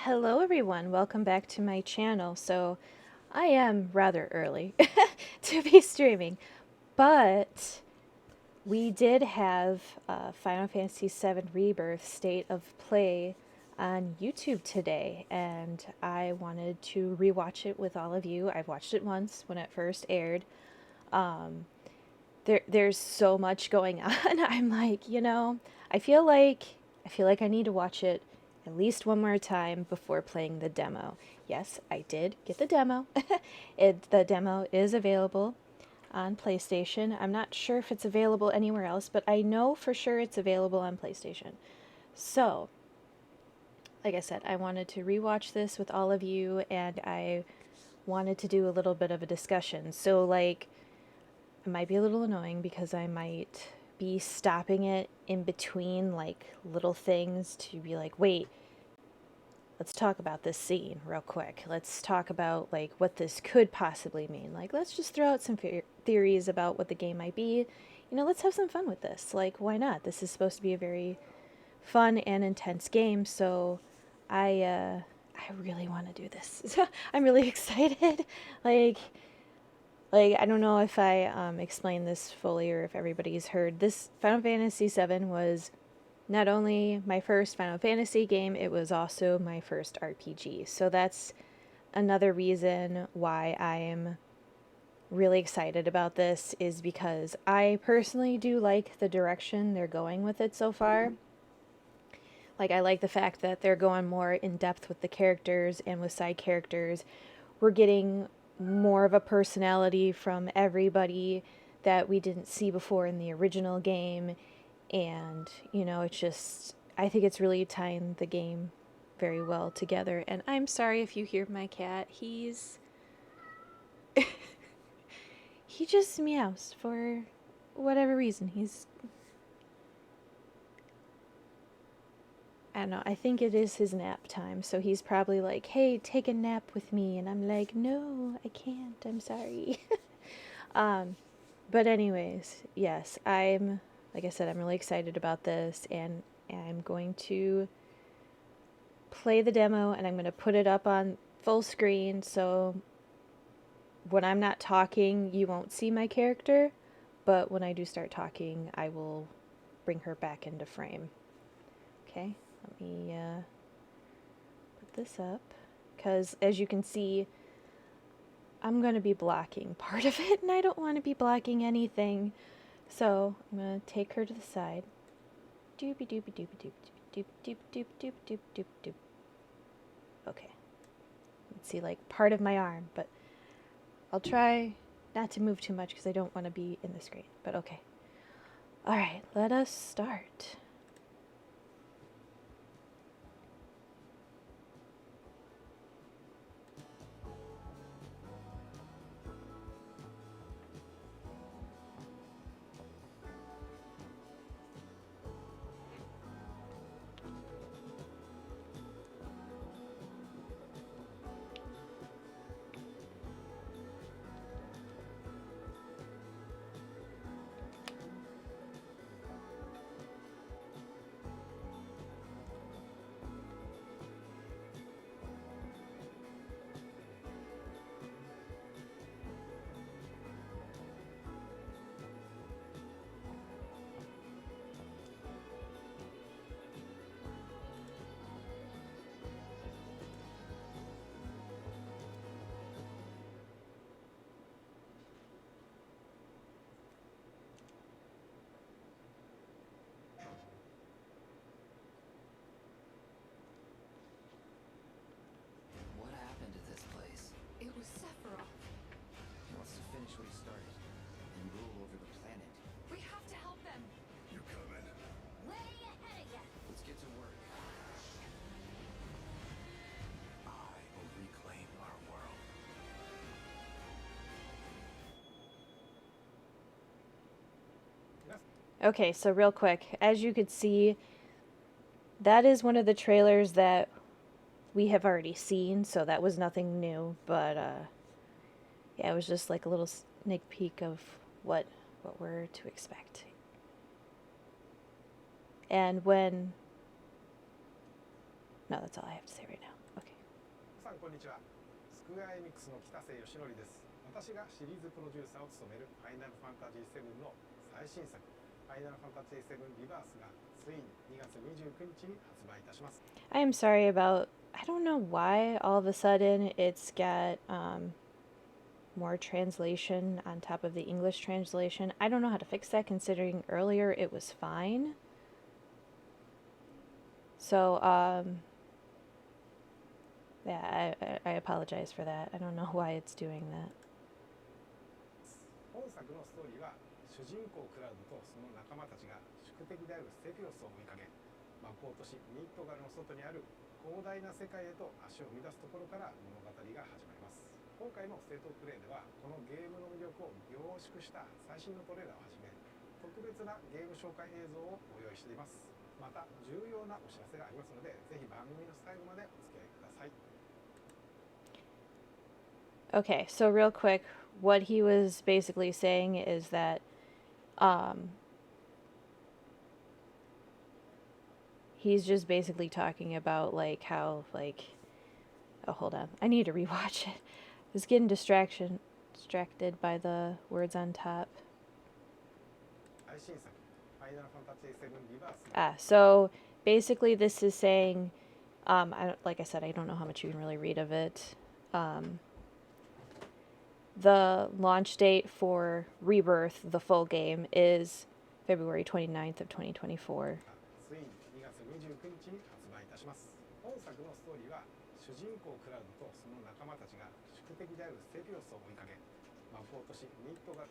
Hello everyone, welcome back to my channel. So I am rather early to be streaming, but we did have Final Fantasy VII Rebirth State of Play on YouTube today, and I wanted to rewatch it with all of you. I've watched it once when it first aired. There's so much going on. I'm like, I feel like I need to watch it at least one more time before playing the demo. Yes, I did get the demo. The demo is available on PlayStation. I'm not sure if it's available anywhere else, but I know for sure it's available on PlayStation. So, like I said, I wanted to rewatch this with all of you, and I wanted to do a little bit of a discussion. So, like, it might be a little annoying because I might be stopping it in between like little things to be like, wait, let's talk about this scene real quick. Let's talk about like what this could possibly mean. Like, let's just throw out some theories about what the game might be. Let's have some fun with this. Like, why not? This is supposed to be a very fun and intense game, so I really want to do this. I'm really excited. Like, I don't know if I explained this fully or if everybody's heard. This Final Fantasy VII was not only my first Final Fantasy game, it was also my first RPG. So that's another reason why I'm really excited about this, is because I personally do like the direction they're going with it so far. Like, I like the fact that they're going more in depth with the characters and with side characters. We're getting more of a personality from everybody that we didn't see before in the original game. And, it's just, I think it's really tying the game very well together. And I'm sorry if you hear my cat. He just meows for whatever reason. I don't know, I think it is his nap time, so he's probably like, hey, take a nap with me, and I'm like, no, I can't, I'm sorry. But anyways, yes, like I said, I'm really excited about this, and I'm going to play the demo, and I'm going to put it up on full screen, so when I'm not talking, you won't see my character, but when I do start talking, I will bring her back into frame. Okay, let me put this up, because as you can see, I'm going to be blocking part of it, and I don't want to be blocking anything. So I'm going to take her to the side. Doopy doopy doopy doop doop doop doop doop doop doop doop. Okay. Let's see, like, part of my arm, but I'll try not to move too much because I don't want to be in the screen. But okay. Alright, let us start. What happened to this place? It was Sephiroth. He wants to finish what he started and rule over the planet. We have to help them. You coming? Way ahead of you. Let's get to work. I will reclaim our world. Okay, so real quick, as you could see, that is one of the trailers that we have already seen, so that was nothing new, but yeah, it was just like a little sneak peek of what we're to expect. And no, that's all I have to say right now. さんこんにちは。スクエアエニックスの北瀬義則です。私がシリーズプロデューサーを務めるファイナルファンタジー7の最新作ファイナルファンタジー7リバースがついに2月29日に発売いたします。 I am sorry about, I don't know why all of a sudden it's got more translation on top of the English translation. I don't know how to fix that considering earlier it was fine. So, yeah, I apologize for that. I don't know why it's doing that. 本作のストーリーは主人公クラウドとその仲間たちが宿敵であるセフィロスを追いかけ魔法都市ミッドガルの外にある広大な世界へと足を踏み出すところから物語が始まります。今回のステートプレイではこのゲームの魅力を凝縮した最新のトレーラーをはじめ特別なゲーム紹介映像をご用意しています。また重要なお知らせがありますのでぜひ番組の最後までお付き合いください。 Okay, so real quick, what he was basically saying is that he's just basically talking about like how like, oh, hold on, I need to rewatch it. I was getting distracted by the words on top. 最新作ファイナルファンタジー7リバースが So basically this is saying, like I said, I don't know how much you can really read of it. The launch date for Rebirth, the full game, is February 29th of 2024. ついに2月29日に発売いたします。本作のストーリーは主人公クラウドとその仲間たちが宿敵であるセフィロスを追いかけ魔法都市ミッドガル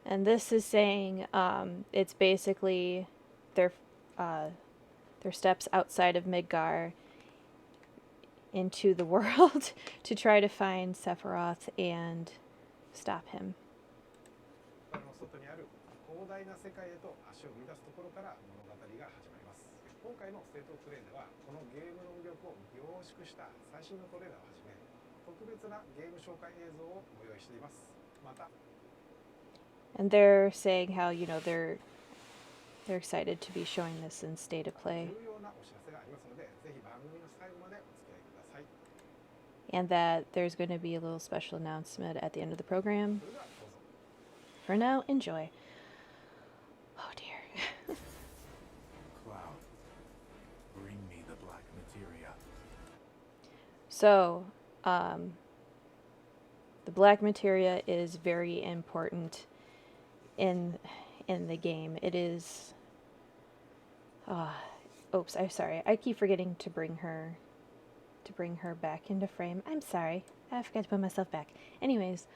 And this is saying it's basically their steps outside of Midgar into the world to try to find Sephiroth and stop him. の外にある広大な世界へと足を踏み出すところから物語が始まります。今回のステートプレイではこのゲームの魅力を凝縮した最新のトレーラーをはじめ特別なゲーム紹介映像をご用意しています。また And they're saying how, you know, they're excited to be showing this in State of Play. 重要なお知らせがありますのでぜひ番組の最後までお付き合いください。 And that there's going to be a little special announcement at the end of the program. それではどうぞ。 For now, enjoy. Oh dear. Cloud, bring me the black materia. So, the black materia is very important in the game. It is. Oops, I'm sorry. I keep forgetting to bring her back into frame. I'm sorry. I forgot to put myself back. Anyways,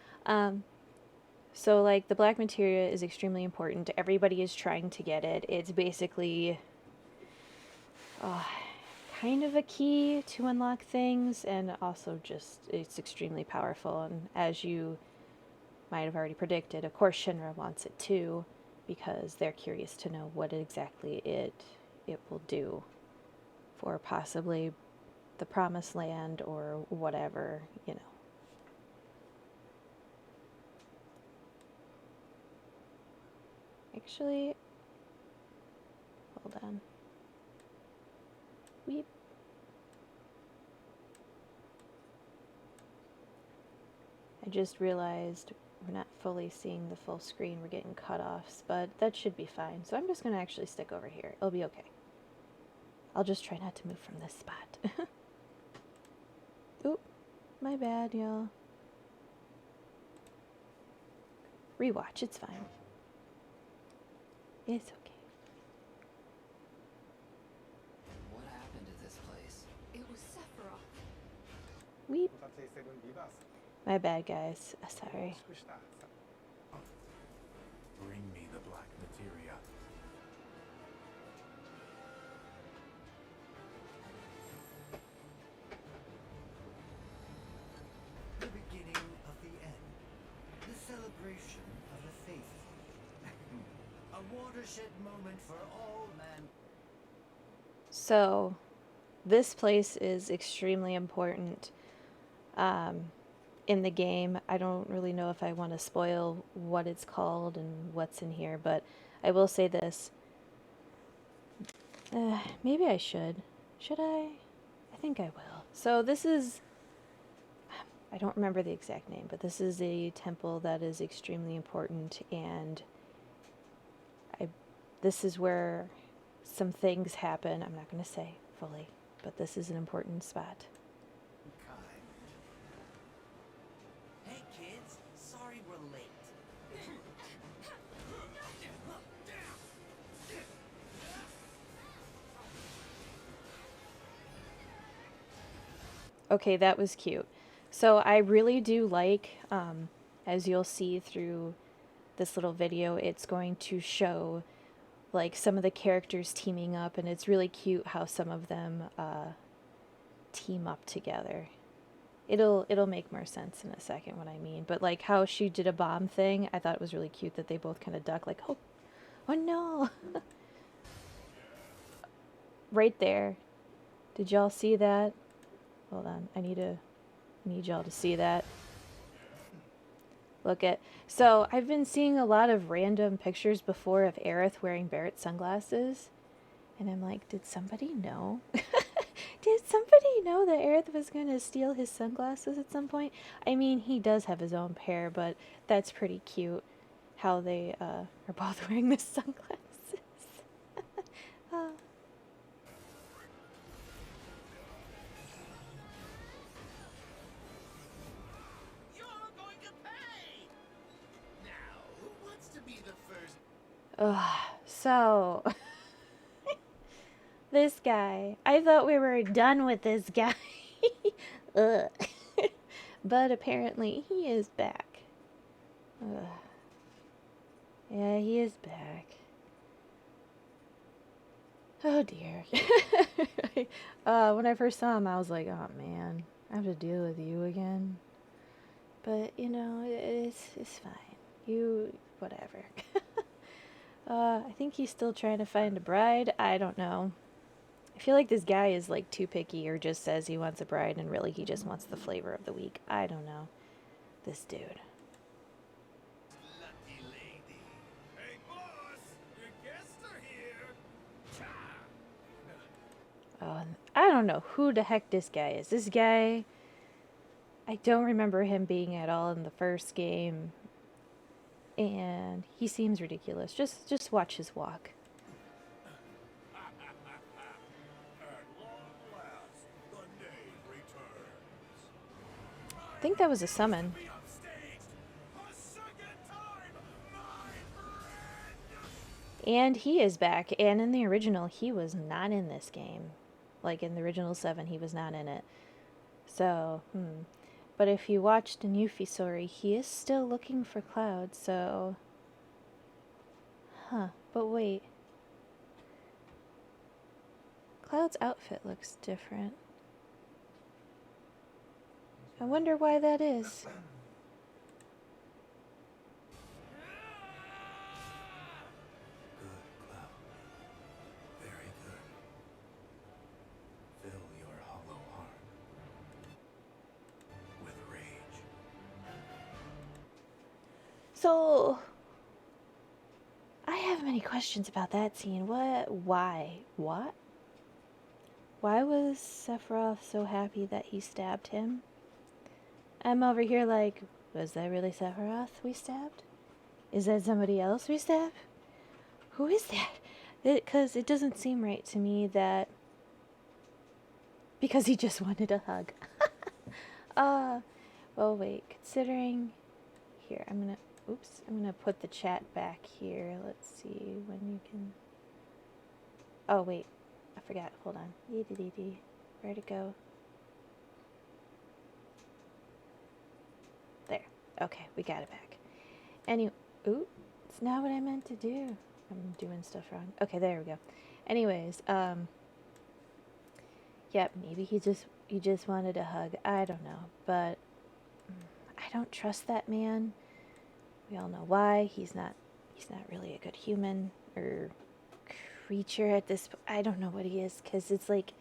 so like the black materia is extremely important. Everybody is trying to get it. It's basically kind of a key to unlock things, and also just it's extremely powerful. And as you might have already predicted, of course Shinra wants it too, because they're curious to know what exactly it will do for possibly the Promised Land or whatever, you know. Actually, hold on. Weep. I just realized we're not fully seeing the full screen. We're getting cut-offs, but that should be fine. So I'm just going to actually stick over here. It'll be okay. I'll just try not to move from this spot. Oop, my bad, y'all. Rewatch, it's fine. It's okay. What happened to this place? It was Sephiroth. Weep. ファンタジー7リバース My bad, guys. Sorry. 凝縮した Bring me the black materia. The beginning of the end. The celebration of the faithful. A watershed moment for all man. So, this place is extremely important in the game. I don't really know if I want to spoil what it's called and what's in here, but I will say this. Maybe I should. Should I? I think I will. So this is, I don't remember the exact name, but this is a temple that is extremely important, and this is where some things happen. I'm not going to say fully, but this is an important spot. Kind. Hey kids, sorry we're late. Okay, that was cute. So I really do like, as you'll see through this little video, it's going to show like some of the characters teaming up, and it's really cute how some of them team up together. It'll make more sense in a second what I mean, but like how she did a bomb thing, I thought it was really cute that they both kind of duck like, oh no. Right there. Did y'all see that? Hold on, I need y'all to see that. Look at, so I've been seeing a lot of random pictures before of Aerith wearing Barrett sunglasses, and I'm like, did somebody know? Did somebody know that Aerith was going to steal his sunglasses at some point? I mean, he does have his own pair, but that's pretty cute how they are both wearing the sunglasses. You're going to pay! Now, who wants to be the first? So, this guy, I thought we were done with this guy. Ugh. But apparently he is back. Ugh. Yeah, he is back. Oh dear. When I first saw him, I was like, oh man, I have to deal with you again. But, you know, it's fine. Whatever. I think he's still trying to find a bride. I don't know. I feel like this guy is like too picky, or just says he wants a bride and really he just wants the flavor of the week. I don't know. This dude. Lucky lady. Hey, boss! Your guests are here! I don't know who the heck this guy is. This guy, I don't remember him being at all in the first game. And he seems ridiculous. Just watch his walk. At long last, the name returns. I think that was a summon. Be upstaged a second time, my friend! And he is back. And in the original, he was not in this game. Like in the original 7, he was not in it. So, But if you watched in Yuffie Story, he is still looking for Cloud, so... Huh, but wait. Cloud's outfit looks different. I wonder why that is. Good, Cloud. Very good. Fill your hollow heart with rage. So... I have many questions about that scene. Why? What? Why was Sephiroth so happy that he stabbed him? I'm over here like, was that really Sephiroth we stabbed? Is that somebody else we stabbed? Who is that? Because it doesn't seem right to me that... Because he just wanted a hug. Well, wait. Considering... Here, I'm gonna put the chat back here. Let's see when you can... Oh, wait. I forgot. Hold on. Where'd it go? There. Okay, we got it back. Anyway, ooh, it's not what I meant to do. I'm doing stuff wrong. Okay, there we go. Anyways, yeah, maybe he just wanted a hug. I don't know, but I don't trust that man. We all know why. He's not really a good human or creature at this. I don't know what he is, because it's like,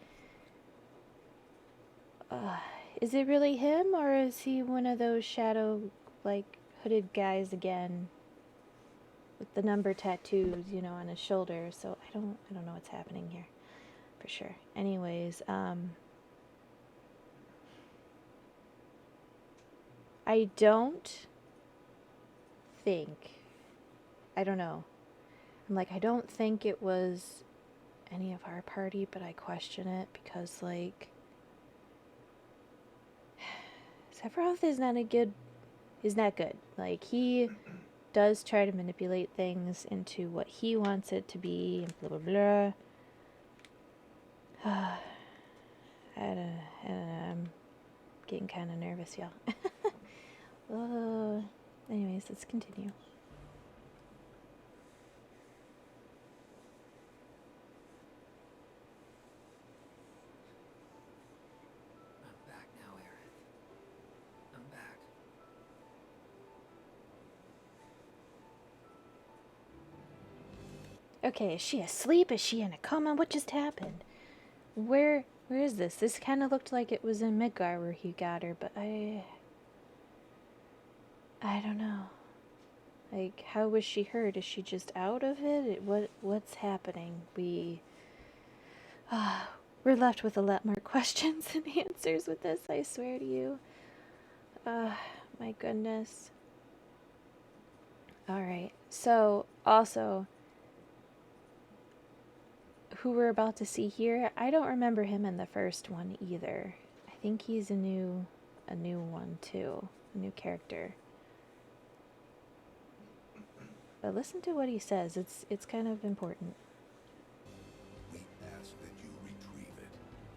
is it really him, or is he one of those shadow, like, hooded guys again with the number tattoos, you know, on his shoulder? So I don't know what's happening here for sure. Anyways, I don't think, I don't know. I'm like, I don't think it was any of our party, but I question it because, like, Sephiroth is not good. Like, he does try to manipulate things into what he wants it to be, and blah blah blah. I don't know. I'm getting kind of nervous, y'all. Anyways, let's continue. I'm back now, Aerith. I'm back. Okay, is she asleep? Is she in a coma? What just happened? Where is this? This kind of looked like it was in Midgar where he got her, but I don't know. Like, how was she hurt? Is she just out of it? What's happening? We're left with a lot more questions than answers with this, I swear to you. My goodness. Alright, so, also, who we're about to see here, I don't remember him in the first one either. I think he's a new one too, a new character. But listen to what he says. It's kind of important. We ask that you retrieve it.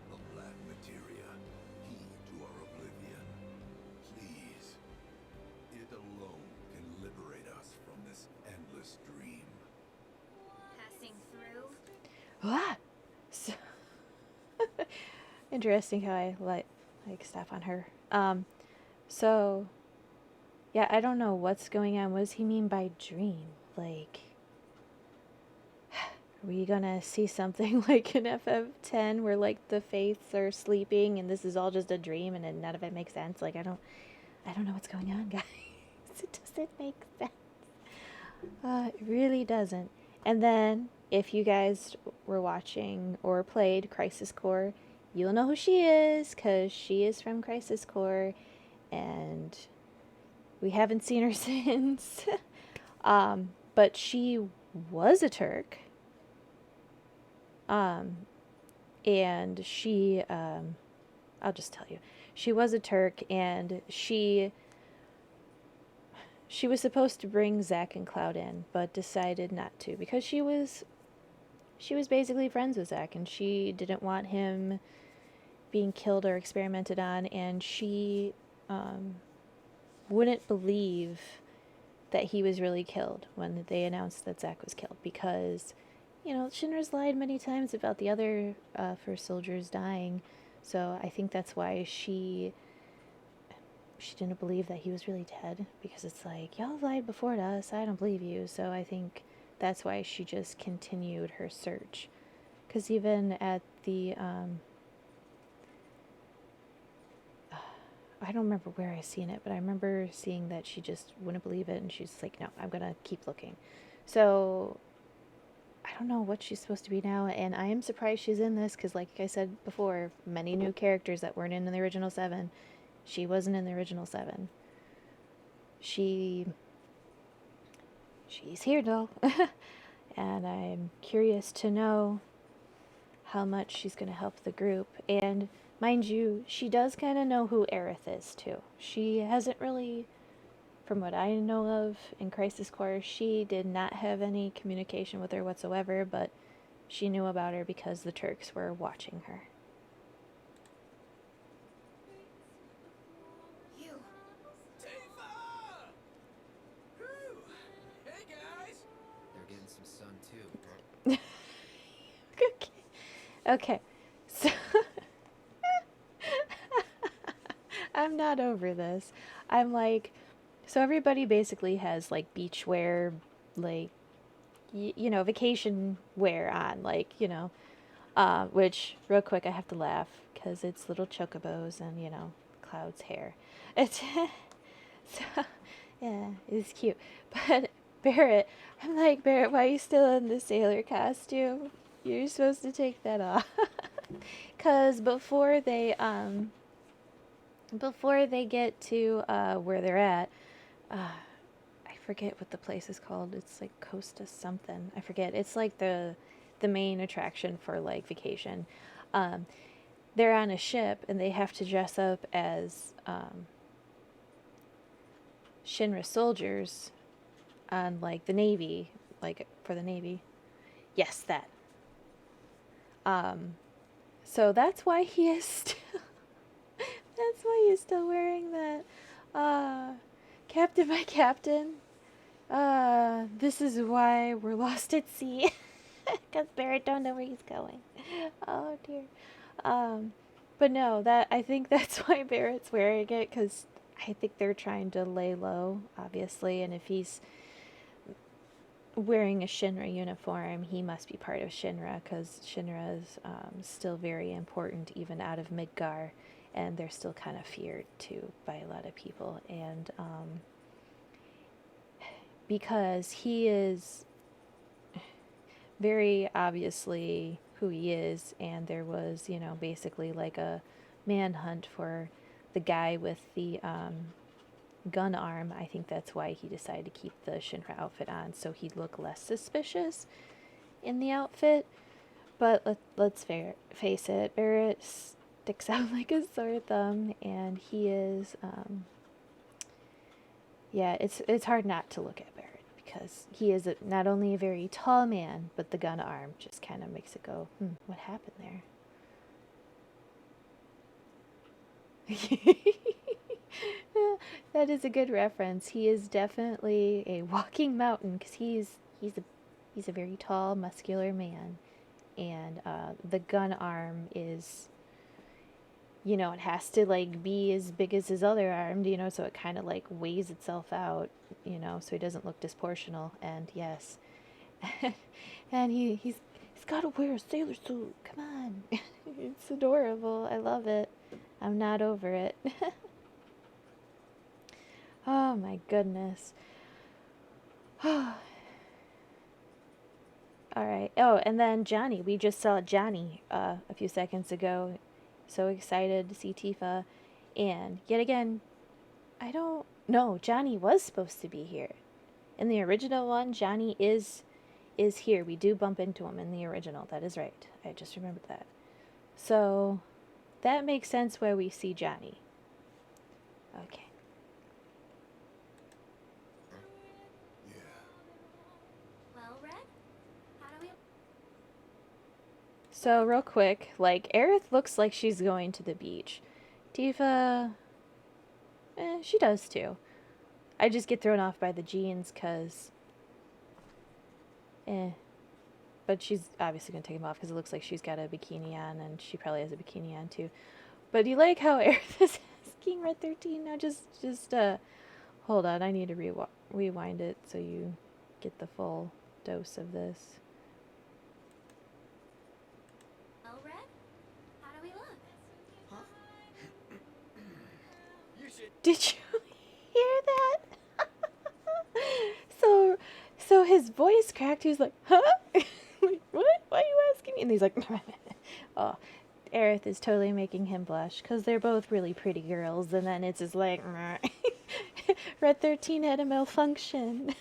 The black materia, key to our oblivion. Please. It alone can liberate us from this endless dream. Passing through. Ah! So interesting how I like stuff on her. So yeah, I don't know what's going on. What does he mean by dream? Like, are we gonna see something like in FF10 where, like, the Faiths are sleeping and this is all just a dream and none of it makes sense? Like, I don't know what's going on, guys. It doesn't make sense. It really doesn't. And then, if you guys were watching or played Crisis Core, you'll know who she is, because she is from Crisis Core, and we haven't seen her since. But she was a Turk. And she, I'll just tell you. She was a Turk, and she was supposed to bring Zack and Cloud in, but decided not to, because she was basically friends with Zack, and she didn't want him being killed or experimented on, and she wouldn't believe that he was really killed when they announced that Zack was killed, because, you know, Shinra's lied many times about the other first soldiers dying, so I think that's why she didn't believe that he was really dead, because it's like, y'all lied before to us, I don't believe you. So I think that's why she just continued her search, because even at the I don't remember where I seen it, but I remember seeing that she just wouldn't believe it, and she's like, no, I'm gonna keep looking. So I don't know what she's supposed to be now, and I am surprised she's in this, because like I said before, many new characters that weren't in the original 7. She wasn't in the original 7. She's here though. And I'm curious to know how much she's going to help the group. And mind you, she does kind of know who Aerith is too. She hasn't really, from what I know of in Crisis Core, she did not have any communication with her whatsoever, but she knew about her because the Turks were watching her. You. Tifa! Whew. Hey guys! They're getting some sun too. Okay. So I'm not over this. I'm like, so everybody basically has like beach wear, like, you know, vacation wear on, like, you know, which, real quick, I have to laugh because it's little chocobos and, you know, Cloud's hair. It's so, yeah, it's cute. But Barrett, I'm like, Barrett, why are you still in the sailor costume? You're supposed to take that off. Because before they before they get to where they're at, I forget what the place is called. It's like Costa something. I forget. It's like the main attraction for like vacation. Um, they're on a ship and they have to dress up as Shinra soldiers on like the Navy, like for the Navy. Yes, that. So that's why he is still. That's why he's still wearing that. Captain, my captain. This is why we're lost at sea. Because Barrett don't know where he's going. Oh dear. But no, that I think that's why Barrett's wearing it, because I think they're trying to lay low, obviously, and if he's wearing a Shinra uniform, he must be part of Shinra, because Shinra is still very important, even out of Midgar, and they're still kind of feared too by a lot of people, and because he is very obviously who he is, and there was, you know, basically like a manhunt for the guy with the gun arm. I think that's why he decided to keep the Shinra outfit on, so he'd look less suspicious in the outfit. But let's face it, Barrett sticks out like a sore thumb, and he is, yeah, it's hard not to look at Barrett, because he is not only a very tall man, but the gun arm just kind of makes it go, what happened there? That is a good reference. He is definitely a walking mountain, because he's a very tall, muscular man, and the gun arm is, you know, it has to like be as big as his other arm, you know, so it kind of like weighs itself out, you know, so he doesn't look disproportional. And yes, and he's got to wear a sailor suit. Come on, it's adorable. I love it. I'm not over it. Oh my goodness. All right. Oh, and then Johnny. We just saw Johnny a few seconds ago. So excited to see Tifa. And yet again, I don't know. Johnny was supposed to be here. In the original one, Johnny is here. We do bump into him in the original. That is right. I just remembered that. So that makes sense why we see Johnny. Okay. Well, Red, how do we? So real quick, like Aerith looks like she's going to the beach. Tifa, she does too. I just get thrown off by the jeans, cause, but she's obviously gonna take them off because it looks like she's got a bikini on, and she probably has a bikini on too. But do you like how Aerith is asking Red 13 now? Just hold on. I need to rewind it so you get the full dose of this. Well, Red, how do we look? Huh? You should. Did you hear that? So his voice cracked. He was like, huh? Like, what? Why are you asking me? And he's like, oh, Aerith is totally making him blush, because they're both really pretty girls. And then it's just like, Red 13 had a malfunction.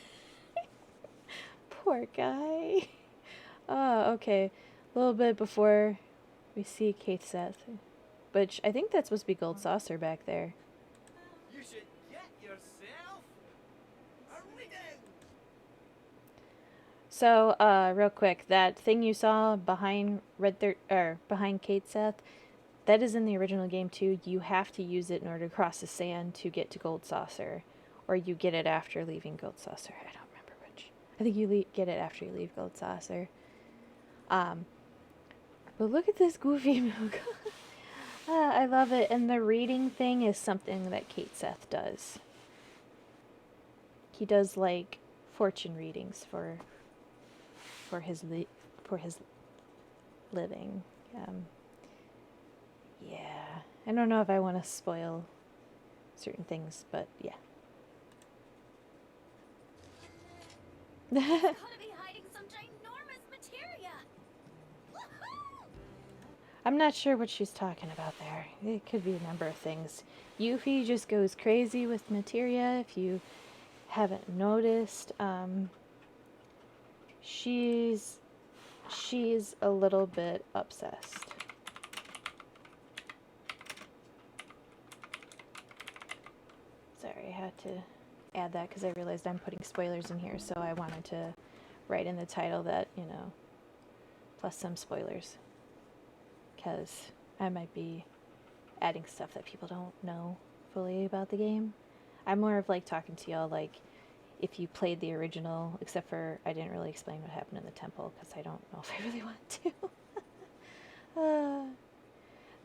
Poor guy. Oh, okay. A little bit before we see Kate Seth. But I think that's supposed to be Gold Saucer back there. You should get yourself a rigging. So, real quick, that thing you saw behind behind Kate Seth, that is in the original game too. You have to use it in order to cross the sand to get to Gold Saucer, or you get it after leaving Gold Saucer. I don't remember which. I think you get it after you leave Gold Saucer. But look at this goofy milk. I love it, and the reading thing is something that Kate Seth does. He does like fortune readings for his living. Yeah, I don't know if I want to spoil certain things, but yeah. Gotta be hiding some ginormous materia. Woohoo! I'm not sure what she's talking about there. It could be a number of things. Yuffie just goes crazy with materia. If you haven't noticed, she's a little bit obsessed. Sorry, I had to add that because I realized I'm putting spoilers in here, so I wanted to write in the title that, you know, plus some spoilers, because I might be adding stuff that people don't know fully about the game. I'm more of like talking to y'all like if you played the original, except for I didn't really explain what happened in the temple because I don't know if I really want to.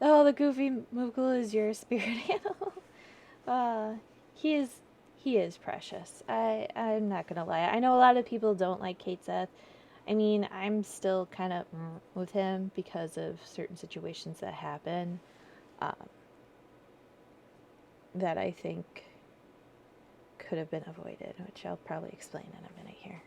Oh, the goofy Moogle is your spirit animal. He is precious. I'm not gonna lie. I know a lot of people don't like Kate Seth. I mean, I'm still kind of with him because of certain situations that happen that I think could have been avoided, which I'll probably explain in a minute here.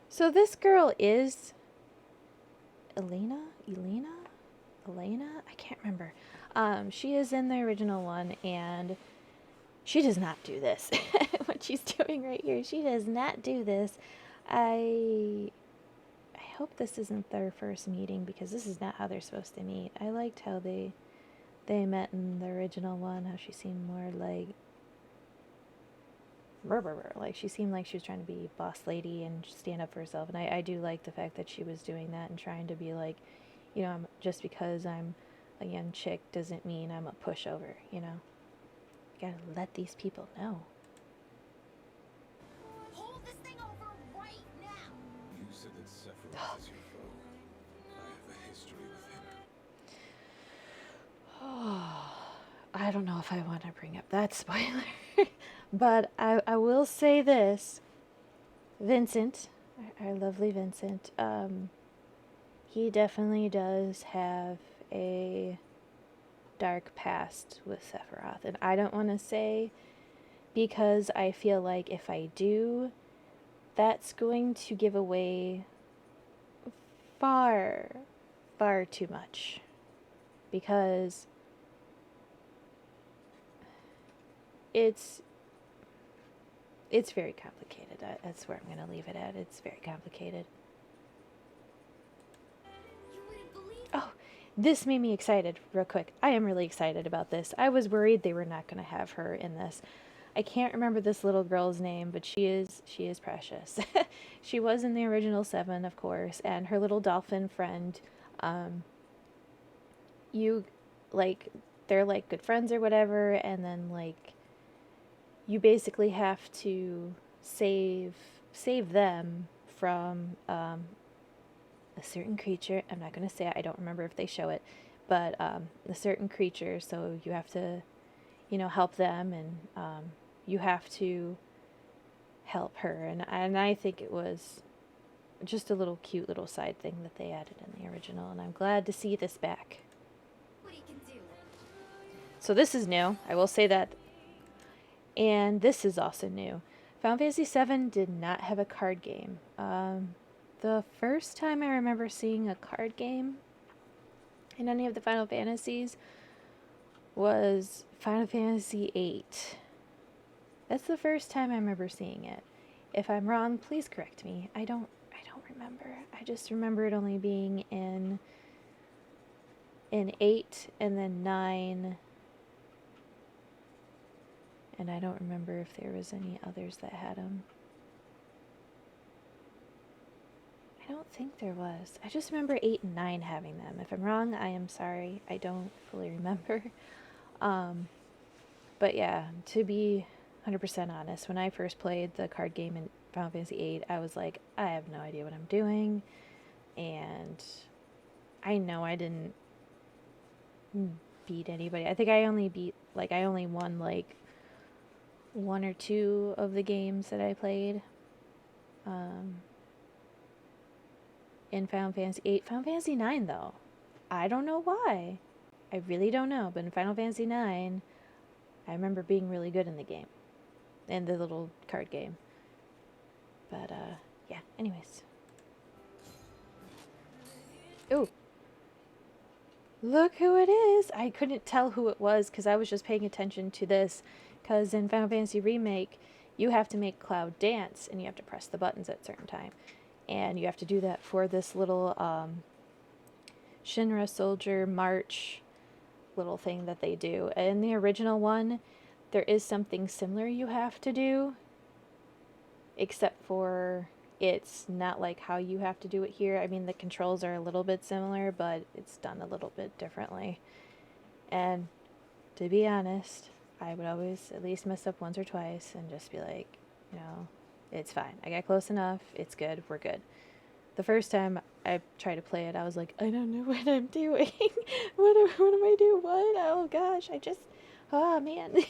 So this girl is Elena? I can't remember. She is in the original one, and she does not do this. What she's doing right here, she does not do this. I hope this isn't their first meeting, because this is not how they're supposed to meet. I liked how they met in the original one, how she seemed more like she seemed like she was trying to be boss lady and stand up for herself, and I do like the fact that she was doing that and trying to be like, you know, just because I'm a young chick doesn't mean I'm a pushover, you know. You gotta let these people know. Hold this thing over right now. You said that Sephiroth is your foe. I have a history with him. Oh, I don't know if I want to bring up that spoiler. But I will say this. Vincent, our lovely Vincent, he definitely does have a dark past with Sephiroth. And I don't want to say, because I feel like if I do, that's going to give away far, far too much. Because it's very complicated. That's where I'm going to leave it at. It's very complicated. You wouldn't believe it. Oh, this made me excited real quick. I am really excited about this. I was worried they were not going to have her in this. I can't remember this little girl's name, but she is precious. She was in the original 7, of course, and her little dolphin friend, they're like good friends or whatever, and then like you basically have to save them from a certain creature. I'm not going to say it. I don't remember if they show it, but a certain creature. So you have to, you know, help them, and you have to help her. And I think it was just a little cute little side thing that they added in the original, and I'm glad to see this back. What he can do. So this is new. I will say that. And this is also new. Final Fantasy VII did not have a card game. The first time I remember seeing a card game in any of the Final Fantasies was Final Fantasy VIII. That's the first time I remember seeing it. If I'm wrong, please correct me. I don't remember. I just remember it only being in 8 and then 9. And I don't remember if there was any others that had them. I don't think there was. I just remember 8 and 9 having them. If I'm wrong, I am sorry. I don't fully remember. But yeah, to be 100% honest, when I first played the card game in Final Fantasy VIII, I was like, I have no idea what I'm doing. And I know I didn't beat anybody. I think I only won like 1 or 2 of the games that I played in Final Fantasy VIII. Final Fantasy IX, though, I don't know why. I really don't know, but in Final Fantasy IX, I remember being really good in the game. In the little card game. But, yeah, anyways. Ooh. Look who it is! I couldn't tell who it was because I was just paying attention to this. Because in Final Fantasy Remake, you have to make Cloud dance and you have to press the buttons at a certain time. And you have to do that for this little Shinra Soldier March little thing that they do. In the original one, there is something similar you have to do, except for it's not like how you have to do it here. I mean, the controls are a little bit similar, but it's done a little bit differently. And to be honest, I would always at least mess up once or twice and just be like, you know, it's fine. I got close enough. It's good. We're good. The first time I tried to play it, I was like, I don't know what I'm doing. what am I doing? What? Oh gosh, oh man.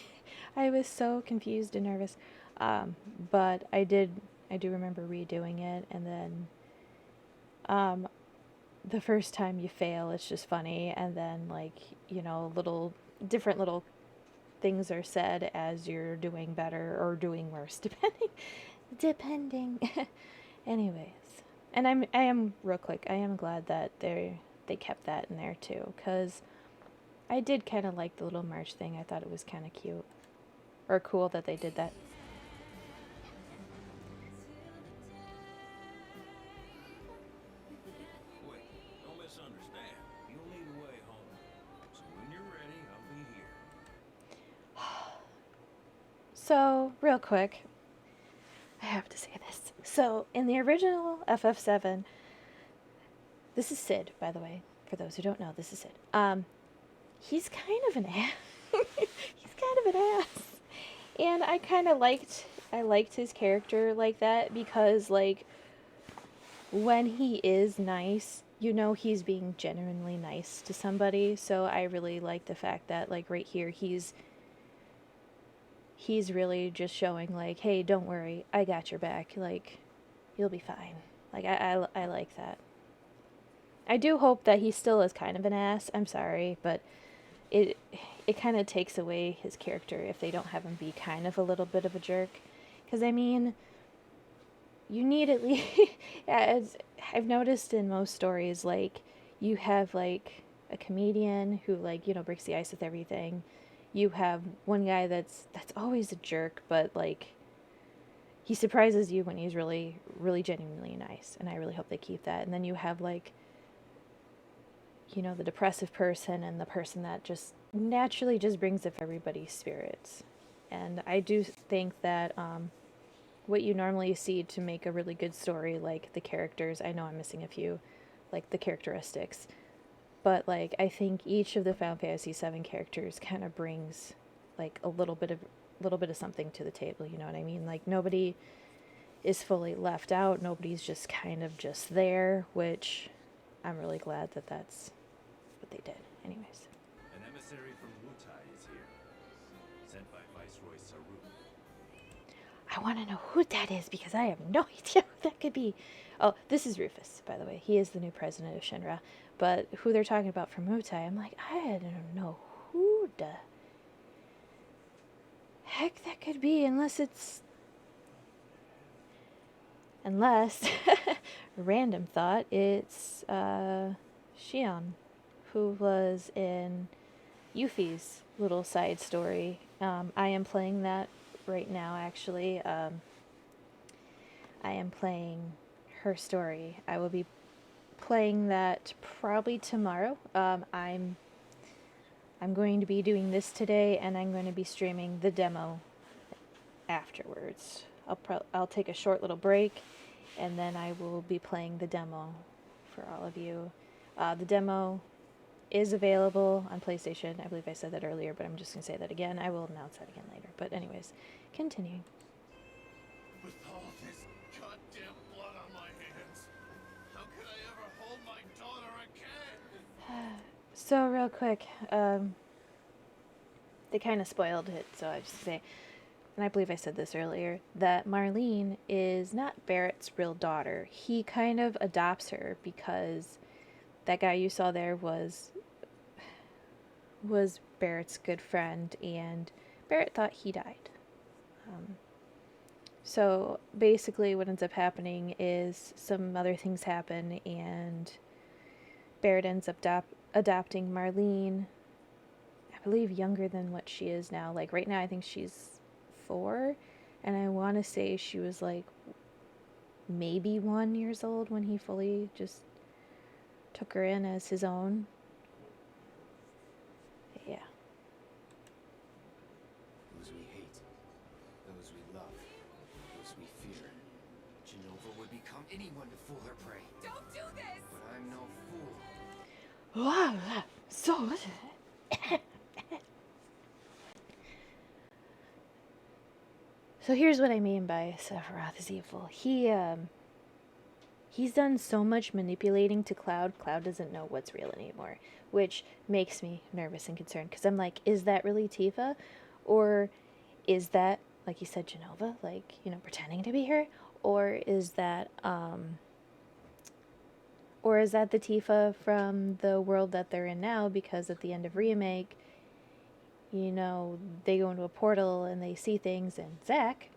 I was so confused and nervous. But I do remember redoing it, and then the first time you fail, it's just funny, and then like, you know, different little things are said as you're doing better or doing worse, depending. Anyways, and I am real quick, I am glad that they kept that in there too, because I did kind of like the little march thing. I thought it was kind of cute or cool that they did that. Wait, don't misunderstand. You'll need a way home. So when you're ready, I'll be here. So, real quick, I have to say this. So, in the original FF7, this is Sid, by the way. For those who don't know, this is Sid. He's kind of an ass. He's kind of an ass. And I liked his character like that because, like, when he is nice, you know he's being genuinely nice to somebody. So I really like the fact that, like, right here, he's really just showing, like, hey, don't worry, I got your back. Like, you'll be fine. Like, I like that. I do hope that he still is kind of an ass. I'm sorry, but it kind of takes away his character if they don't have him be kind of a little bit of a jerk. Because, I mean, you need at least... as I've noticed in most stories, like, you have, like, a comedian who, like, you know, breaks the ice with everything. You have one guy that's always a jerk, but, like, he surprises you when he's really, really genuinely nice. And I really hope they keep that. And then you have, like, you know, the depressive person and the person that just naturally just brings up everybody's spirits. And I do think that what you normally see to make a really good story, like the characters, I know I'm missing a few, like the characteristics, but like I think each of the Final Fantasy VII characters kind of brings like a little bit of something to the table, you know what I mean? Like nobody is fully left out, nobody's just kind of just there, which I'm really glad that that's what they did. Anyways. An emissary from Wutai is here. Sent by Viceroy Saru. I want to know who that is because I have no idea who that could be. Oh, this is Rufus, by the way. He is the new president of Shinra. But who they're talking about from Wutai, I'm like, I don't know who the heck that could be unless random thought, it's Shion, who was in Yuffie's little side story. I am playing that right now, actually. I am playing her story. I will be playing that probably tomorrow. I'm going to be doing this today, and I'm going to be streaming the demo afterwards. I'll take a short little break, and then I will be playing the demo for all of you. The demo is available on PlayStation. I believe I said that earlier, but I'm just going to say that again. I will announce that again later. But anyways, continuing. With all this goddamn blood on my hands, how could I ever hold my daughter again? So real quick, they kind of spoiled it, so I just say, and I believe I said this earlier, that Marlene is not Barrett's real daughter. He kind of adopts her because that guy you saw there was was Barrett's good friend, and Barrett thought he died. So basically, what ends up happening is some other things happen, and Barrett ends up adopting Marlene, I believe younger than what she is now. Like right now, I think she's 4, and I want to say she was like maybe 1 years old when he fully just took her in as his own. Yeah. Those we hate, those we love, those we fear. Genova would become anyone to fool her prey. Don't do this! But I'm no fool. Wow, so. So here's what I mean by Sephiroth is evil. He's done so much manipulating to Cloud. Cloud doesn't know what's real anymore, which makes me nervous and concerned because I'm like, is that really Tifa, or is that, like you said, Genova, like, you know, pretending to be her, or is that the Tifa from the world that they're in now? Because at the end of Remake, you know, they go into a portal and they see things, and Zack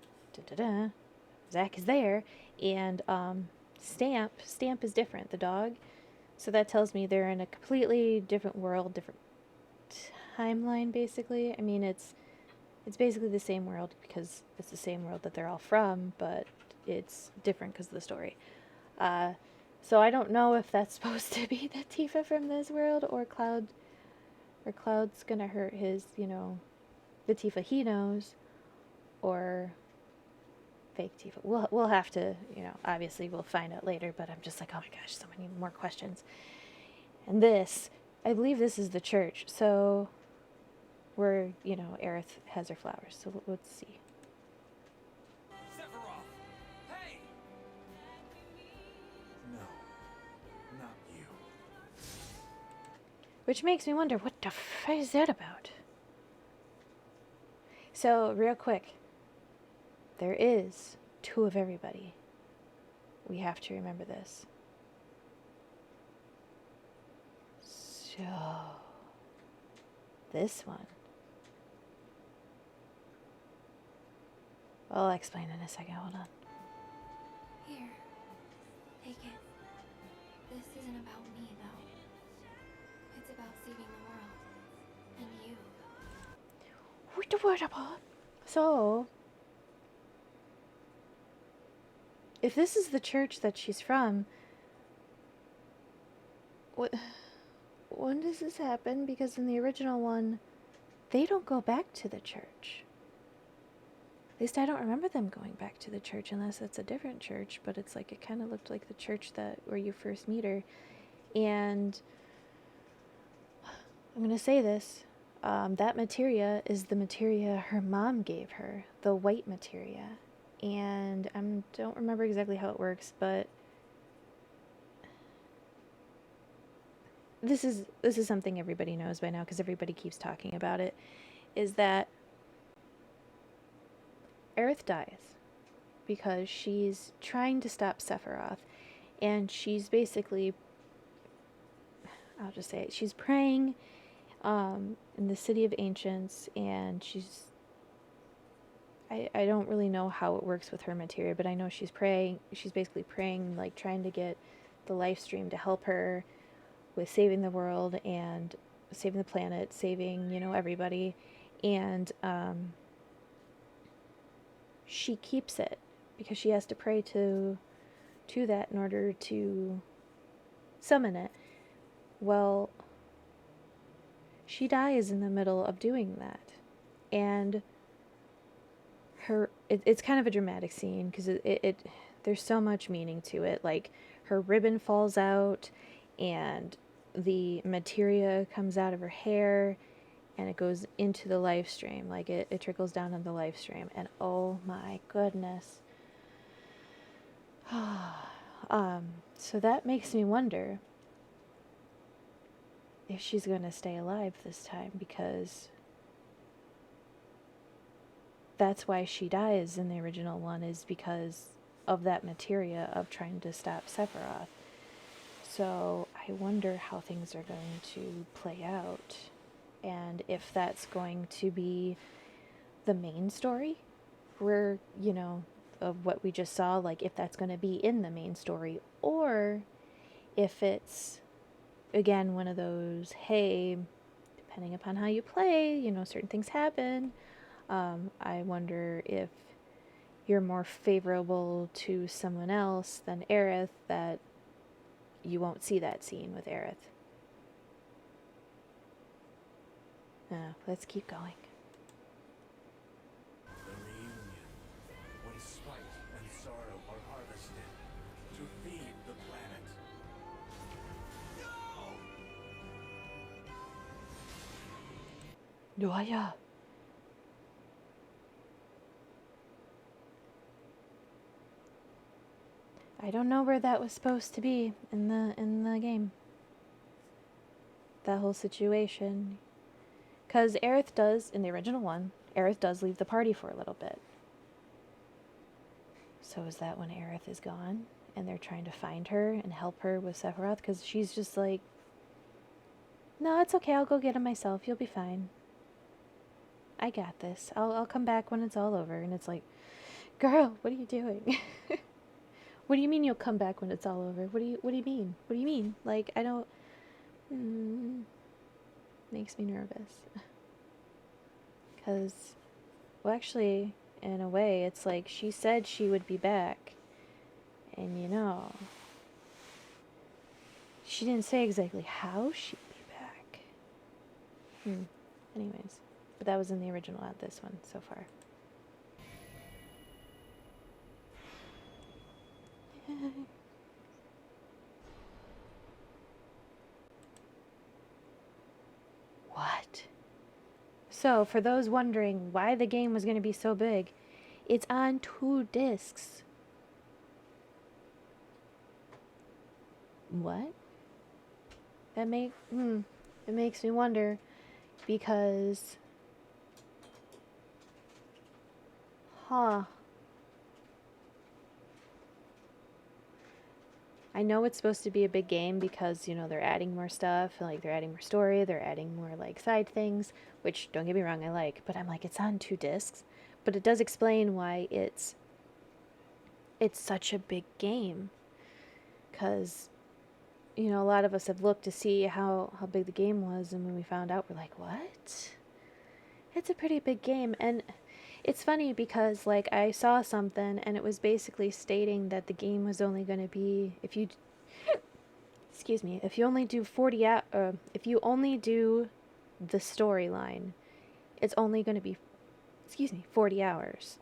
is there, and Stamp is different, the dog. So that tells me they're in a completely different world, different timeline, basically. I mean, it's basically the same world because it's the same world that they're all from, but it's different because of the story. So I don't know if that's supposed to be the Tifa from this world, or Cloud's gonna hurt his, you know, the Tifa he knows, or fake Tifa. We'll have to, you know, obviously we'll find out later, but I'm just like, oh my gosh, so many more questions. And this, I believe this is the church, so where, you know, Aerith has her flowers. So let's see. Sephiroth! Hey! No, not you. Which makes me wonder, what the f is that about? So, real quick, there is 2 of everybody. We have to remember this. So, this one. I'll explain in a second, hold on. Here. Take it. This isn't about me, though. It's about saving the world. And you. What the word about? So, if this is the church that she's from, when does this happen? Because in the original one, they don't go back to the church. At least I don't remember them going back to the church, unless it's a different church, but it's like, it kind of looked like the church where you first meet her. And I'm going to say this, that materia is the materia her mom gave her, the white materia. And I don't remember exactly how it works, but this is something everybody knows by now because everybody keeps talking about it, is that Aerith dies because she's trying to stop Sephiroth, and she's basically, I'll just say it, she's praying in the City of Ancients, and she's, I don't really know how it works with her materia, but I know she's basically praying, like trying to get the life stream to help her with saving the world and saving the planet, saving, you know, everybody. And she keeps it because she has to pray to that in order to summon it. Well, she dies in the middle of doing that. And it's kind of a dramatic scene because there's so much meaning to it. Like, her ribbon falls out and the materia comes out of her hair and it goes into the live stream. Like, it trickles down on the live stream, and oh my goodness. So that makes me wonder if she's going to stay alive this time, because that's why she dies in the original one, is because of that materia of trying to stop Sephiroth. So I wonder how things are going to play out and if that's going to be the main story, where, you know, of what we just saw, like if that's going to be in the main story, or if it's again one of those, hey, depending upon how you play, you know, certain things happen. I wonder if you're more favorable to someone else than Aerith, that you won't see that scene with Aerith. Let's keep going. The reunion, when spite and sorrow are harvested to feed the planet. Noya. I don't know where that was supposed to be in the game. That whole situation. Because Aerith does, in the original one, Aerith does leave the party for a little bit. So is that when Aerith is gone and they're trying to find her and help her with Sephiroth? Because she's just like, no, it's okay, I'll go get him myself, you'll be fine. I got this. I'll come back when it's all over. And it's like, girl, what are you doing? What do you mean you'll come back when it's all over? What do you mean? What do you mean? Like, I don't... makes me nervous. Because, well, actually, in a way, it's like she said she would be back. And, you know, she didn't say exactly how she'd be back. Anyways, but that was in the original, not this one so far. What? So, for those wondering why the game was going to be so big, it's on 2 discs. What? It makes me wonder, because... I know it's supposed to be a big game because, you know, they're adding more stuff, like they're adding more story, they're adding more like side things, which, don't get me wrong, I like, but I'm like, it's on 2 discs. But it does explain why it's such a big game, because, you know, a lot of us have looked to see how big the game was, and when we found out, we're like, what? It's a pretty big game. And it's funny because, like, I saw something and it was basically stating that the game was only going to be, if you only do if you only do the storyline, it's only going to be 40 hours.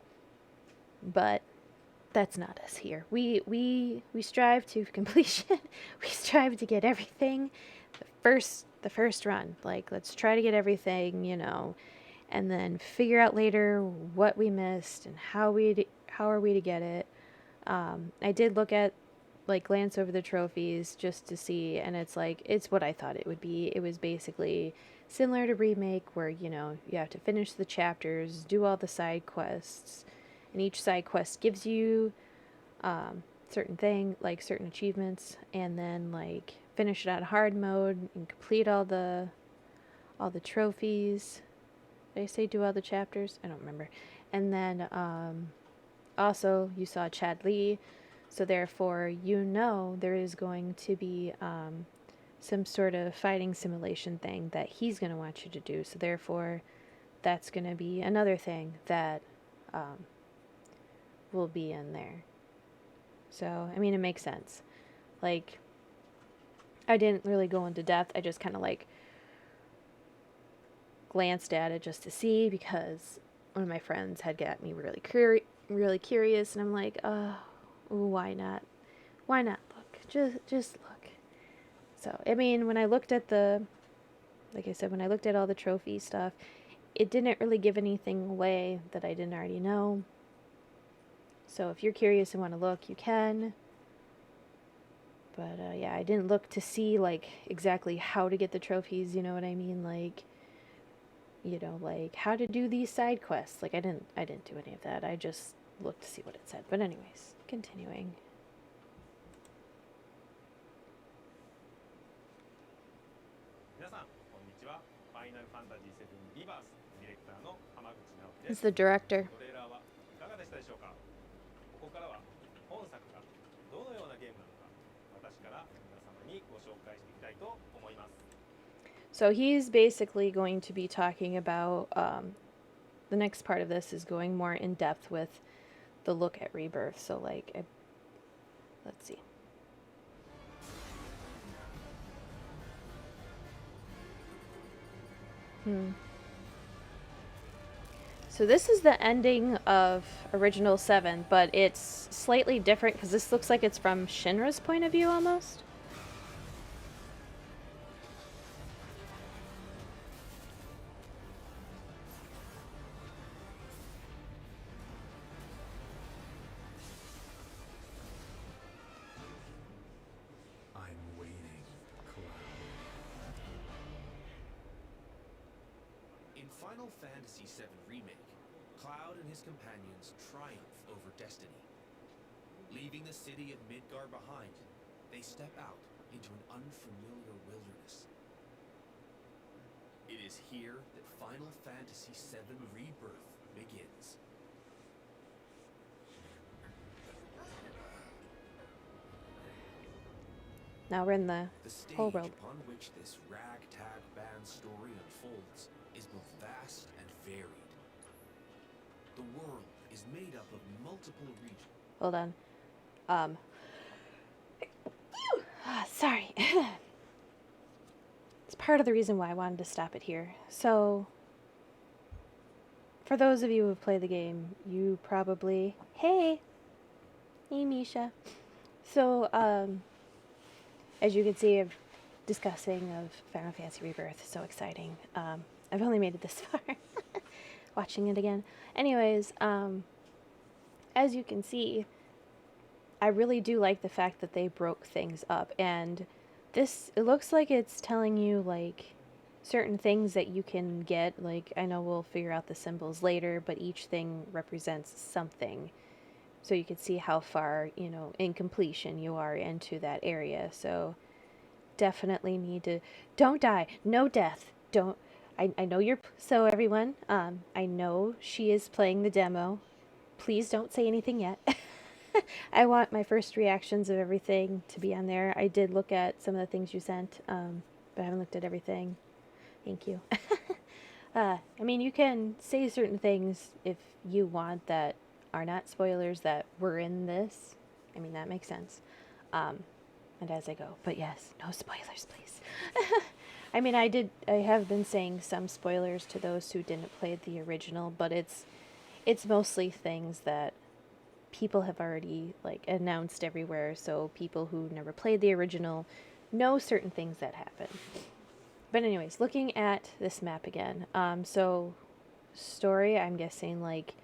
But that's not us here. We strive to completion. We strive to get everything the first run. Like, let's try to get everything, you know, and then figure out later what we missed and how are we to get it. I did look at, like, glance over the trophies just to see, and it's like, it's what I thought it would be. It was basically similar to Remake, where, you know, you have to finish the chapters, do all the side quests, and each side quest gives you certain thing, like certain achievements, and then, like, finish it on hard mode and complete all the trophies. Did I say do all the chapters? I don't remember. And then also you saw Chad Lee, so therefore, you know, there is going to be some sort of fighting simulation thing that he's going to want you to do. So therefore, that's going to be another thing that will be in there. So, I mean, it makes sense. Like, I didn't really go into depth. I just kind of, like, glanced at it just to see, because one of my friends had got me really curious, and I'm like, why not look, just look. So, I mean, when I looked at like I said, when I looked at all the trophy stuff, it didn't really give anything away that I didn't already know. So if you're curious and want to look, you can. But yeah, I didn't look to see, like, exactly how to get the trophies, you know what I mean? Like, you know, like, how to do these side quests. Like, I didn't do any of that. I just looked to see what it said. But anyways, continuing. 皆さんこんにちは。フファイナルファンタジー7リバースディレクターの浜口直樹で He's す。 the director. トレーラーはいかがでしたでしょうか。ここからは本作がどのようなゲームなのか私から皆様にご紹介していきたいと思います。 So he's basically going to be talking about the next part of this is going more in depth with the look at Rebirth. So like, let's see. So this is the ending of original 7, but it's slightly different because this looks like it's from Shinra's point of view almost. I'm waiting, Cloud. In Final Fantasy VII Remake, Cloud and his companions triumph over destiny. Leaving the city of Midgar behind, they step out into an unfamiliar wilderness. It is here that Final Fantasy VII Rebirth begins. Now we're in the The whole stage world. upon which this ragtag band story unfolds is both vast and varied. The world is made up of multiple regions. Hold on. Sorry. It's part of the reason why I wanted to stop it here. So, for those of you who have played the game, you probably... Hey, Misha. So, as you can see, I'm discussing of Final Fantasy Rebirth. So exciting. I've only made it this far. Watching it again. Anyways, as you can see, I really do like the fact that they broke things up, and this, it looks like it's telling you like certain things that you can get. Like, I know we'll figure out the symbols later, but each thing represents something, so you can see how far, you know, in completion you are into that area. So definitely need to, don't die, no death, don't, I know you're, so everyone, I know she is playing the demo. Please don't say anything yet. I want my first reactions of everything to be on there. I did look at some of the things you sent, but I haven't looked at everything. Thank you. I mean, you can say certain things if you want that are not spoilers that were in this. I mean, that makes sense. And as I go, but yes, no spoilers, please. I mean, I have been saying some spoilers to those who didn't play the original, but it's mostly things that people have already like announced everywhere, so people who never played the original know certain things that happen. But anyways, looking at this map again, so story, I'm guessing like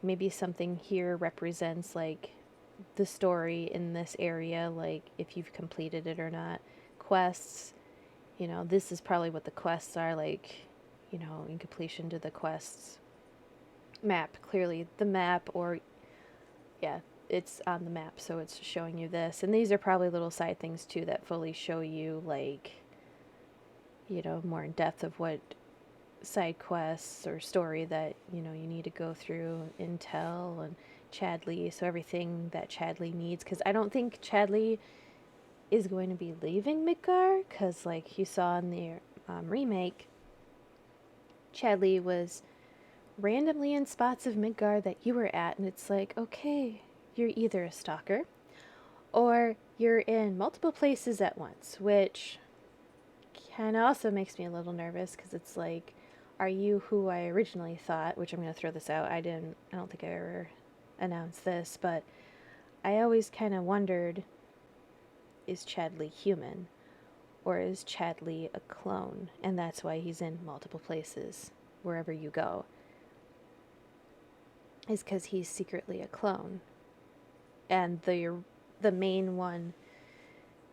maybe something here represents like the story in this area, like if you've completed it or not. Quests, you know, this is probably what the quests are, like, you know, in completion to the quests. Map, clearly the map, or yeah, it's on the map, so it's showing you this. And these are probably little side things too that fully show you, like, you know, more in depth of what side quests or story that, you know, you need to go through, intel and Chadley, so everything that Chadley needs, because I don't think Chadley is going to be leaving Midgar, because like you saw in the remake, Chadley was randomly in spots of Midgar that you were at, and it's like, okay, you're either a stalker or you're in multiple places at once, which kind of also makes me a little nervous, because it's like, are you who I originally thought, which I'm going to throw this out, I don't think I ever announced this, but I always kind of wondered, is Chadley human, or is Chadley a clone, and that's why he's in multiple places wherever you go, is because he's secretly a clone. And the main one,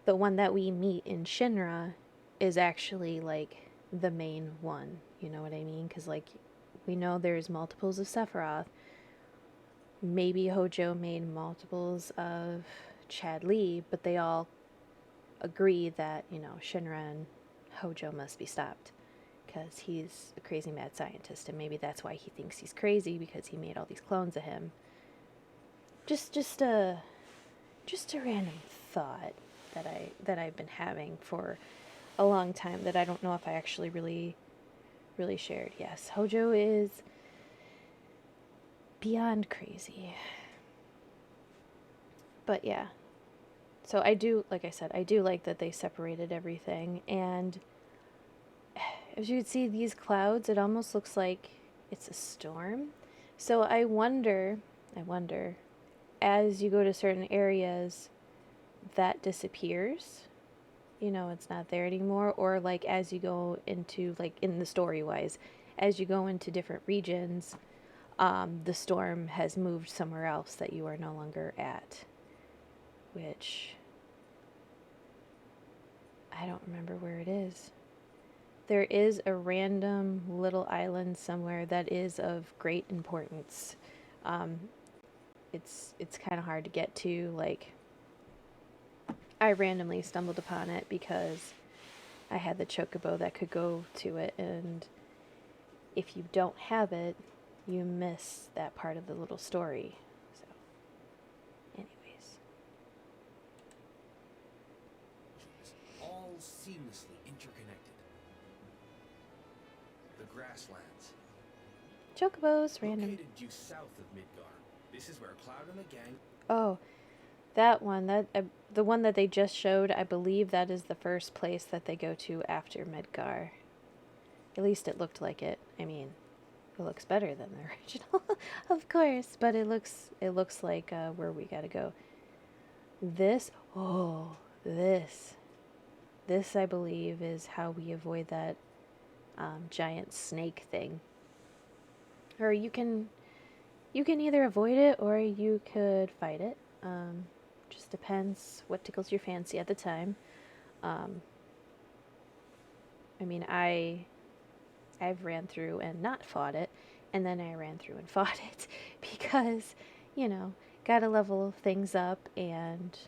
the one that we meet in Shinra, is actually like the main one, you know what I mean? Because like we know there's multiples of Sephiroth. Maybe Hojo made multiples of Chadley, but they all agree that, you know, Shinra and Hojo must be stopped. because he's a crazy mad scientist, and maybe that's why he thinks he's crazy, because he made all these clones of him. Just a random thought that I've been having for a long time that I don't know if I actually really shared. Yes, Hojo is beyond crazy. But yeah. So I do, like I said, I do like that they separated everything, and as you can see these clouds, it almost looks like it's a storm. So I wonder, as you go to certain areas, that disappears. You know, it's not there anymore. Or like as you go into, like in the story wise, as you go into different regions, the storm has moved somewhere else that you are no longer at. Which, I don't remember where it is. There is a random little island somewhere that is of great importance. It's kind of hard to get to. Like, I randomly stumbled upon it because I had the chocobo that could go to it, and if you don't have it, you miss that part of the little story. So, anyways. All seamlessly interconnected. The grasslands. Chocobos, random. Located due south of Midgar. This is where Cloud and the gang. Oh, that one, the one that they just showed, I believe that is the first place that they go to after Midgar. At least it looked like it. I mean, it looks better than the original, of course, but it looks like where we gotta go. This I believe is how we avoid that giant snake thing. Or you can either avoid it or you could fight it. Just depends what tickles your fancy at the time. I mean, I've ran through and not fought it, and then I ran through and fought it because, you know, gotta level things up, and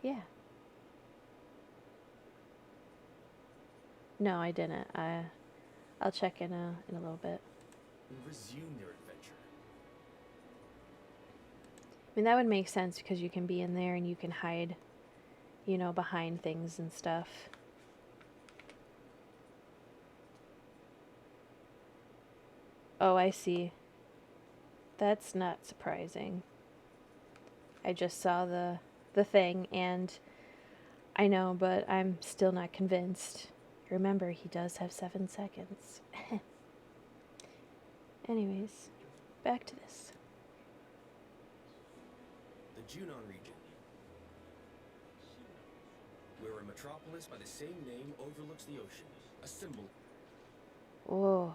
yeah. No, I didn't. I'll check in a little bit. And resume their adventure. I mean, that would make sense because you can be in there and you can hide, you know, behind things and stuff. Oh, I see. That's not surprising. I just saw the thing, and I know, but I'm still not convinced. Remember, he does have 7 seconds. Anyways, back to this. The Junon region. Where a metropolis by the same name overlooks the ocean. A symbol. Whoa.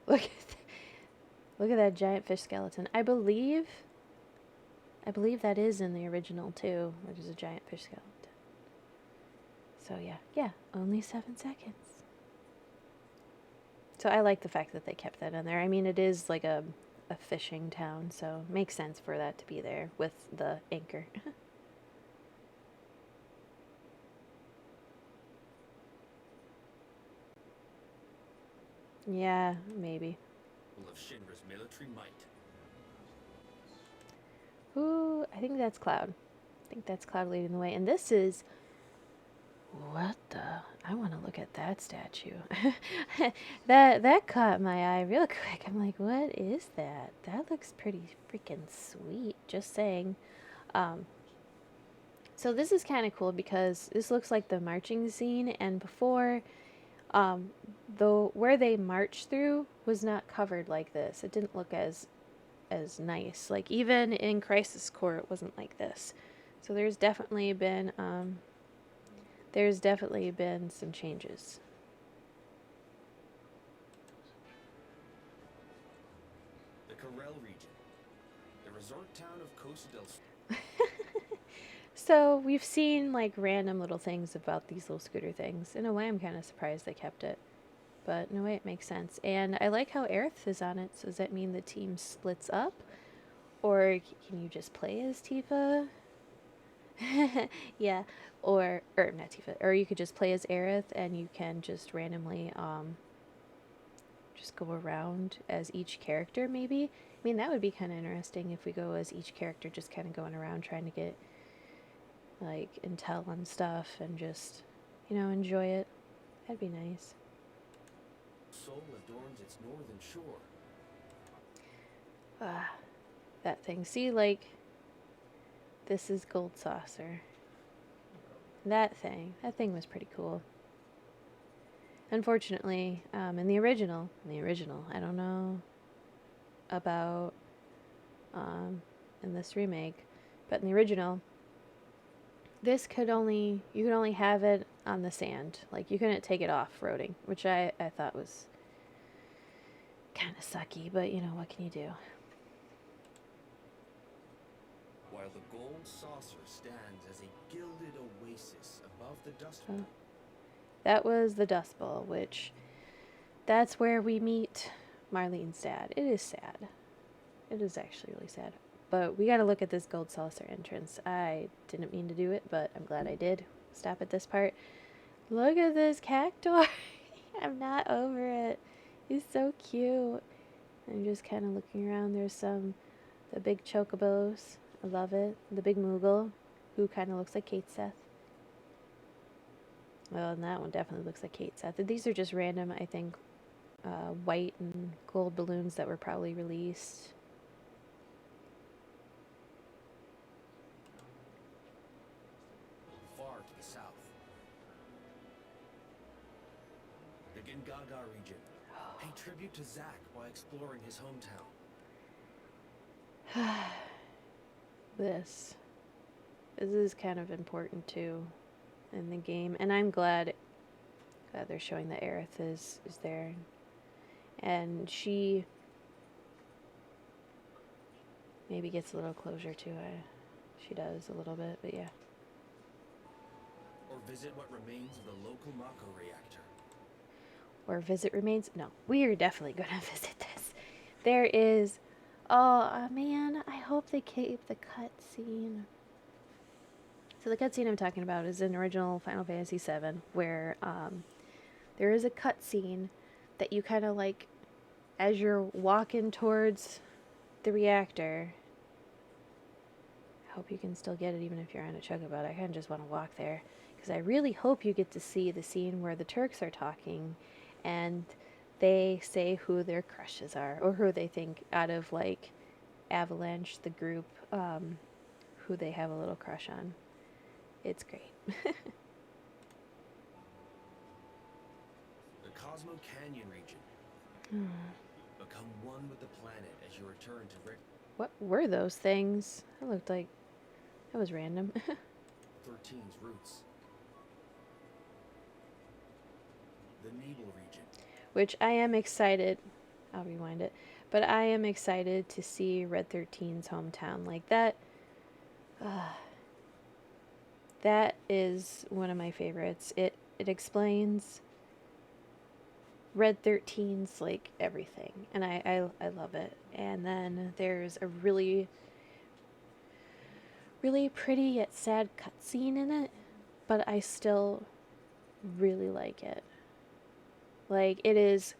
Look at that giant fish skeleton. I believe that is in the original too. There's a giant fish skeleton. So yeah, only 7 seconds. So I like the fact that they kept that in there. I mean, it is like a fishing town, so it makes sense for that to be there with the anchor. Yeah, maybe. Of Shinra's military might. Ooh, I think that's Cloud. I think that's Cloud leading the way. And this is... What the... I want to look at that statue. that caught my eye real quick. I'm like, what is that? That looks pretty freaking sweet. Just saying. So this is kind of cool because this looks like the marching scene. And before... though where they marched through was not covered like this. It didn't look as nice. Like even in Crisis Core, it wasn't like this. So there's definitely been some changes. The Corel region, the resort town of Costa del Sol. So we've seen like random little things about these little scooter things. In a way, I'm kind of surprised they kept it. But in a way, it makes sense. And I like how Aerith is on it. So does that mean the team splits up? Or can you just play as Tifa? Yeah, or not Tifa, or you could just play as Aerith and you can just randomly just go around as each character maybe. I mean, that would be kind of interesting if we go as each character just kind of going around trying to get like intel and stuff and just, enjoy it. That'd be nice. Soul adorns its northern shore. Ah, that thing. See, like, this is Gold Saucer. That thing was pretty cool. Unfortunately, in the original, I don't know about in this remake, but in the original, you could only have it on the sand. Like, you couldn't take it off-roading, which I thought was kind of sucky, but what can you do? While the gold saucer stands as a gilded oasis above the Dust Bowl. That was the Dust Bowl, which that's where we meet Marlene's dad. It is sad. It is actually really sad. But we got to look at this gold saucer entrance. I didn't mean to do it, but I'm glad I did. Stop at this part. Look at this cactuar. I'm not over it. He's so cute. I'm just kind of looking around. There's the big chocobos. I love it. The big Moogle, who kind of looks like Kate Seth. Well, and that one definitely looks like Kate Seth. These are just random, I think, white and gold balloons that were probably released. Far to the south, the Gingaga region. Pay tribute to Zack while exploring his hometown. This is kind of important too in the game, and I'm glad they're showing that Aerith is there, and she maybe gets a little closure to it. She does a little bit, but yeah. Or visit what remains of the local Mako reactor. Or visit remains? No, we are definitely gonna visit this. There is, oh man, I hope they keep the cutscene. So the cutscene I'm talking about is in original Final Fantasy VII, where there is a cutscene that you kind of like, as you're walking towards the reactor. I hope you can still get it even if you're on a chocobo. I kind of just want to walk there, because I really hope you get to see the scene where the Turks are talking and they say who their crushes are, or who they think out of like Avalanche, the group, who they have a little crush on. It's great. The Cosmo Canyon region. Become one with the planet as you return to Rick. What were those things? That looked like that was random. 13's roots. The Needle region. Which I am excited. I'll rewind it. But I am excited to see Red 13's hometown. Like that. That is one of my favorites. It explains Red 13's like everything, and I love it. And then there's a really pretty yet sad cutscene in it, but I still really like it. Like it's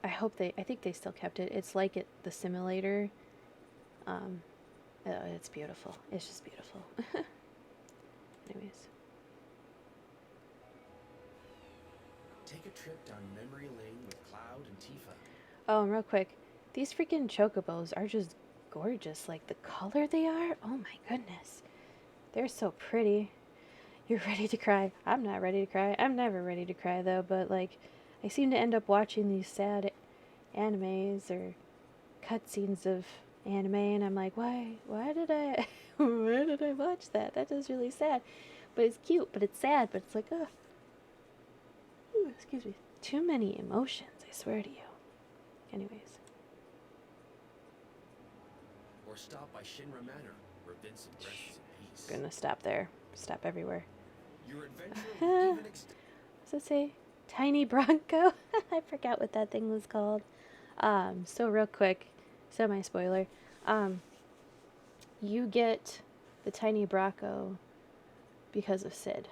I think they still kept it. It's like the simulator. It's beautiful. It's just beautiful. Anyways. Take a trip down memory lane with Cloud and Tifa. Oh, and real quick, these freaking chocobos are just gorgeous. Like the color they are. Oh my goodness. They're so pretty. You're ready to cry. I'm not ready to cry. I'm never ready to cry though, but like I seem to end up watching these sad animes or cutscenes of anime, and I'm like, why did I watch that? That is really sad. But it's cute, but it's sad, but it's like, excuse me. Too many emotions, I swear to you. Anyways. Or stop by Shinra Manor, where Vincent rests in peace. I'm gonna stop there. Stop everywhere. Your adventure will even extend. What's it say? Tiny Bronco? I forgot what that thing was called. So real quick, semi-spoiler. You get the tiny Bracco because of Sid.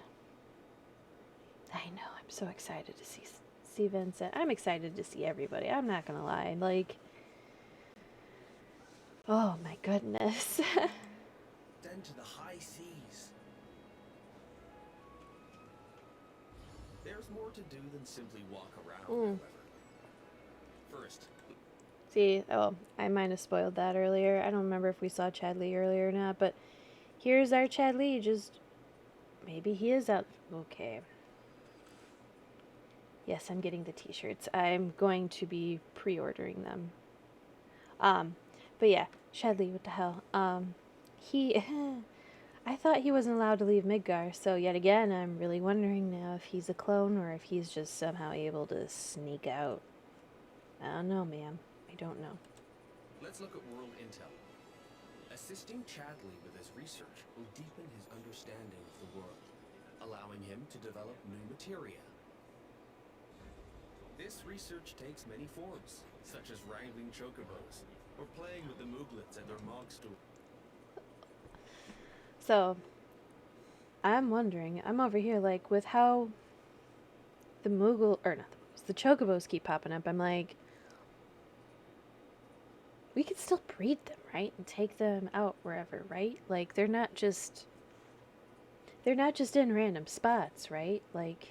I know, I'm so excited to see Vincent. I'm excited to see everybody. I'm not gonna lie. Like, oh my goodness. Then to the high seas. There's more to do than simply walk around, however. First, See, oh, I might have spoiled that earlier. I don't remember if we saw Chad Lee earlier or not, but here's our Chad Lee. Just maybe he is out. Okay. Yes, I'm getting the t-shirts. I'm going to be pre-ordering them. But yeah, Chad Lee, what the hell? He I thought he wasn't allowed to leave Midgar, so yet again, I'm really wondering now if he's a clone or if he's just somehow able to sneak out. I don't know, ma'am. I don't know. let's look at world intel. Assisting Chadley with his research will deepen his understanding of the world, allowing him to develop new materia. This research takes many forms, such as wrangling chocobos, or playing with the Mooglets at their Mogstool. So, I'm wondering, I'm over here, like, with how the Moogle, or not the Moogles, the Chocobos keep popping up, I'm like, we could still breed them, right? And take them out wherever, right? Like, they're not just in random spots, right? Like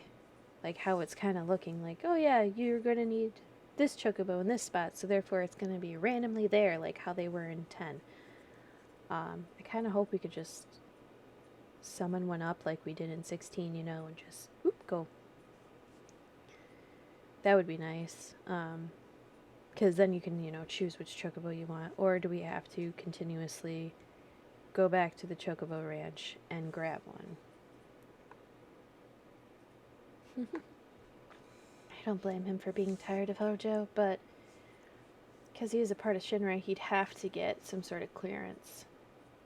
how it's kind of looking like, oh yeah, you're going to need this Chocobo in this spot, so therefore it's going to be randomly there, like how they were in 10. I kind of hope we could just summon one up like we did in 16, you know, and just, whoop, go. That would be nice. Because then you can, you know, choose which Chocobo you want. Or do we have to continuously go back to the Chocobo Ranch and grab one? I don't blame him for being tired of Hojo, but because he is a part of Shinra, he'd have to get some sort of clearance.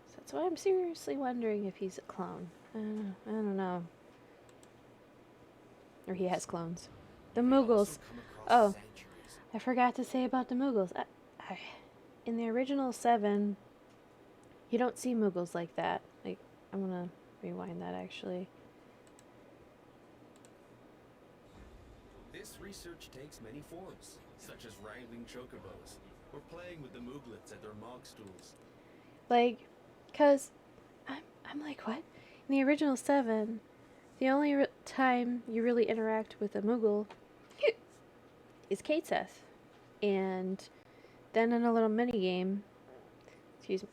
So that's why I'm seriously wondering if he's a clone. I don't know. Or he has clones. The Moogles. Oh, I forgot to say about the Moogles. In the original 7, you don't see Moogles like that. Like, I'm gonna rewind that actually. This research takes many forms, such as wrangling chocobos, or playing with the Mooglets at their Mogstools. Like, cause I'm like, what? In the original 7, the only time you really interact with a Moogle is Kate Seth. And then in a little mini game, excuse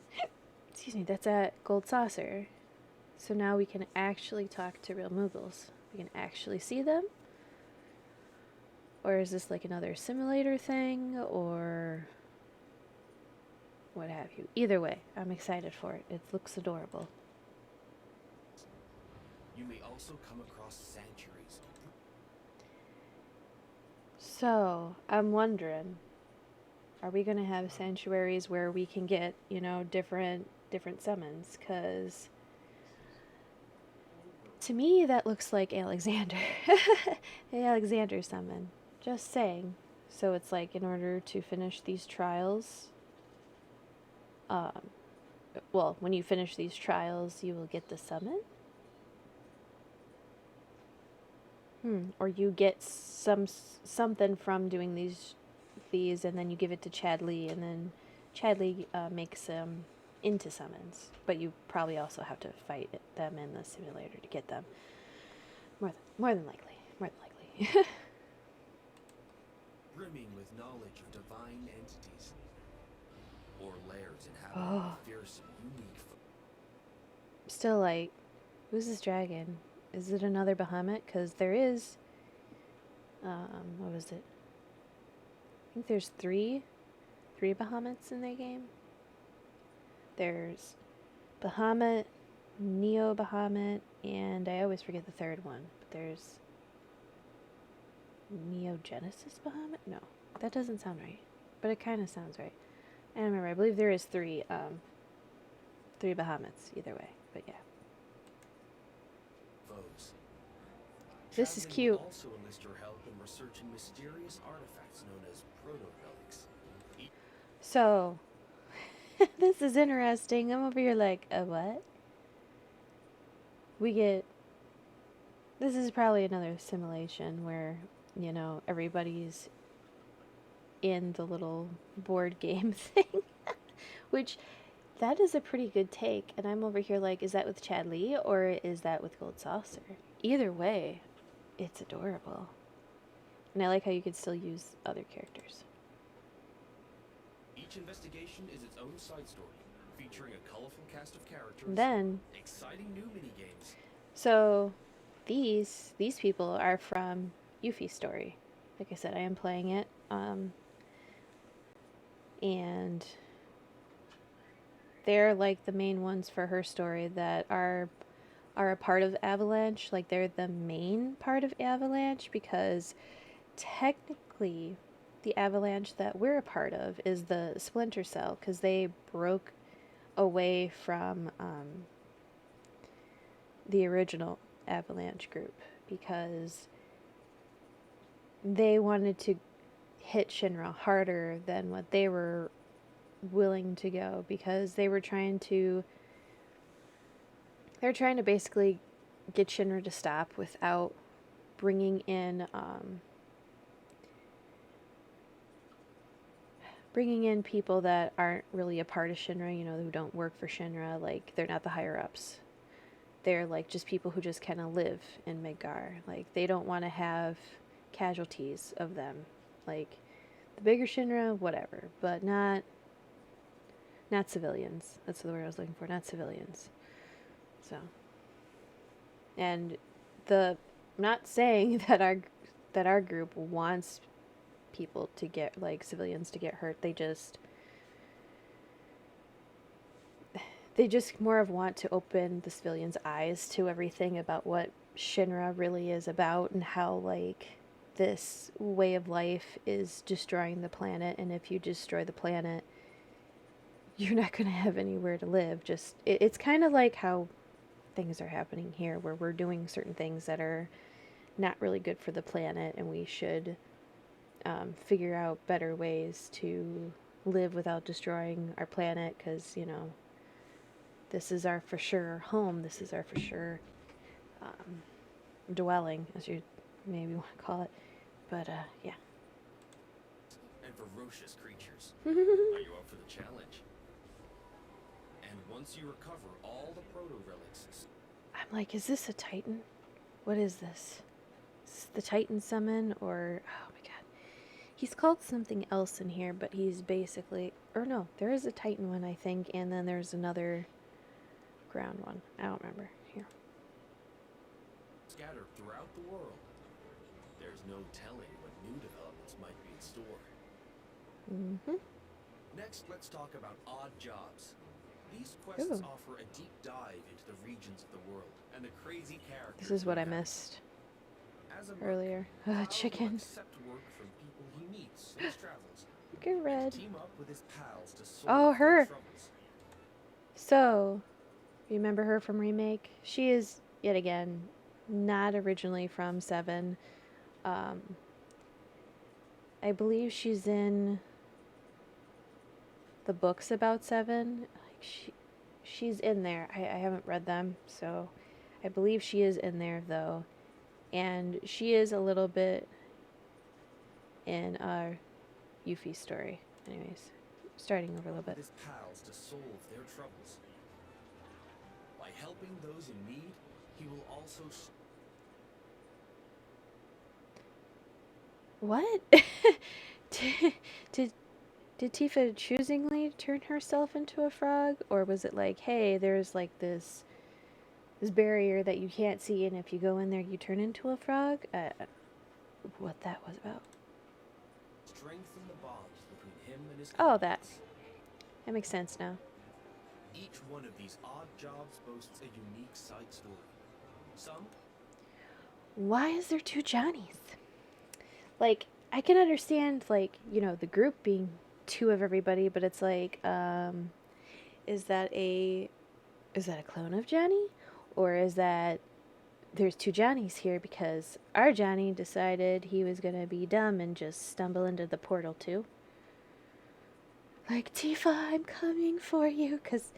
me, that's at Gold Saucer. So now we can actually talk to real Moogles. We can actually see them. Or is this like another simulator thing, or what have you? Either way, I'm excited for it. It looks adorable. You may also come across sanctuaries. So, I'm wondering, are we going to have sanctuaries where we can get, you know, different summons? Because to me, that looks like Alexander. The Alexander summon. Just saying. So it's like, in order to finish these trials, well, when you finish these trials, you will get the summon? Or you get something from doing these, and then you give it to Chad Lee, and then Chad Lee makes them into summons. But you probably also have to fight them in the simulator to get them. More than likely. Brimming with knowledge of divine entities, or lairs inhabited by fierce and unique Still, like, who's this dragon? Is it another Bahamut? Because there is, what was it? I think there's three Bahamuts in the game. There's Bahamut, Neo Bahamut, and I always forget the third one. But there's Neo Genesis Bahamut? No, that doesn't sound right. But it kind of sounds right. I don't remember. I believe there is three Bahamuts either way. But yeah. foes. This is Chadley cute. will also enlist your help in researching mysterious artifacts known as proto-relics. So, this is interesting. I'm over here like, a what? we get, this is probably another simulation where, you know, everybody's in the little board game thing, which that is a pretty good take. And I'm over here like, is that with Chad Lee or is that with Gold Saucer? Either way, it's adorable. And I like how you could still use other characters. Each investigation is its own side story, featuring a colorful cast of characters, And then, exciting new minigames. so these people are from Yuffie's story. Like I said, I am playing it. And they're like the main ones for her story that are a part of Avalanche. Like they're the main part of Avalanche because technically the Avalanche that we're a part of is the Splinter Cell because they broke away from the original Avalanche group because they wanted to hit Shinra harder than what they were willing to go because they're trying to basically get Shinra to stop without bringing in people that aren't really a part of Shinra, you know, who don't work for Shinra, like they're not the higher ups. They're like just people who just kind of live in Midgar. Like they don't want to have casualties of them. Like the bigger Shinra, whatever, but not civilians. That's the word I was looking for, not civilians. So, and I'm not saying that our group wants people to get, like, civilians to get hurt. They just more of want to open the civilians' eyes to everything about what Shinra really is about and how, like, this way of life is destroying the planet, and if you destroy the planet, you're not going to have anywhere to live. Just it's kind of like how things are happening here, where we're doing certain things that are not really good for the planet, and we should figure out better ways to live without destroying our planet, because, you know, this is our for sure home. This is our for sure dwelling, as you maybe want to call it. But, yeah. And ferocious creatures. Are you up for the challenge? And once you recover all the proto-relics... I'm like, is this a Titan? What is this? Is this the Titan summon, or... Oh my god. He's called something else in here, but he's basically... Or no, there is a Titan one, I think, and then there's another ground one. I don't remember. Here. Scattered throughout the world. There's no telling what new developments might be in store. Mm-hmm. Next, let's talk about odd jobs. These quests offer a deep dive into the regions of the world and the crazy characters. This is what I missed earlier. Chicken. Accept work from people he meets in his travels. Look at Red. Team up with his pals to solve Oh, her. their troubles. So, you remember her from Remake? She is, yet again, not originally from VII. I believe she's in the books about VII. Like she's in there. I haven't read them, so I believe she is in there, though. And she is a little bit in Yuffie's story. Anyways, starting over a little bit. His pals to solve their troubles. By helping those in need, he will also... What? Did Tifa choosingly turn herself into a frog? Or was it like, hey, there's like this barrier that you can't see, and if you go in there, you turn into a frog? What that was about. Strengthen the bonds between him and his Oh, that. colleagues. That makes sense now. Each one of these odd jobs boasts a unique side story. Some... Why is there two Johnnies? Like, I can understand, like, you know, the group being two of everybody, but it's like, is that a clone of Johnny? Or is that there's two Johnnies here because our Johnny decided he was gonna be dumb and just stumble into the portal too? Like, Tifa, I'm coming for you, because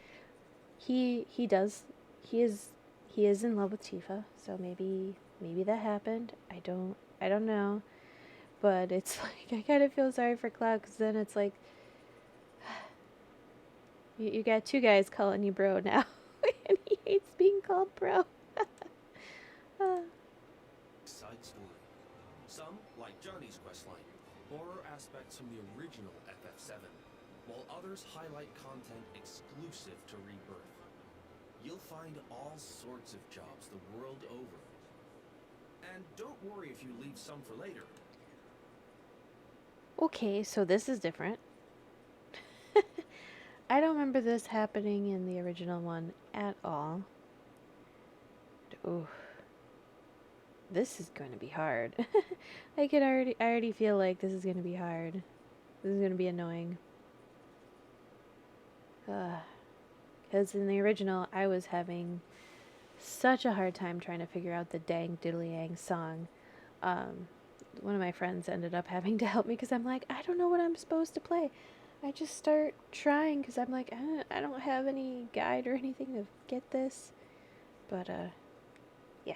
he he is in love with Tifa, so maybe that happened. I don't know. But it's like, I kind of feel sorry for Cloud, because then it's like, you got two guys calling you bro now, and he hates being called bro. Side story. Some, like Johnny's questline, borrow aspects from the original FF7, while others highlight content exclusive to Rebirth. You'll find all sorts of jobs the world over. And don't worry if you leave some for later. Okay, so this is different. I don't remember this happening in the original one at all. Ooh. This is going to be hard. I already feel like this is going to be hard. This is going to be annoying. Because in the original, I was having such a hard time trying to figure out the dang diddly-yang song. One of my friends ended up having to help me, because I'm like, I don't know what I'm supposed to play. I just start trying, because I'm like, I don't have any guide or anything to get this. But, yeah.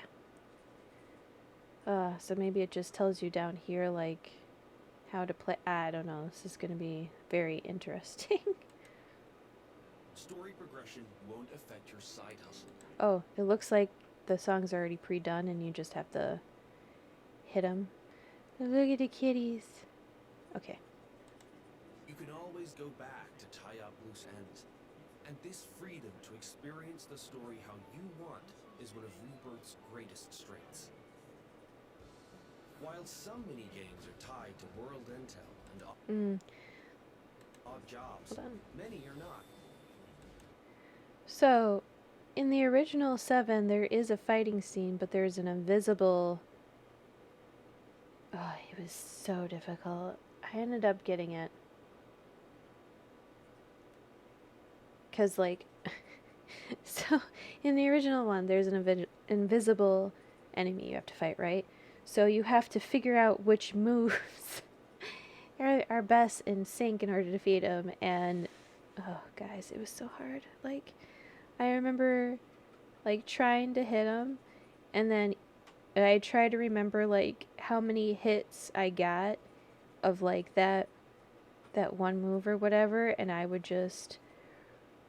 So maybe it just tells you down here, like, how to play. I don't know. This is going to be very interesting. Story progression won't affect your side hustle. Oh, it looks like the song's already pre-done and you just have to hit them. Look at the kitties. Okay. You can always go back to tie up loose ends. And this freedom to experience the story how you want is one of Rebirth's greatest strengths. While some mini-games are tied to world intel and odd jobs, many are not. So, in the original 7, there is a fighting scene, but there's an invisible... Oh, it was so difficult. I ended up getting it. Because, like... So, in the original one, there's an invisible enemy you have to fight, right? So you have to figure out which moves are best in sync in order to defeat him. And, oh, guys, it was so hard. Like, I remember, like, trying to hit him, and then I try to remember, like, how many hits I got of, like, that one move or whatever, and I would just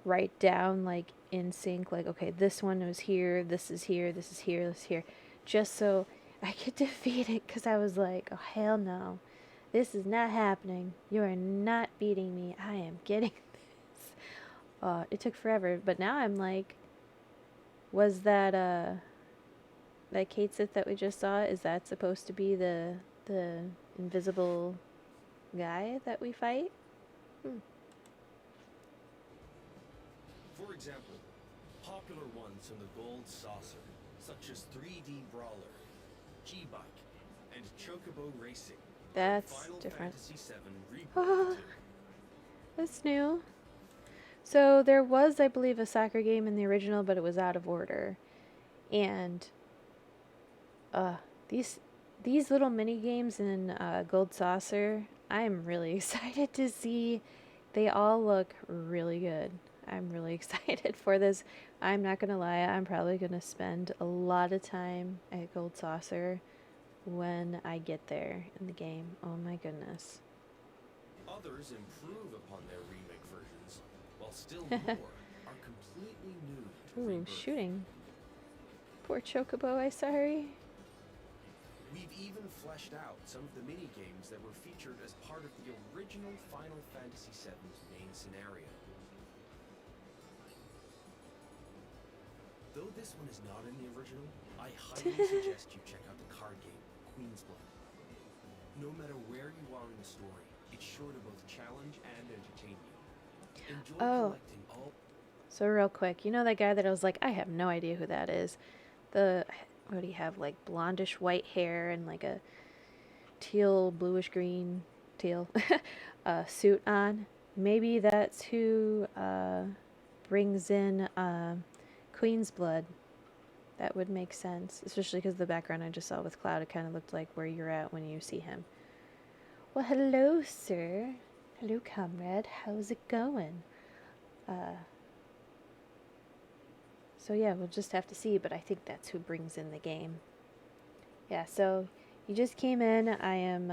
write down, like, in sync, like, okay, this one was here, this is here, this is here, this is here, just so I could defeat it, because I was like, oh, hell no. This is not happening. You are not beating me. I am getting this. It took forever, but now I'm like, was that Kate Sith that we just saw, is that supposed to be the invisible guy that we fight? For example, popular ones from the Gold Saucer, such as 3D Brawler, G-Bike, and Chocobo Racing. That's Final different. Fantasy VII Rebirth 2. That's new. So there was, I believe, a soccer game in the original, but it was out of order. And these little mini games in Gold Saucer, I'm really excited to see. They all look really good. I'm really excited for this. I'm not gonna lie, I'm probably gonna spend a lot of time at Gold Saucer when I get there in the game. Oh my goodness. Others improve upon their remake versions, while still more are completely new to Ooh, Rebirth. shooting. Poor Chocobo, I'm sorry. We've even fleshed out some of the mini-games that were featured as part of the original Final Fantasy VII's main scenario. Though this one is not in the original, I highly suggest you check out the card game, Queen's Blood. No matter where you are in the story, it's sure to both challenge and entertain you. Enjoy collecting all... So real quick, you know that guy that I was like, I have no idea who that is. What do you have, like blondish white hair and like a teal, bluish green, teal suit on? Maybe that's who brings in Queen's Blood. That would make sense, especially because the background I just saw with Cloud, it kind of looked like where you're at when you see him. Well, hello, sir. Hello, comrade. How's it going? So yeah, we'll just have to see, but I think that's who brings in the game. Yeah, so you just came in. I am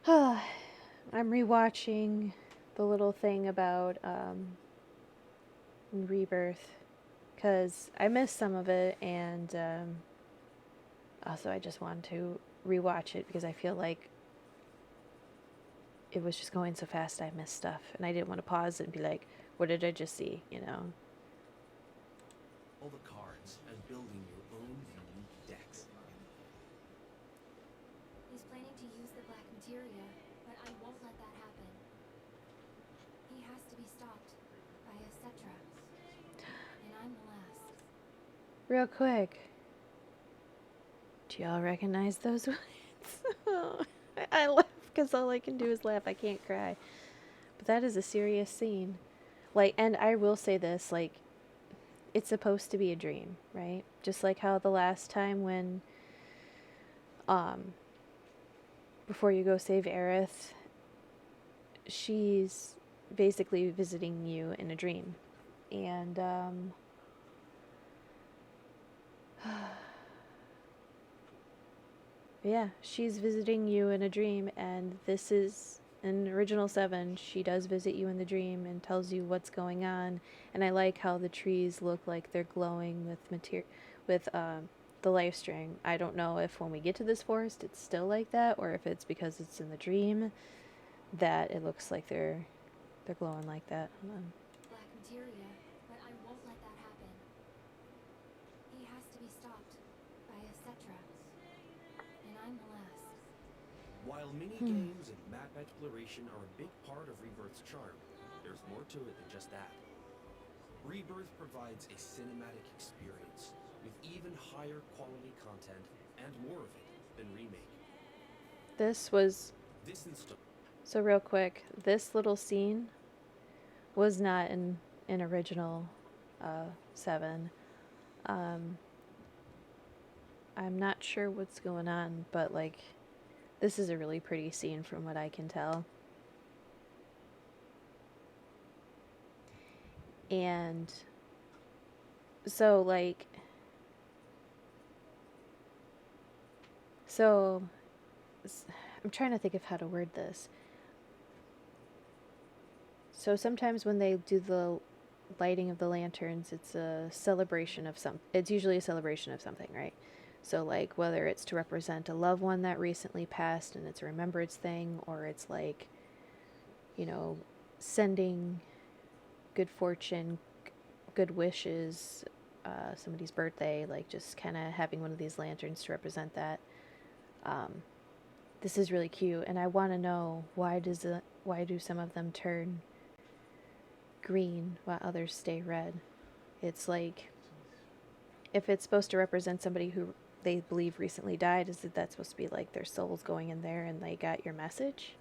I'm rewatching the little thing about Rebirth because I missed some of it, and also I just wanted to rewatch it because I feel like it was just going so fast I missed stuff, and I didn't want to pause it and be like, what did I just see, you know? All the cards and building your own unique decks. He's planning to use the black materia, but I won't let that happen. He has to be stopped by a Cetra. And I'm the last. Real quick, do y'all recognize those words? I laugh because all I can do is laugh. I can't cry. But that is a serious scene. Like, and I will say this, like, it's supposed to be a dream, right? Just like how the last time when, before you go save Aerith, she's basically visiting you in a dream. And, yeah, she's visiting you in a dream, and this is in original 7. She does visit you in the dream and tells you what's going on. And I like how the trees look like they're glowing with the life string. I don't know if when we get to this forest it's still like that, or if it's because it's in the dream that it looks like they're glowing like that. Hold on. Black materia, but I won't let that happen. He has to be stopped by a Cetra. And I'm the last. While mini-games and map exploration are a big part of Rebirth's charm, there's more to it than just that. Rebirth provides a cinematic experience with even higher quality content and more of it than Remake. This was... So real quick, this little scene was not in original 7. I'm not sure what's going on, but like, this is a really pretty scene from what I can tell. And so like, I'm trying to think of how to word this. So sometimes when they do the lighting of the lanterns, it's a celebration of it's usually a celebration of something, right? So like whether it's to represent a loved one that recently passed and it's a remembrance thing, or it's like, you know, sending good fortune, good wishes, somebody's birthday, like just kind of having one of these lanterns to represent that. This is really cute, and I want to know why do some of them turn green while others stay red? It's like, if it's supposed to represent somebody who they believe recently died, is that supposed to be like their souls going in there and they got your message?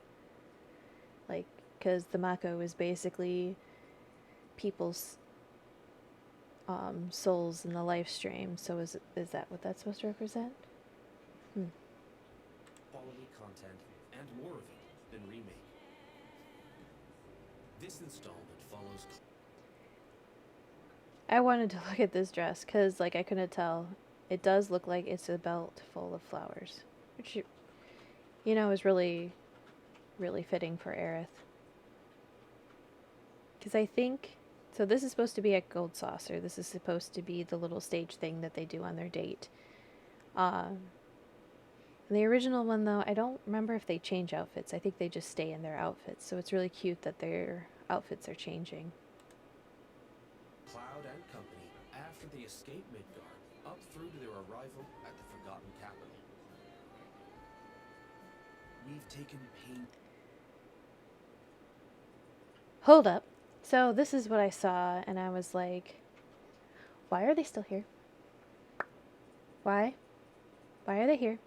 Like, because the Mako is basically people's souls in the life stream. So is that what that's supposed to represent? Quality content and more of it than Remake. This installment follows. I wanted to look at this dress because, like, I couldn't tell. It does look like it's a belt full of flowers, which, you know, is really, really fitting for Aerith. Because I think, so this is supposed to be a gold saucer. This is supposed to be the little stage thing that they do on their date. The original one, though, I don't remember if they change outfits. I think they just stay in their outfits. So it's really cute that their outfits are changing. Cloud and company after they escape Midgard, up through to their arrival at the Forgotten Capital. We've taken pain. Hold up. So this is what I saw, and I was like, why are they still here? Why? Why are they here?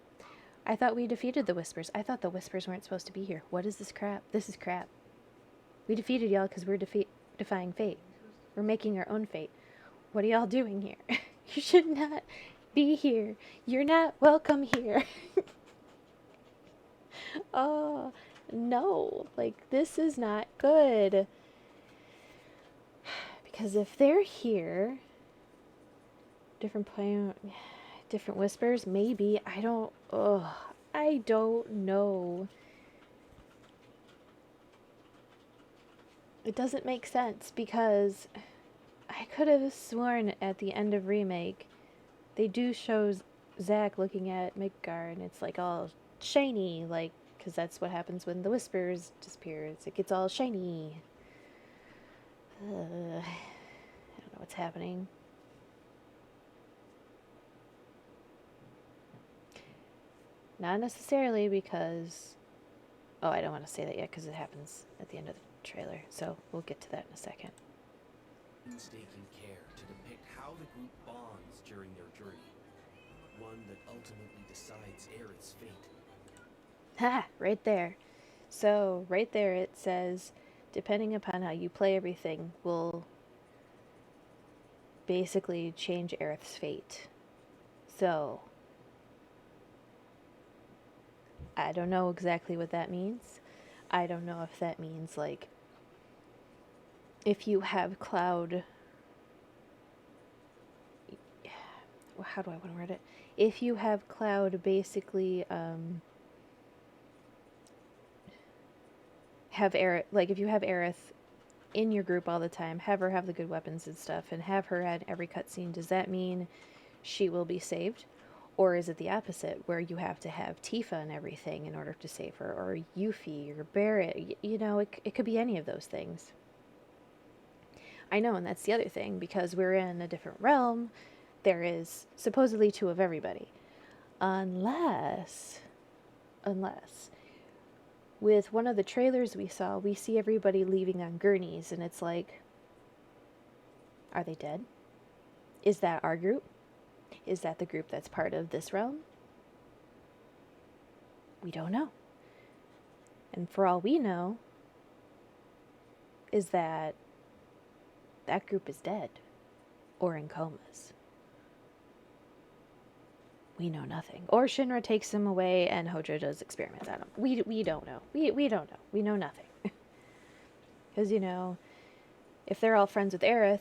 I thought we defeated the Whispers. I thought the Whispers weren't supposed to be here. What is this crap? This is crap. We defeated y'all because we're defying fate. We're making our own fate. What are y'all doing here? You should not be here. You're not welcome here. Oh, no. Like, this is not good. Because if they're here, different whispers, maybe. I don't know. It doesn't make sense because I could have sworn at the end of Remake, they do show Zack looking at Midgar and it's like all shiny, like, because that's what happens when the whispers disappears. It gets all shiny. I don't know what's happening. Not necessarily because... Oh, I don't want to say that yet because it happens at the end of the trailer. So we'll get to that in a second. Painstaking care to depict how the group bonds during their journey. One that ultimately decides Aerith's fate. Ha! Right there. So, right there it says, depending upon how you play everything, will basically change Aerith's fate. So, I don't know exactly what that means. I don't know if that means, like, if you have Cloud... How do I want to word it? If you have Cloud basically, have Aerith, like, if you have Aerith in your group all the time, have her have the good weapons and stuff, and have her at every cutscene, does that mean she will be saved? Or is it the opposite, where you have to have Tifa and everything in order to save her, or Yuffie, or Barrett? You know, it could be any of those things. I know, and that's the other thing, because we're in a different realm, there is supposedly 2 of everybody. Unless, with one of the trailers we saw, we see everybody leaving on gurneys, and it's like, are they dead? Is that our group? Is that the group that's part of this realm? We don't know. And for all we know, is that that group is dead or in comas. We know nothing. Or Shinra takes them away and Hojo does experiments on them. We don't know. We don't know. We know nothing. Because, you know, if they're all friends with Aerith,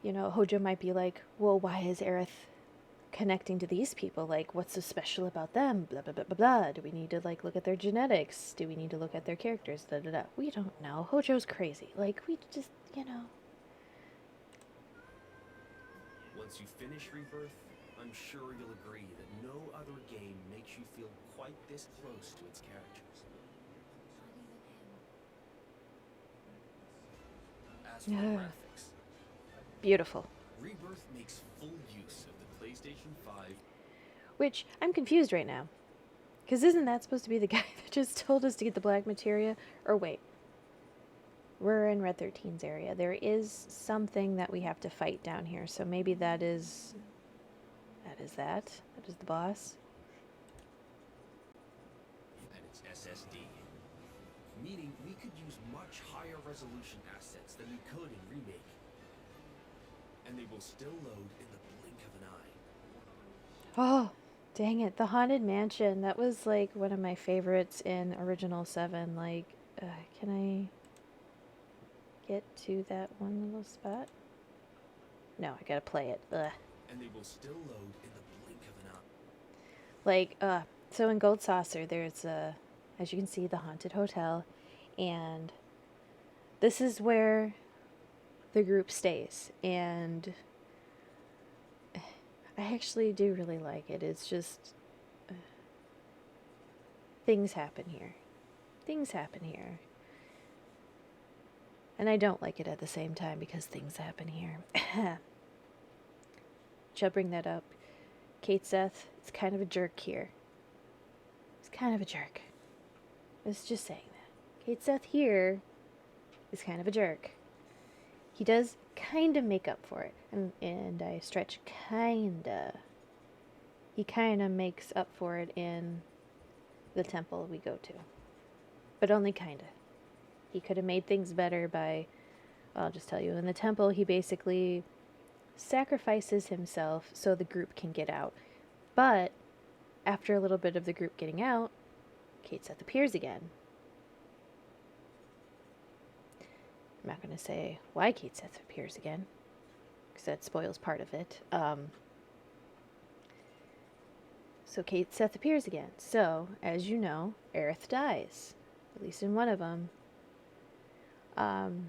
you know, Hojo might be like, well, why is Aerith connecting to these people? Like, what's so special about them? Blah, blah, blah, blah, blah. Do we need to, like, look at their genetics? Do we need to look at their characters? Da, da, da. We don't know. Hojo's crazy. Like, we just, you know. Once you finish Rebirth, I'm sure you'll agree that no other game makes you feel quite this close to its characters. As for graphics, Beautiful. Rebirth makes full use of the PlayStation 5. Which, I'm confused right now. Because isn't that supposed to be the guy that just told us to get the black materia? Or wait. We're in Red 13's area. There is something that we have to fight down here. So maybe that is... That is the boss. And its SSD. Meaning we could use much higher resolution assets than we could in Remake. And they will still load in the blink of an eye. Oh, dang it. The Haunted Mansion. That was like one of my favorites in Original 7. Like, can I get to that one little spot? No, I gotta play it. Ugh. And they will still load in the blink of an eye. Like, so in Gold Saucer, there's, as you can see, the Haunted Hotel. And this is where the group stays. And I actually do really like it. It's just... things happen here. Things happen here. And I don't like it at the same time because things happen here. Shall bring that up. Kate Seth is kind of a jerk here. He's kind of a jerk. I was just saying that. Kate Seth here is kind of a jerk. He does kind of make up for it. And I stretch kinda. He kind of makes up for it in the temple we go to. But only kinda. He could have made things better by... Well, I'll just tell you. In the temple, he basically sacrifices himself so the group can get out. But after a little bit of the group getting out, Kate Seth appears again. I'm not going to say why Kate Seth appears again, because that spoils part of it. So Kate Seth appears again. So, as you know, Aerith dies. At least in one of them. Aerith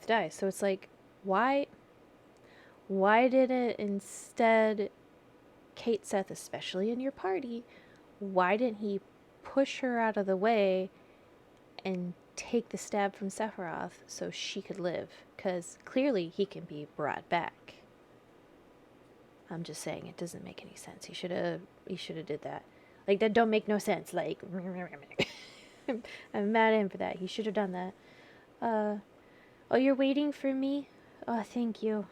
dies. So it's like, why didn't instead Kate Seth, especially in your party, why didn't he push her out of the way and take the stab from Sephiroth so she could live? Because clearly he can be brought back. I'm just saying, it doesn't make any sense. He should have did that. Like, that don't make no sense. Like, I'm mad at him for that. He should have done that. Oh, you're waiting for me? Oh, thank you.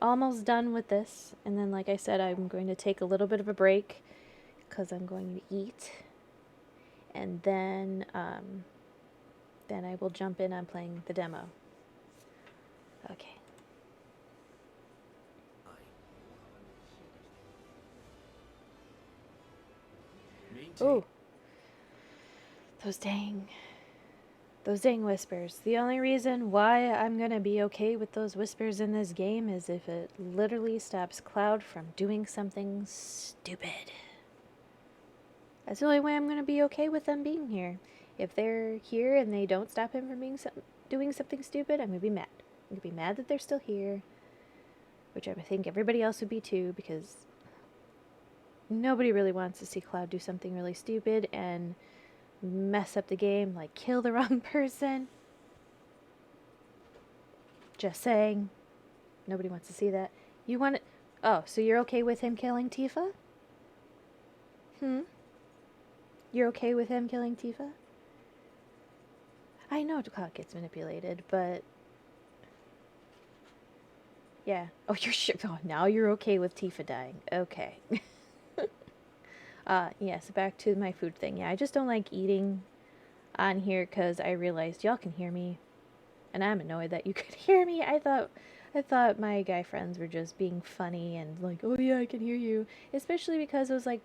Almost done with this. And then, like I said, I'm going to take a little bit of a break because I'm going to eat. And then I will jump in on playing the demo. Okay. Ooh. Those dang whispers. The only reason why I'm gonna be okay with those whispers in this game is if it literally stops Cloud from doing something stupid. That's the only way I'm gonna be okay with them being here. If they're here and they don't stop him from doing something stupid, I'm gonna be mad. I'm gonna be mad that they're still here, which I think everybody else would be too, because nobody really wants to see Cloud do something really stupid and mess up the game, like kill the wrong person. Just saying. Nobody wants to see that. You want it? Oh, so you're okay with him killing Tifa? You're okay with him killing Tifa? I know Cloud gets manipulated, but yeah. Oh, you're sure? Oh, now you're okay with Tifa dying. Okay. Yes, back to my food thing. Yeah, I just don't like eating on here because I realized y'all can hear me. And I'm annoyed that you could hear me. I thought my guy friends were just being funny and like, oh yeah, I can hear you. Especially because it was like,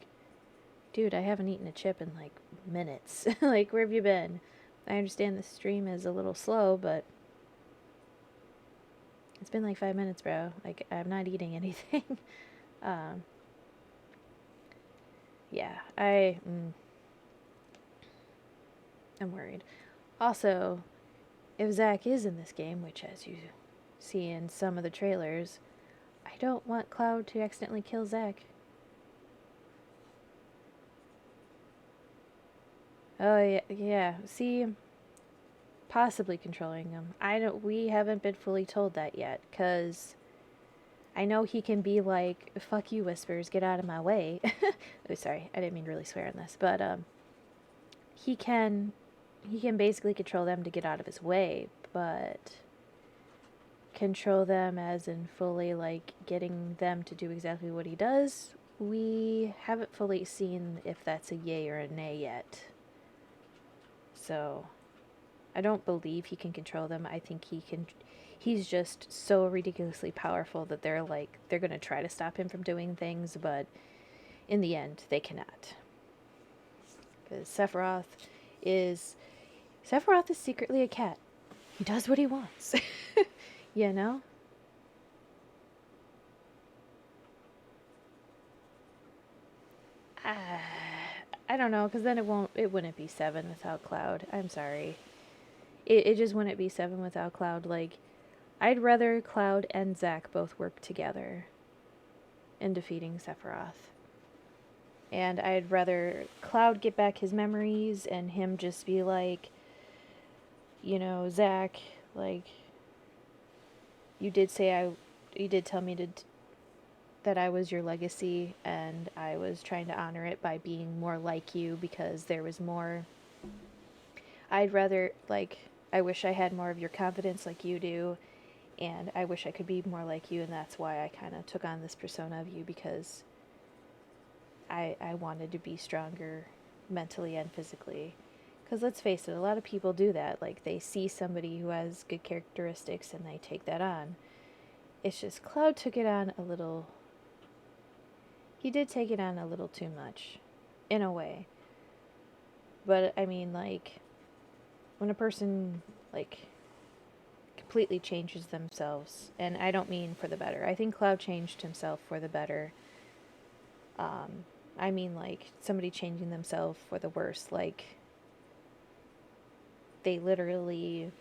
dude, I haven't eaten a chip in like minutes. Like, where have you been? I understand the stream is a little slow, but it's been like 5 minutes, bro. Like, I'm not eating anything. Yeah, I'm worried. Also, if Zack is in this game, which as you see in some of the trailers, I don't want Cloud to accidentally kill Zack. Oh yeah. See, possibly controlling him. We haven't been fully told that yet, cause I know he can be like, fuck you, Whispers, get out of my way. Oh, sorry, I didn't mean to really swear on this, but he can basically control them to get out of his way, but control them as in fully like getting them to do exactly what he does, we haven't fully seen if that's a yay or a nay yet. So I don't believe he can control them. I think he's just so ridiculously powerful that they're going to try to stop him from doing things, but in the end, they cannot. Because Sephiroth is secretly a cat. He does what he wants. You know? I don't know, because then it wouldn't be 7 without Cloud. I'm sorry. It just wouldn't be 7 without Cloud. Like, I'd rather Cloud and Zack both work together in defeating Sephiroth. And I'd rather Cloud get back his memories and him just be like, you know, Zack, like, you did tell me that I was your legacy, and I was trying to honor it by being more like you because there was more. I'd rather, like, I wish I had more of your confidence like you do, and I wish I could be more like you, and that's why I kind of took on this persona of you, because I wanted to be stronger mentally and physically. Because let's face it, a lot of people do that. Like, they see somebody who has good characteristics and they take that on. It's just Cloud took it on a little. He did take it on a little too much, in a way. But, I mean, like, when a person, like, completely changes themselves, and I don't mean for the better. I think Cloud changed himself for the better. I mean, like, somebody changing themselves for the worse. Like, they literally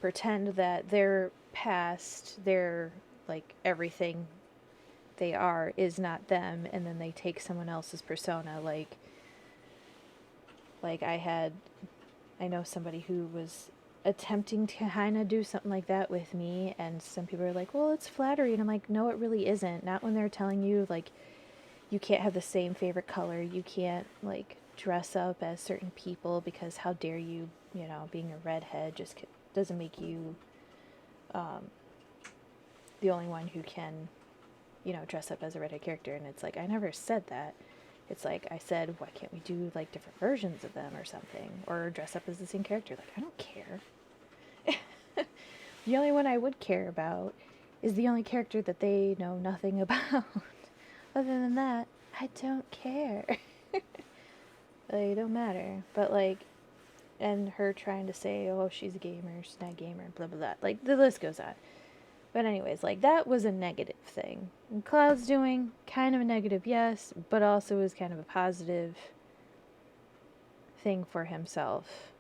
pretend that their past, their, like, everything they are is not them, and then they take someone else's persona. Like I know somebody who was attempting to kind of do something like that with me, and some people are like, well, it's flattery, and I'm like, no, it really isn't. Not when they're telling you, like, you can't have the same favorite color, you can't, like, dress up as certain people, because how dare you, you know, being a redhead just doesn't make you the only one who can, you know, dress up as a redhead character. And it's like, I never said that. It's like, I said, why can't we do, like, different versions of them or something, or dress up as the same character? Like, I don't care. The only one I would care about is the only character that they know nothing about. Other than that, I don't care. Like, it don't matter. But, like, and her trying to say, oh, she's a gamer, she's not a gamer, blah, blah, blah. Like, the list goes on. But anyways, like, that was a negative thing. And Cloud's doing kind of a negative, yes, but also is kind of a positive thing for himself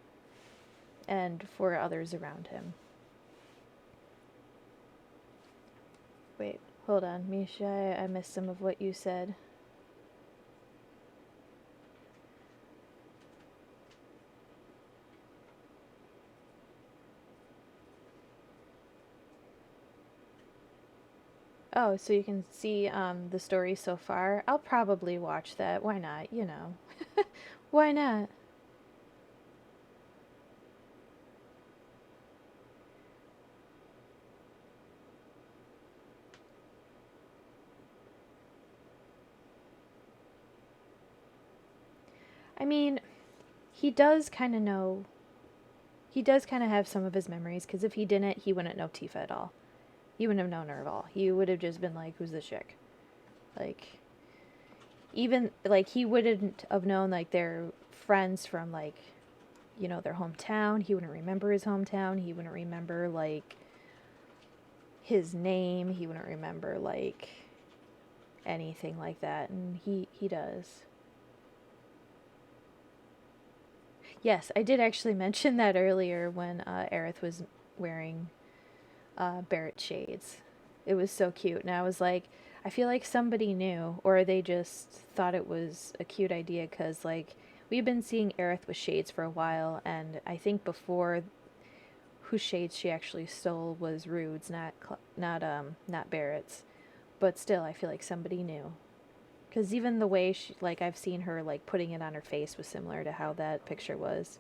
and for others around him. Wait, hold on, Misha, I missed some of what you said. Oh, so you can see the story so far. I'll probably watch that. Why not? You know. Why not? I mean, he does kind of know. He does kind of have some of his memories, because if he didn't, he wouldn't know Tifa at all. He wouldn't have known her at all. He would have just been like, who's this chick? Like, even, like, he wouldn't have known, like, their friends from, like, you know, their hometown. He wouldn't remember his hometown. He wouldn't remember, like, his name. He wouldn't remember, like, anything like that. And he does. Yes, I did actually mention that earlier when Aerith was wearing Barrett shades. It was so cute, and I was like, I feel like somebody knew, or they just thought it was a cute idea, because, like, we've been seeing Aerith with shades for a while, and I think before, whose shades she actually stole was Rude's, not Barrett's, but still, I feel like somebody knew. Because even the way she, like, I've seen her, like, putting it on her face was similar to how that picture was.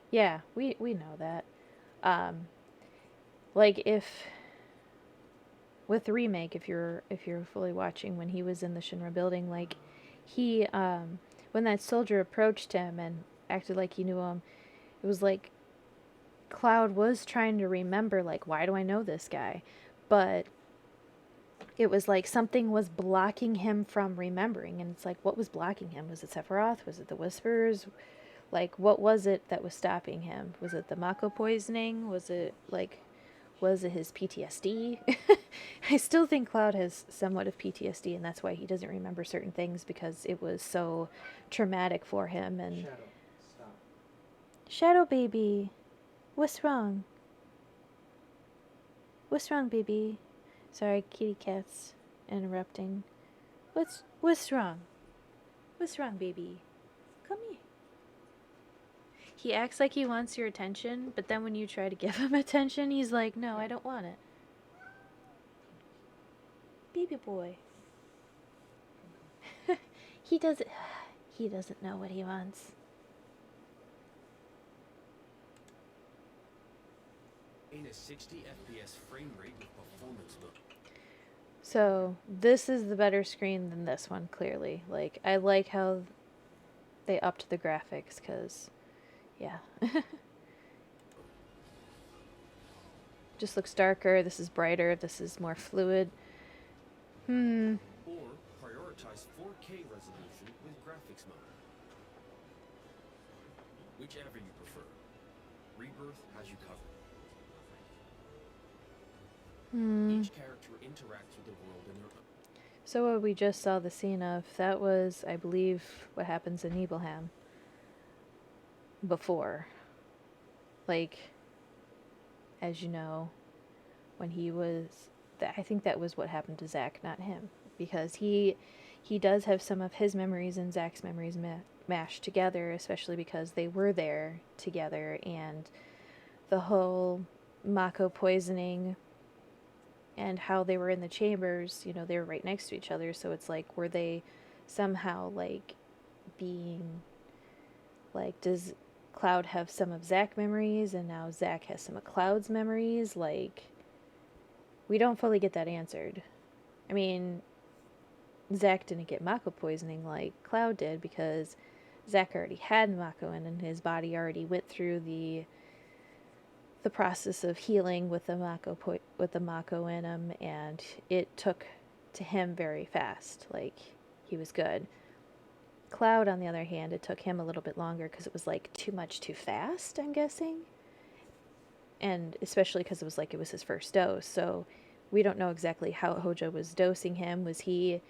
Yeah, we know that. Like, if with the remake, if you're fully watching, when he was in the Shinra building, like, he when that soldier approached him and acted like he knew him, it was like Cloud was trying to remember, like, why do I know this guy? But it was like something was blocking him from remembering, and it's like, what was blocking him? Was it Sephiroth? Was it the Whispers? Like, what was it that was stopping him? Was it the Mako poisoning? Was it his PTSD? I still think Cloud has somewhat of PTSD, and that's why he doesn't remember certain things, because it was so traumatic for him. And Shadow, stop. Shadow baby, what's wrong? What's wrong, baby? Sorry, kitty cat's interrupting. What's wrong? What's wrong, baby? Come here. He acts like he wants your attention, but then when you try to give him attention, he's like, no, I don't want it. Baby boy. He doesn't know what he wants. In a 60 FPS frame rate with performance mode. So, this is the better screen than this one, clearly. Like, I like how they upped the graphics, because, yeah. Just looks darker, this is brighter, this is more fluid. Or prioritize 4K resolution with graphics mode. Whichever you prefer. Rebirth has you covered. Each character interacts with the world in their own. So what we just saw the scene of, that was, I believe, what happens in Nibelheim before. Like, as you know, when he was, I think that was what happened to Zack, not him, because he does have some of his memories and Zack's memories mashed together, especially because they were there together, and the whole Mako poisoning and how they were in the chambers, you know, they were right next to each other, so it's like, were they somehow, like, being, like, does Cloud have some of Zack memories, and now Zack has some of Cloud's memories? Like, we don't fully get that answered. I mean, Zack didn't get Mako poisoning like Cloud did, because Zack already had Mako in, and his body already went through the process of healing with the Mako in him, and it took to him very fast. Like, he was good. Cloud, on the other hand, it took him a little bit longer because it was like too much too fast, I'm guessing. And especially because it was his first dose, so we don't know exactly how Hojo was dosing him. Was he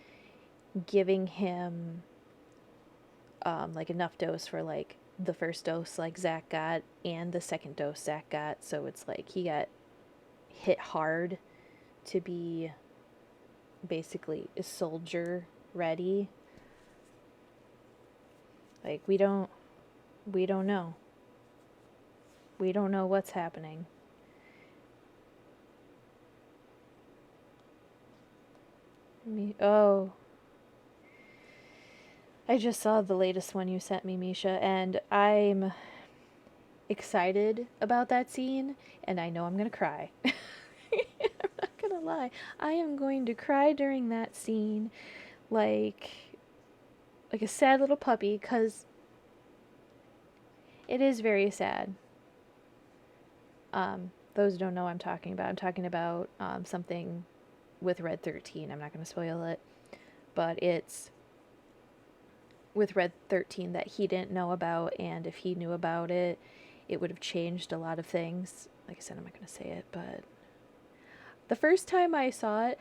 giving him like enough dose for like the first dose like Zack got and the second dose Zack got, so it's like he got hit hard to be basically a soldier ready? Like, we don't know. We don't know what's happening. Oh, I just saw the latest one you sent me, Misha, and I'm excited about that scene, and I know I'm gonna cry. I'm not gonna lie. I am going to cry during that scene like a sad little puppy, because it is very sad. Those who don't know what I'm talking about something with Red 13. I'm not going to spoil it, but it's with Red 13 that he didn't know about, and if he knew about it, it would have changed a lot of things. Like I said, I'm not going to say it, but the first time I saw it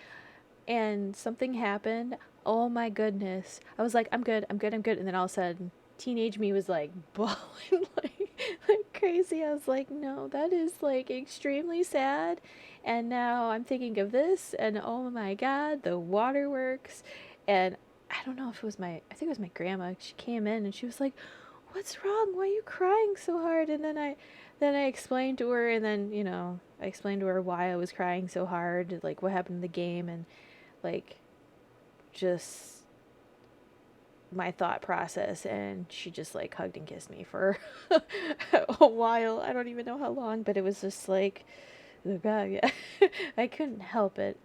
and something happened, oh my goodness, I was like, I'm good, and then all of a sudden, teenage me was like bawling like crazy. I was like, no, that is like extremely sad. And now I'm thinking of this, and oh my god, the waterworks. And I don't know if it was I think it was my grandma. She came in and she was like, what's wrong? Why are you crying so hard? And then I explained to her, and then, you know, I explained to her why I was crying so hard, like what happened in the game, and like just my thought process, and she just like hugged and kissed me for a while. I don't even know how long, but it was just like, oh god, yeah. I couldn't help it.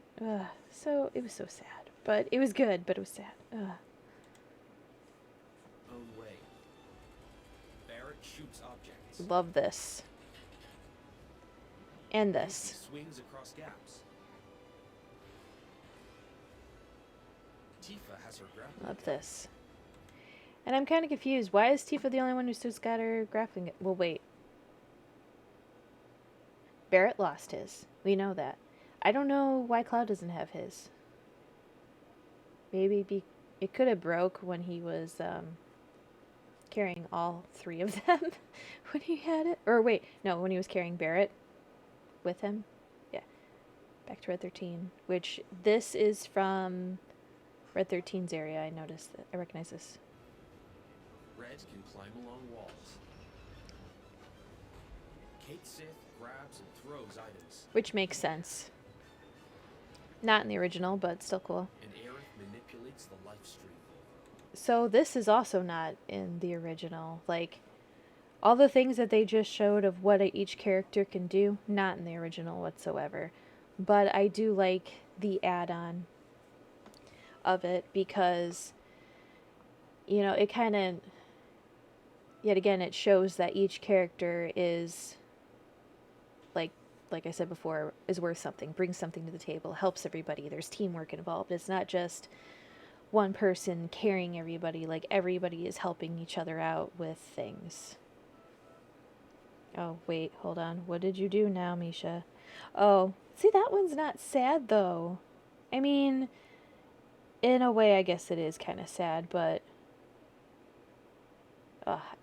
So it was so sad, but it was good, but it was sad. Own way. Barrett shoots objects. Love this. And this. He swings across gaps. Tifa has her grappling. Love this. And I'm kind of confused. Why is Tifa the only one who's just got her grappling? Well, wait. Barrett lost his. We know that. I don't know why Cloud doesn't have his. Maybe it could have broke when he was carrying all three of them when he had it. Or wait, no, when he was carrying Barrett with him. Yeah. Back to Red 13, which this is from Red 13's area. I noticed that. I recognize this. Red can climb along walls. Kate Sith grabs and throws items. Which makes sense. Not in the original, but still cool. And Aerith manipulates the life stream. So this is also not in the original. Like, all the things that they just showed of what each character can do, not in the original whatsoever. But I do like the add-on of it, because, you know, it kind of, yet again, it shows that each character is, like I said before, is worth something, brings something to the table, helps everybody. There's teamwork involved. It's not just one person carrying everybody. Like, everybody is helping each other out with things. Oh, wait, hold on. What did you do now, Misha? Oh, see, that one's not sad, though. I mean, in a way, I guess it is kind of sad, but...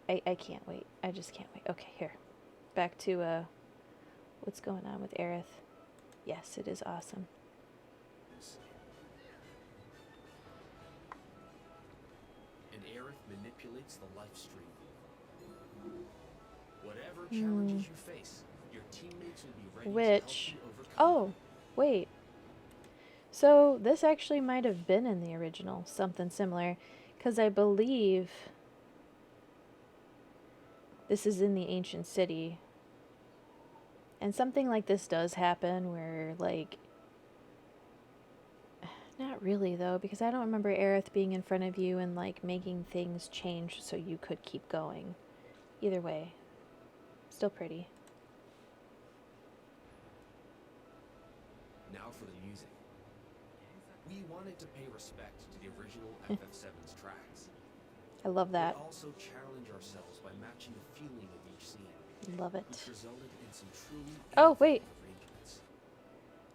I can't wait. I just can't wait. Okay, here. Back to, what's going on with Aerith? Yes, it is awesome. And Aerith manipulates the life stream. Whatever challenges you face, your teammates will be ready to help Which... you overcome. Oh, wait. So, this actually might have been in the original, something similar, because I believe this is in the ancient city. And something like this does happen where, like... Not really, though, because I don't remember Aerith being in front of you and, like, making things change so you could keep going. Either way. Still pretty. Now for the music. We wanted to pay respect to the original FF7's tracks. I love that. We also challenge ourselves by matching the feeling of each scene. Love it. Which resulted in some truly Oh, wait. arrangements.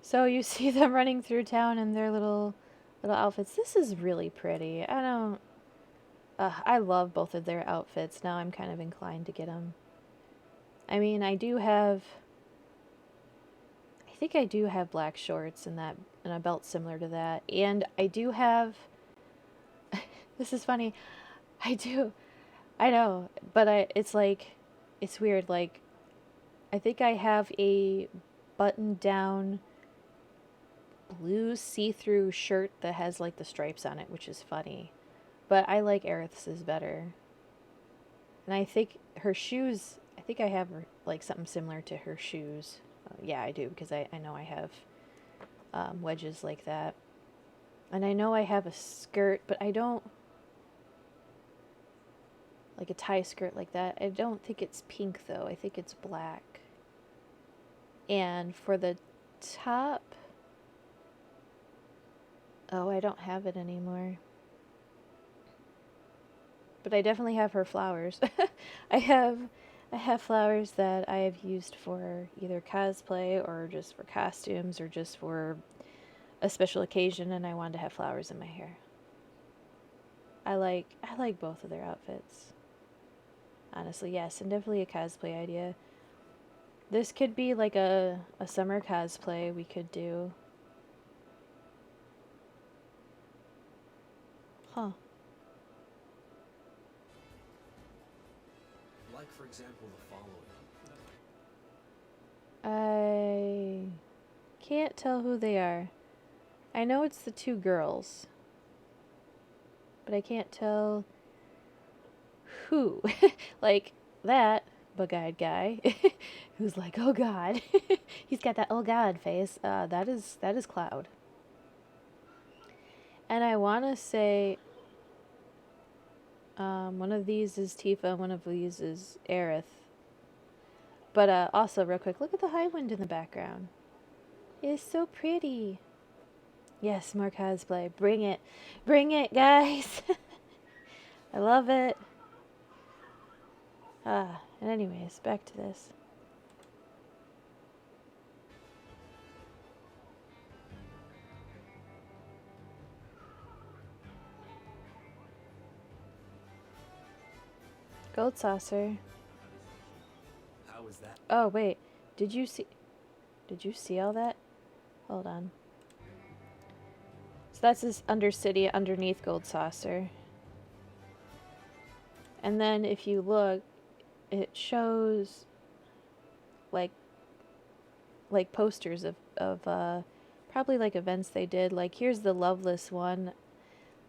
So you see them running through town in their little outfits. This is really pretty. I love both of their outfits. Now I'm kind of inclined to get them. I mean, I think I do have black shorts and a belt similar to that. And I do have, this is funny. I know, but it's like, it's weird. Like, I think I have a button-down blue see-through shirt that has like the stripes on it, which is funny. But I like Aerith's better. And I think her shoes, I think I have like something similar to her shoes. Yeah, I do, because I know I have wedges like that. And I know I have a skirt, but I don't, like a tie skirt like that. I don't think it's pink, though. I think it's black. And for the top... Oh, I don't have it anymore. But I definitely have her flowers. I have flowers that I have used for either cosplay or just for costumes or just for a special occasion, and I wanted to have flowers in my hair. I like both of their outfits. Honestly, yes, and definitely a cosplay idea. This could be like a summer cosplay we could do. Huh. Like, for example, the following. I can't tell who they are. I know it's the two girls, but I can't tell who. Like that bug-eyed guy who's like, oh god. He's got that oh god face. That is Cloud. And I want to say one of these is Tifa, one of these is Aerith. But also, real quick, look at the Highwind in the background. It's so pretty. Yes, more cosplay. Bring it. Bring it, guys. I love it. And anyways, back to this. Gold saucer. How is that? Oh, wait. Did you see all that? Hold on. So that's this Undercity underneath Gold Saucer. And then if you look, it shows like posters of probably like events they did. Like here's the Loveless one.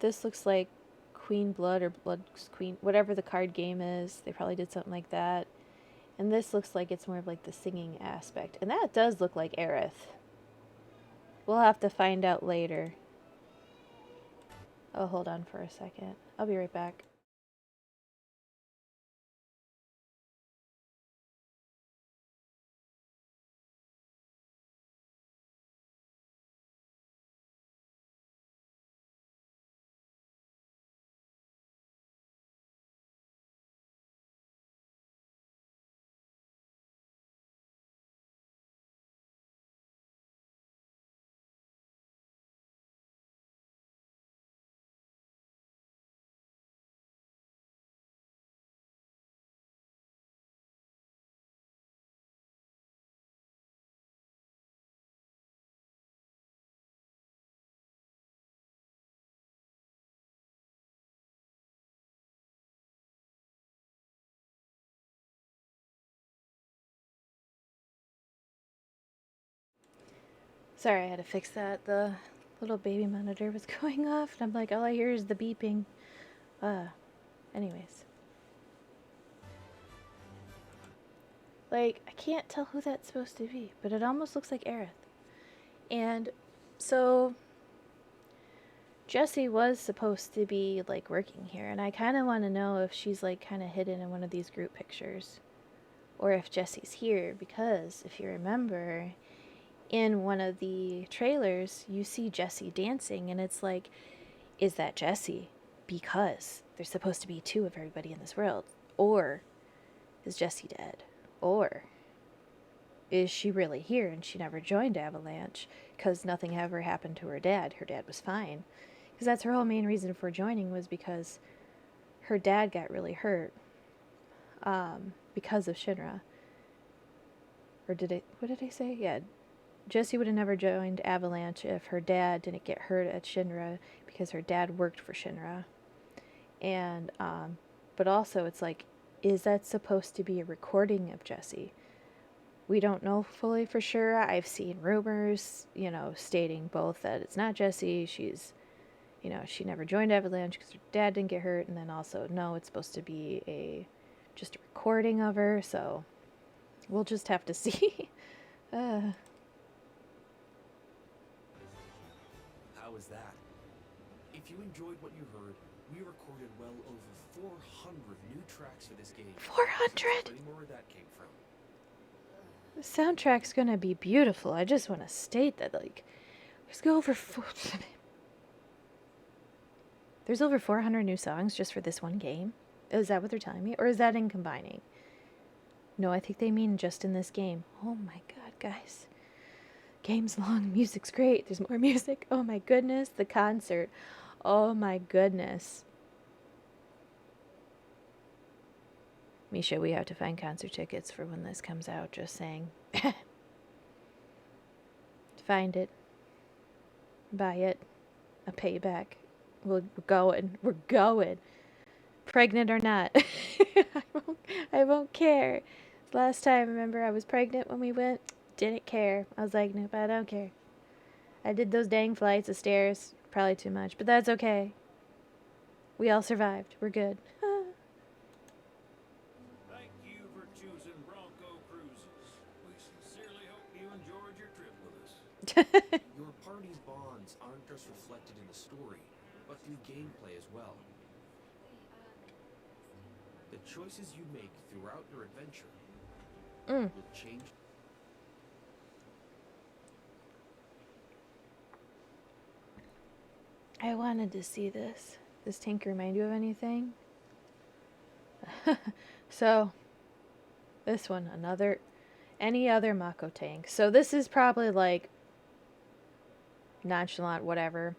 This looks like Queen Blood or Blood's Queen, whatever the card game is. They probably did something like that. And this looks like it's more of like the singing aspect. And that does look like Aerith. We'll have to find out later. Oh, hold on for a second. I'll be right back. Sorry, I had to fix that. The little baby monitor was going off, and I'm like, all I hear is the beeping. Anyways. Like, I can't tell who that's supposed to be, but it almost looks like Aerith. And so Jessie was supposed to be like working here, and I kind of want to know if she's like kind of hidden in one of these group pictures, or if Jessie's here, because if you remember, in one of the trailers, you see Jessie dancing, and it's like, is that Jessie? Because there's supposed to be two of everybody in this world, or is Jessie dead? Or is she really here and she never joined Avalanche because nothing ever happened to her dad? Her dad was fine. Because that's her whole main reason for joining, was because her dad got really hurt because of Shinra. Or what did I say? Yeah, Jessie would have never joined Avalanche if her dad didn't get hurt at Shinra, because her dad worked for Shinra. And, but also it's like, is that supposed to be a recording of Jessie? We don't know fully for sure. I've seen rumors, stating both that it's not Jessie, she's, she never joined Avalanche because her dad didn't get hurt, and then also, no, it's supposed to be just a recording of her, so we'll just have to see. How was that? If you enjoyed what you heard, we recorded well over 400 new tracks for this game. 400? So more where that came from. The soundtrack's gonna be beautiful. I just want to state that, like, there's over 400 new songs just for this one game? Is that what they're telling me? Or is that in combining? No, I think they mean just in this game. Oh my god, guys. Game's long, music's great. There's more music. Oh my goodness, the concert. Oh my goodness. Misha, we have to find concert tickets for when this comes out, just saying. Find it. Buy it. I'll pay you back. We're going. We're going. Pregnant or not. I won't care. Last time, remember, I was pregnant when we went. Didn't care. I was like, nope, I don't care. I did those dang flights of stairs. Probably too much, but that's okay. We all survived. We're good. Thank you for choosing Bronco Cruises. We sincerely hope you enjoyed your trip with us. Your party's bonds aren't just reflected in the story, but through gameplay as well. The choices you make throughout your adventure will change. I wanted to see this. Does tank remind you of anything? So, this one, any other Mako tank. So this is probably like nonchalant, whatever.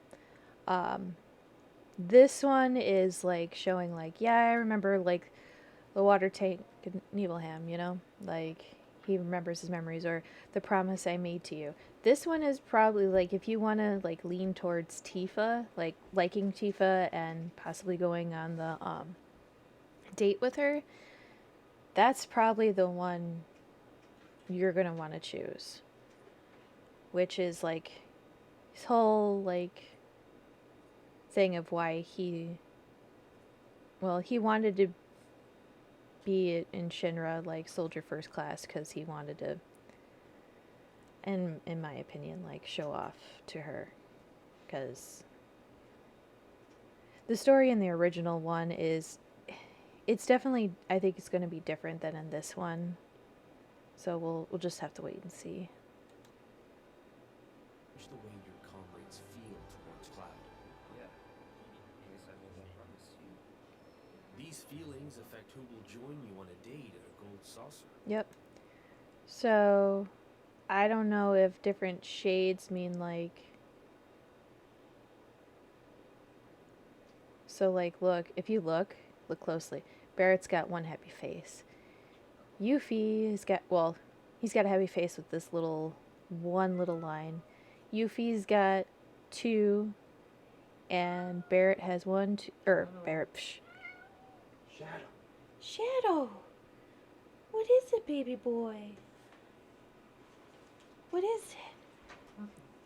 This one is like showing like, yeah, I remember like the water tank in Nibelheim, like he remembers his memories, or the promise I made to you. This one is probably like, if you want to like lean towards Tifa, like liking Tifa and possibly going on the date with her, that's probably the one you're gonna want to choose, which is like his whole like thing of why he wanted to be in Shinra like soldier first class, because he wanted to, and in my opinion, like show off to her, because the story in the original one it's definitely, I think it's going to be different than in this one, so we'll just have to wait and see. Change the way your comrades feel towards Cloud. Yeah. I guess I will promise you. These feelings affect who will join you on a date at a gold saucer. Yep. So I don't know if different shades mean like, so like, if you look closely, Barrett's got one happy face. Yuffie has got, he's got a happy face with this one little line. Yuffie's got two, and Barrett has one, two, Shadow! What is it, baby boy? What is it?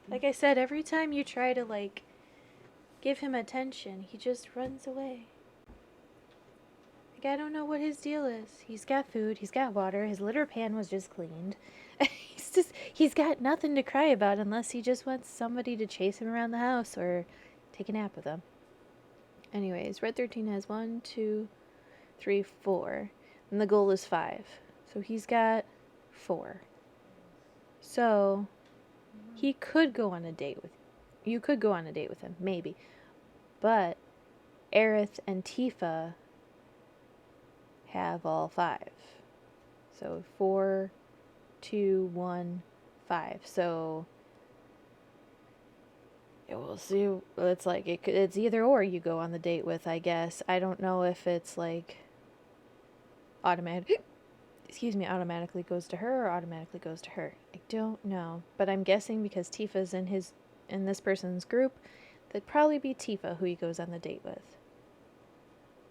Like I said, every time you try to, like, give him attention, he just runs away. Like, I don't know what his deal is. He's got food, he's got water, his litter pan was just cleaned. He's got nothing to cry about unless he just wants somebody to chase him around the house or take a nap with him. Anyways, Red 13 has 1, 2, 3, 4. And the goal is 5. So he's got 4. So he could go on a date with you could go on a date with him, maybe. But Aerith and Tifa have all 5. So 4, 2, 1, 5. So yeah, we'll see. It's like it's either or you go on the date with, I guess. I don't know if it's like automatically goes to her or automatically goes to her. I don't know, but I'm guessing because Tifa's in this person's group, that'd probably be Tifa who he goes on the date with.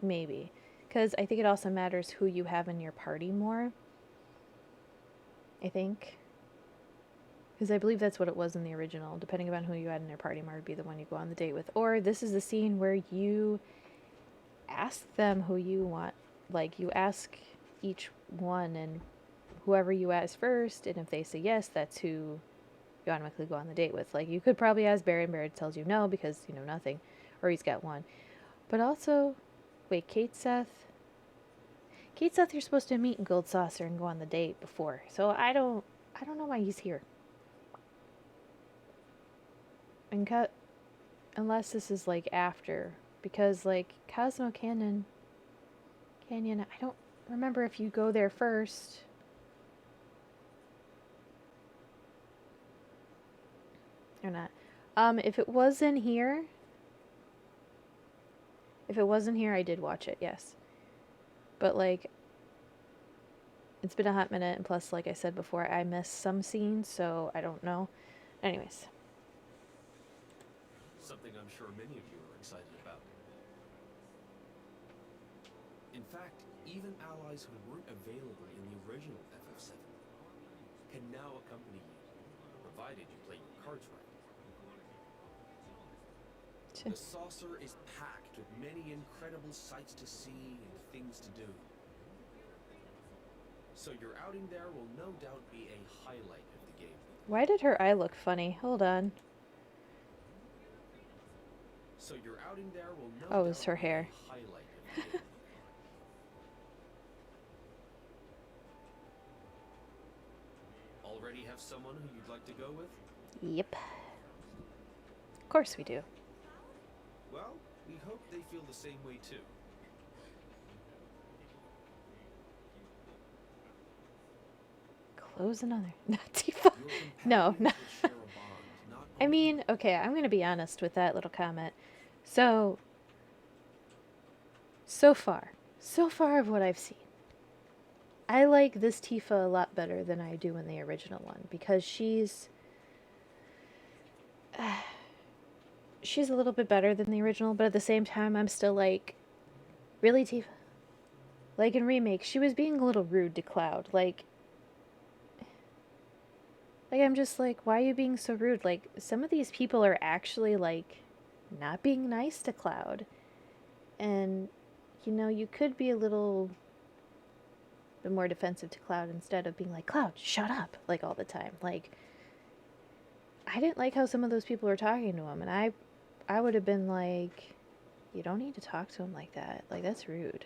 Maybe, because I think it also matters who you have in your party more. I think, because I believe that's what it was in the original. Depending upon who you had in your party more would be the one you go on the date with. Or this is the scene where you ask them who you want. Like, you ask each one, and whoever you ask first, and if they say yes, that's who you automatically go on the date with. Like, you could probably ask Barrett, and Barrett tells you no because you know nothing, or he's got one. But also, wait, Kate Seth, you're supposed to meet in Gold Saucer and go on the date before. So I don't know why he's here. And unless this is like after, because like Cosmo Canyon, I don't remember if you go there first. Or not. If it was in here, I did watch it, yes. But like, it's been a hot minute, and plus, like I said before, I missed some scenes, so I don't know. Anyways. Something I'm sure many of you are excited about. In fact, even allies who weren't available in the original FF7 can now accompany you, provided you play your cards right. The saucer is packed with many incredible sights to see and things to do. So your outing there will no doubt be a highlight of the game. Why did her eye look funny? Hold on. So your outing there will no Oh, doubt it's her be hair. a highlight of the game. Already have someone who you'd like to go with? Yep. Of course we do. Well, we hope they feel the same way too. Close another. Not Tifa. No, no. I mean, okay, I'm gonna be honest with that little comment. So far of what I've seen, I like this Tifa a lot better than I do in the original one, because she's a little bit better than the original, but at the same time, I'm still like, really, Tifa? Like in Remake, she was being a little rude to Cloud. Like I'm just like, why are you being so rude? Like, some of these people are actually, like, not being nice to Cloud. And, you know, you could be a little bit more defensive to Cloud instead of being like, Cloud, shut up, like, all the time. Like, I didn't like how some of those people were talking to him, and I would have been like, you don't need to talk to him like that. Like, that's rude.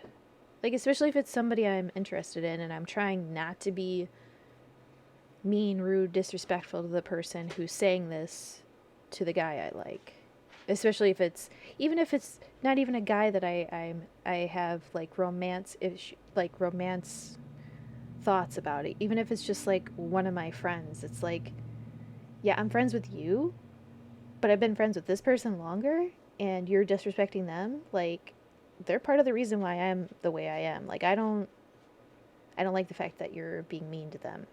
Like, especially if it's somebody I'm interested in, and I'm trying not to be mean, rude, disrespectful to the person who's saying this to the guy I like. Especially if it's, even if it's not even a guy that I have like romance thoughts about it. Even if it's just like one of my friends, it's like, yeah, I'm friends with you, but I've been friends with this person longer, and you're disrespecting them. Like, they're part of the reason why I'm the way I am. Like, I don't like the fact that you're being mean to them.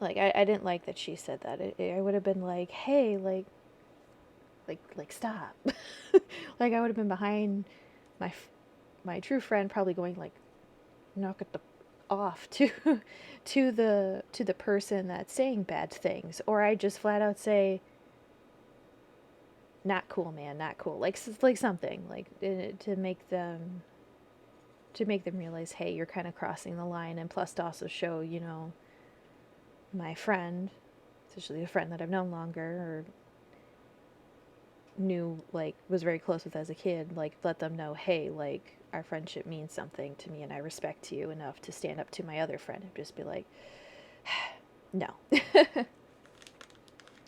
Like, I didn't like that she said that. I would have been like, hey, like stop. Like, I would have been behind my true friend, probably going like, knock it the off to to the person that's saying bad things, or I just flat out say, not cool, man, not cool, like something like to make them realize, hey, you're kind of crossing the line, and plus to also show, my friend, especially a friend that I've known longer or knew, like, was very close with as a kid, like, let them know, hey, like, our friendship means something to me and I respect you enough to stand up to my other friend and just be like, no.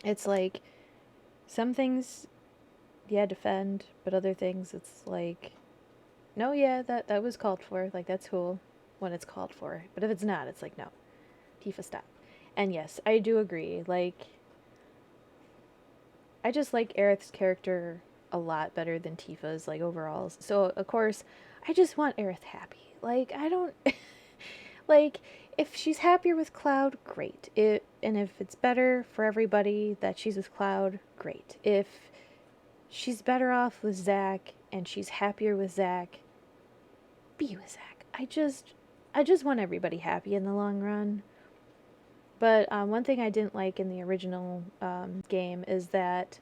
It's like, some things, yeah, defend, but other things, it's like, no, yeah, that was called for, like, that's cool when it's called for, but if it's not, it's like, no, Tifa, stop. And yes, I do agree, like, I just like Aerith's character a lot better than Tifa's, like, overall. So, of course, I just want Aerith happy. Like, I don't... like, if she's happier with Cloud, great. And if it's better for everybody that she's with Cloud, great. If she's better off with Zack and she's happier with Zack, be with Zack. I just want everybody happy in the long run. But one thing I didn't like in the original game is that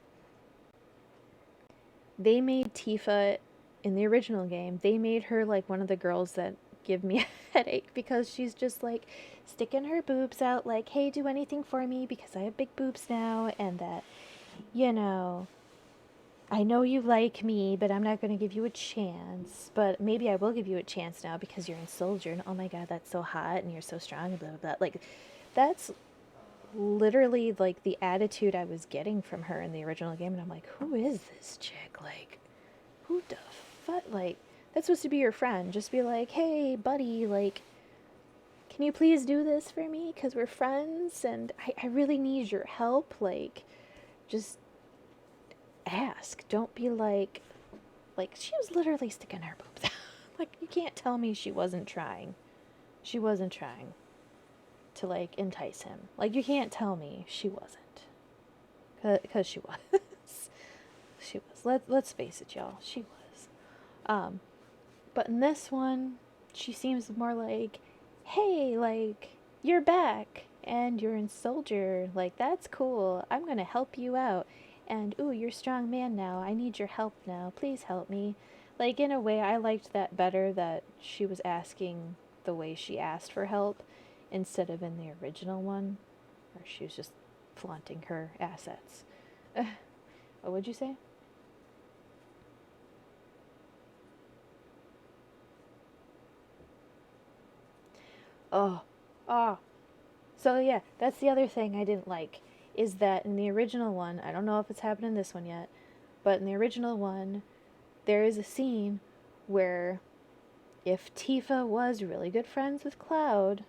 they made Tifa, in the original game, they made her like one of the girls that give me a headache, because she's just like sticking her boobs out like, hey, do anything for me because I have big boobs now, and that, I know you like me, but I'm not going to give you a chance, but maybe I will give you a chance now because you're in Soldier, and oh my god, that's so hot, and you're so strong, and blah, blah, blah. Like, that's literally like the attitude I was getting from her in the original game, and I'm like, who is this chick? Like, who the fuck? Like, that's supposed to be your friend. Just be like, hey, buddy, like, can you please do this for me? Because we're friends, and I really need your help. Like, just ask. Don't be like, she was literally sticking her boobs out. Like, you can't tell me she wasn't trying. She wasn't trying to, like, entice him. Like, you can't tell me she wasn't. Because she was. She was. Let's face it, y'all. She was. But in this one, she seems more like, hey, like, you're back, and you're in Soldier. Like, that's cool. I'm gonna help you out. And, ooh, you're a strong man now. I need your help now. Please help me. Like, in a way, I liked that better, that she was asking the way she asked for help, instead of in the original one, where she was just flaunting her assets. What would you say? Oh. So yeah, that's the other thing I didn't like, is that in the original one, I don't know if it's happened in this one yet, but in the original one, there is a scene where if Tifa was really good friends with Cloud,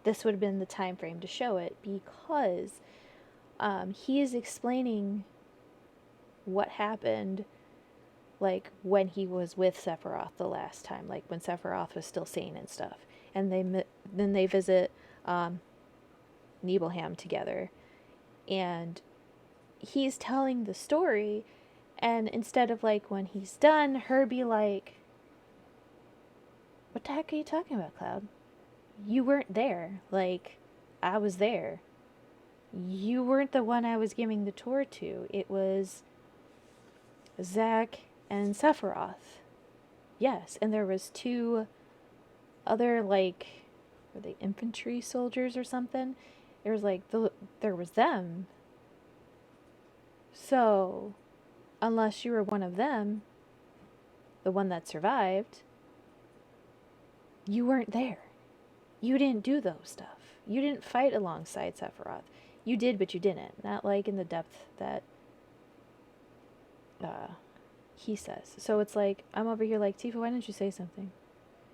this would have been the time frame to show it, because he is explaining what happened, like, when he was with Sephiroth the last time, like, when Sephiroth was still sane and stuff. And then they visit Nibelheim together, and he's telling the story, and instead of, like, when he's done, her be like, what the heck are you talking about, Cloud? You weren't there. Like, I was there. You weren't the one I was giving the tour to. It was Zack and Sephiroth. Yes, and there was two other, like, were they infantry soldiers or something? There was, like, there was them. So, unless you were one of them, the one that survived, you weren't there. You didn't do those stuff. You didn't fight alongside Sephiroth. You did, but you didn't. Not, like, in the depth that he says. So it's like, I'm over here like, Tifa, why didn't you say something?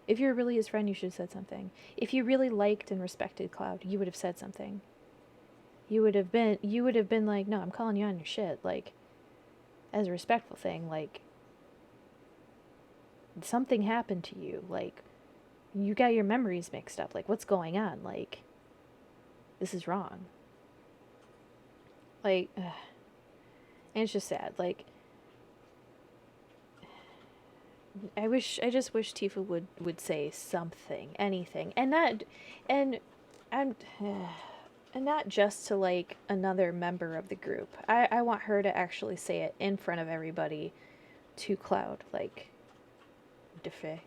If you're really his friend, you should have said something. If you really liked and respected Cloud, you would have said something. You would have been like, no, I'm calling you on your shit, like, as a respectful thing, like, something happened to you, like, you got your memories mixed up, like, what's going on, like, this is wrong. Like, and it's just sad, like, I just wish Tifa would say something, anything, and not, and and not just to like another member of the group. I want her to actually say it in front of everybody to Cloud, like, Defay.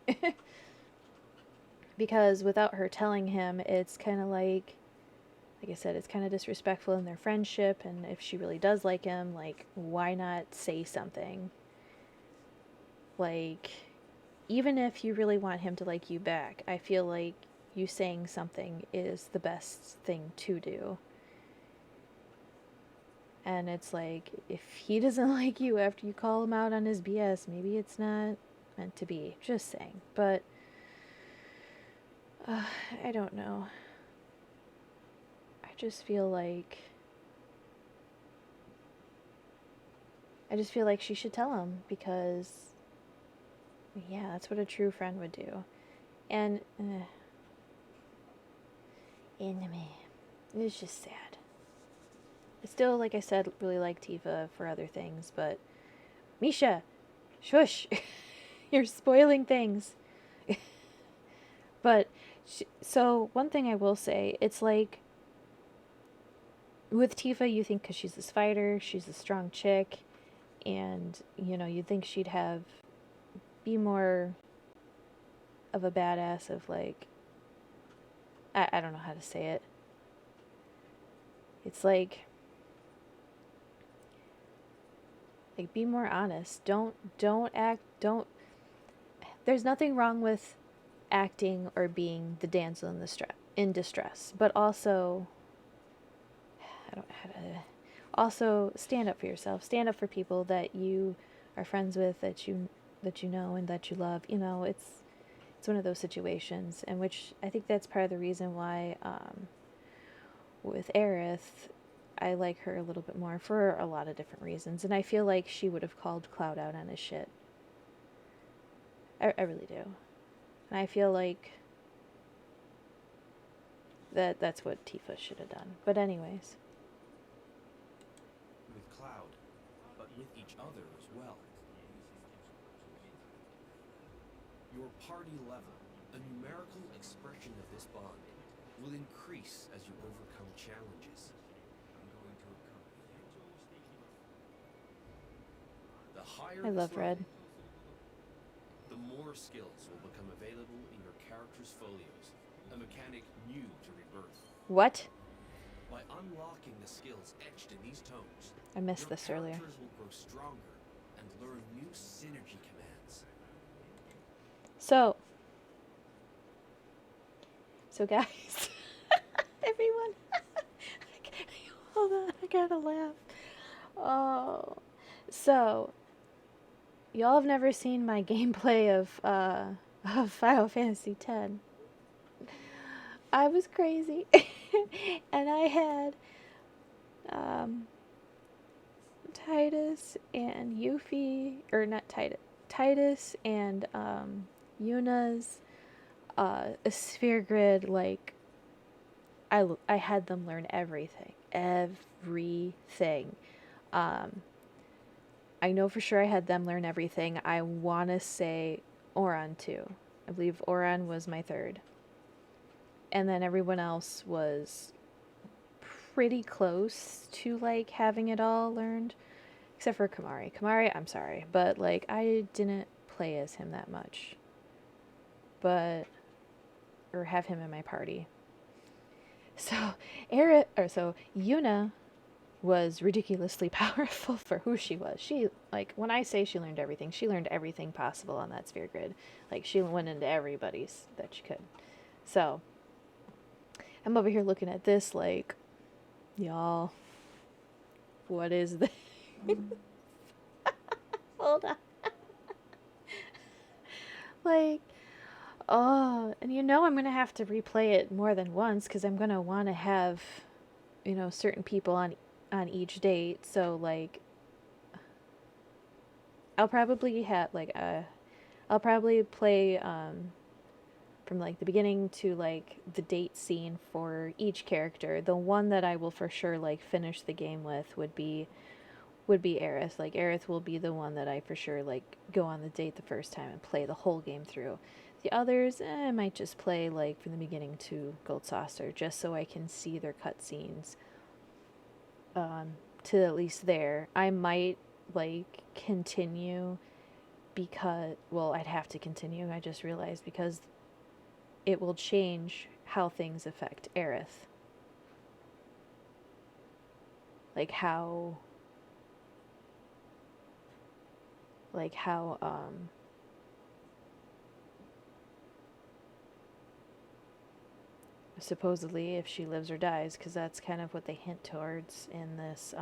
Because without her telling him, it's kind of like I said, it's kind of disrespectful in their friendship. And if she really does like him, like, why not say something? Like, even if you really want him to like you back, I feel like you saying something is the best thing to do. And it's like, if he doesn't like you after you call him out on his BS, maybe it's not meant to be. Just saying. But I don't know. I just feel like she should tell him, because yeah, that's what a true friend would do. And anime, it's just sad. I still, like I said, really like Tifa for other things, but Misha, shush, you're spoiling things. But so one thing I will say, it's like with Tifa, you think because she's this fighter, she's a strong chick, and you know, you'd think she'd be more of a badass of like, I don't know how to say it. It's like be more honest. Don't act. Don't. There's nothing wrong with acting or being the damsel in distress, but also, I don't know how to. Also, stand up for yourself. Stand up for people that you are friends with, that you know and that you love. You know, it's one of those situations in which I think that's part of the reason why with Aerith, I like her a little bit more for a lot of different reasons, and I feel like she would have called Cloud out on his shit. I really do. And I feel like that's what Tifa should have done. But anyways. With Cloud, but with each other as well. Your party level, a numerical expression of this bond, will increase as you overcome challenges. The higher I love this Red. level, the more skills will become available in your character's folios, a mechanic new to Rebirth. What? By unlocking the skills etched in these tomes, I missed your this earlier. characters will grow stronger and learn new synergy commands. So guys, everyone, hold on, I gotta laugh. Oh, so y'all have never seen my gameplay of Final Fantasy X. I was crazy, and I had Titus and Yuffie, or not Titus, Titus and Yuna's a sphere grid. Like, I had them learn everything. I know for sure I had them learn everything. I want to say Oran too. I believe Oran was my third. And then everyone else was pretty close to like having it all learned. Except for Kamari. Kamari, I'm sorry. But like, I didn't play as him that much. Or have him in my party. So Yuna was ridiculously powerful for who she was. She, like, when I say she learned everything possible on that sphere grid. Like, she went into everybody's that she could. So, I'm over here looking at this like, y'all, what is this? Hold on. Like, oh, and you know I'm going to have to replay it more than once, because I'm going to want to have, you know, certain people on each date. So, like, I'll probably have, like, I'll probably play, from, like, the beginning to, like, the date scene for each character. The one that I will for sure, like, finish the game with would be would be Aerith. Like, Aerith will be the one that I for sure, like, go on the date the first time and play the whole game through. The others, I might just play, like, from the beginning to Gold Saucer, just so I can see their cutscenes. To at least there. I might, like, continue because, well, I'd have to continue, I just realized, because it will change how things affect Aerith. Like how supposedly if she lives or dies, because that's kind of what they hint towards in this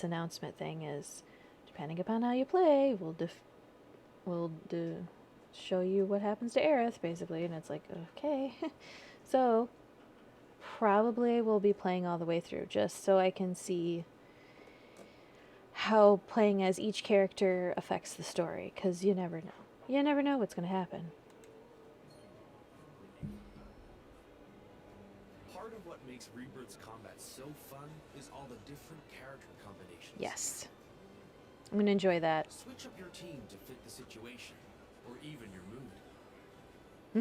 announcement thing, is depending upon how you play, will show you what happens to Aerith, basically. And it's like, okay. So probably we'll be playing all the way through, just so I can see how playing as each character affects the story, because you never know. You never know what's going to happen. Part of what makes Rebirth's combat so fun is all the different character combinations. Yes. I'm going to enjoy that. Switch up your team to fit the situation, or even your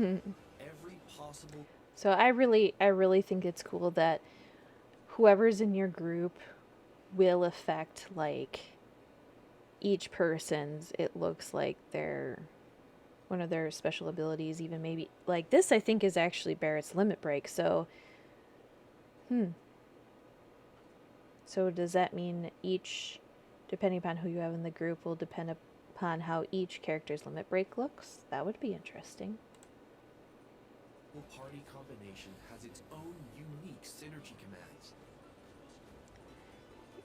mood. Every possible... So I really think it's cool that whoever's in your group will affect, like, each person's, it looks like their, one of their special abilities, even maybe, like, this I think is actually Barrett's limit break, so, So does that mean each, depending upon who you have in the group, will depend upon how each character's limit break looks? That would be interesting. Party combination has its own unique synergy commands.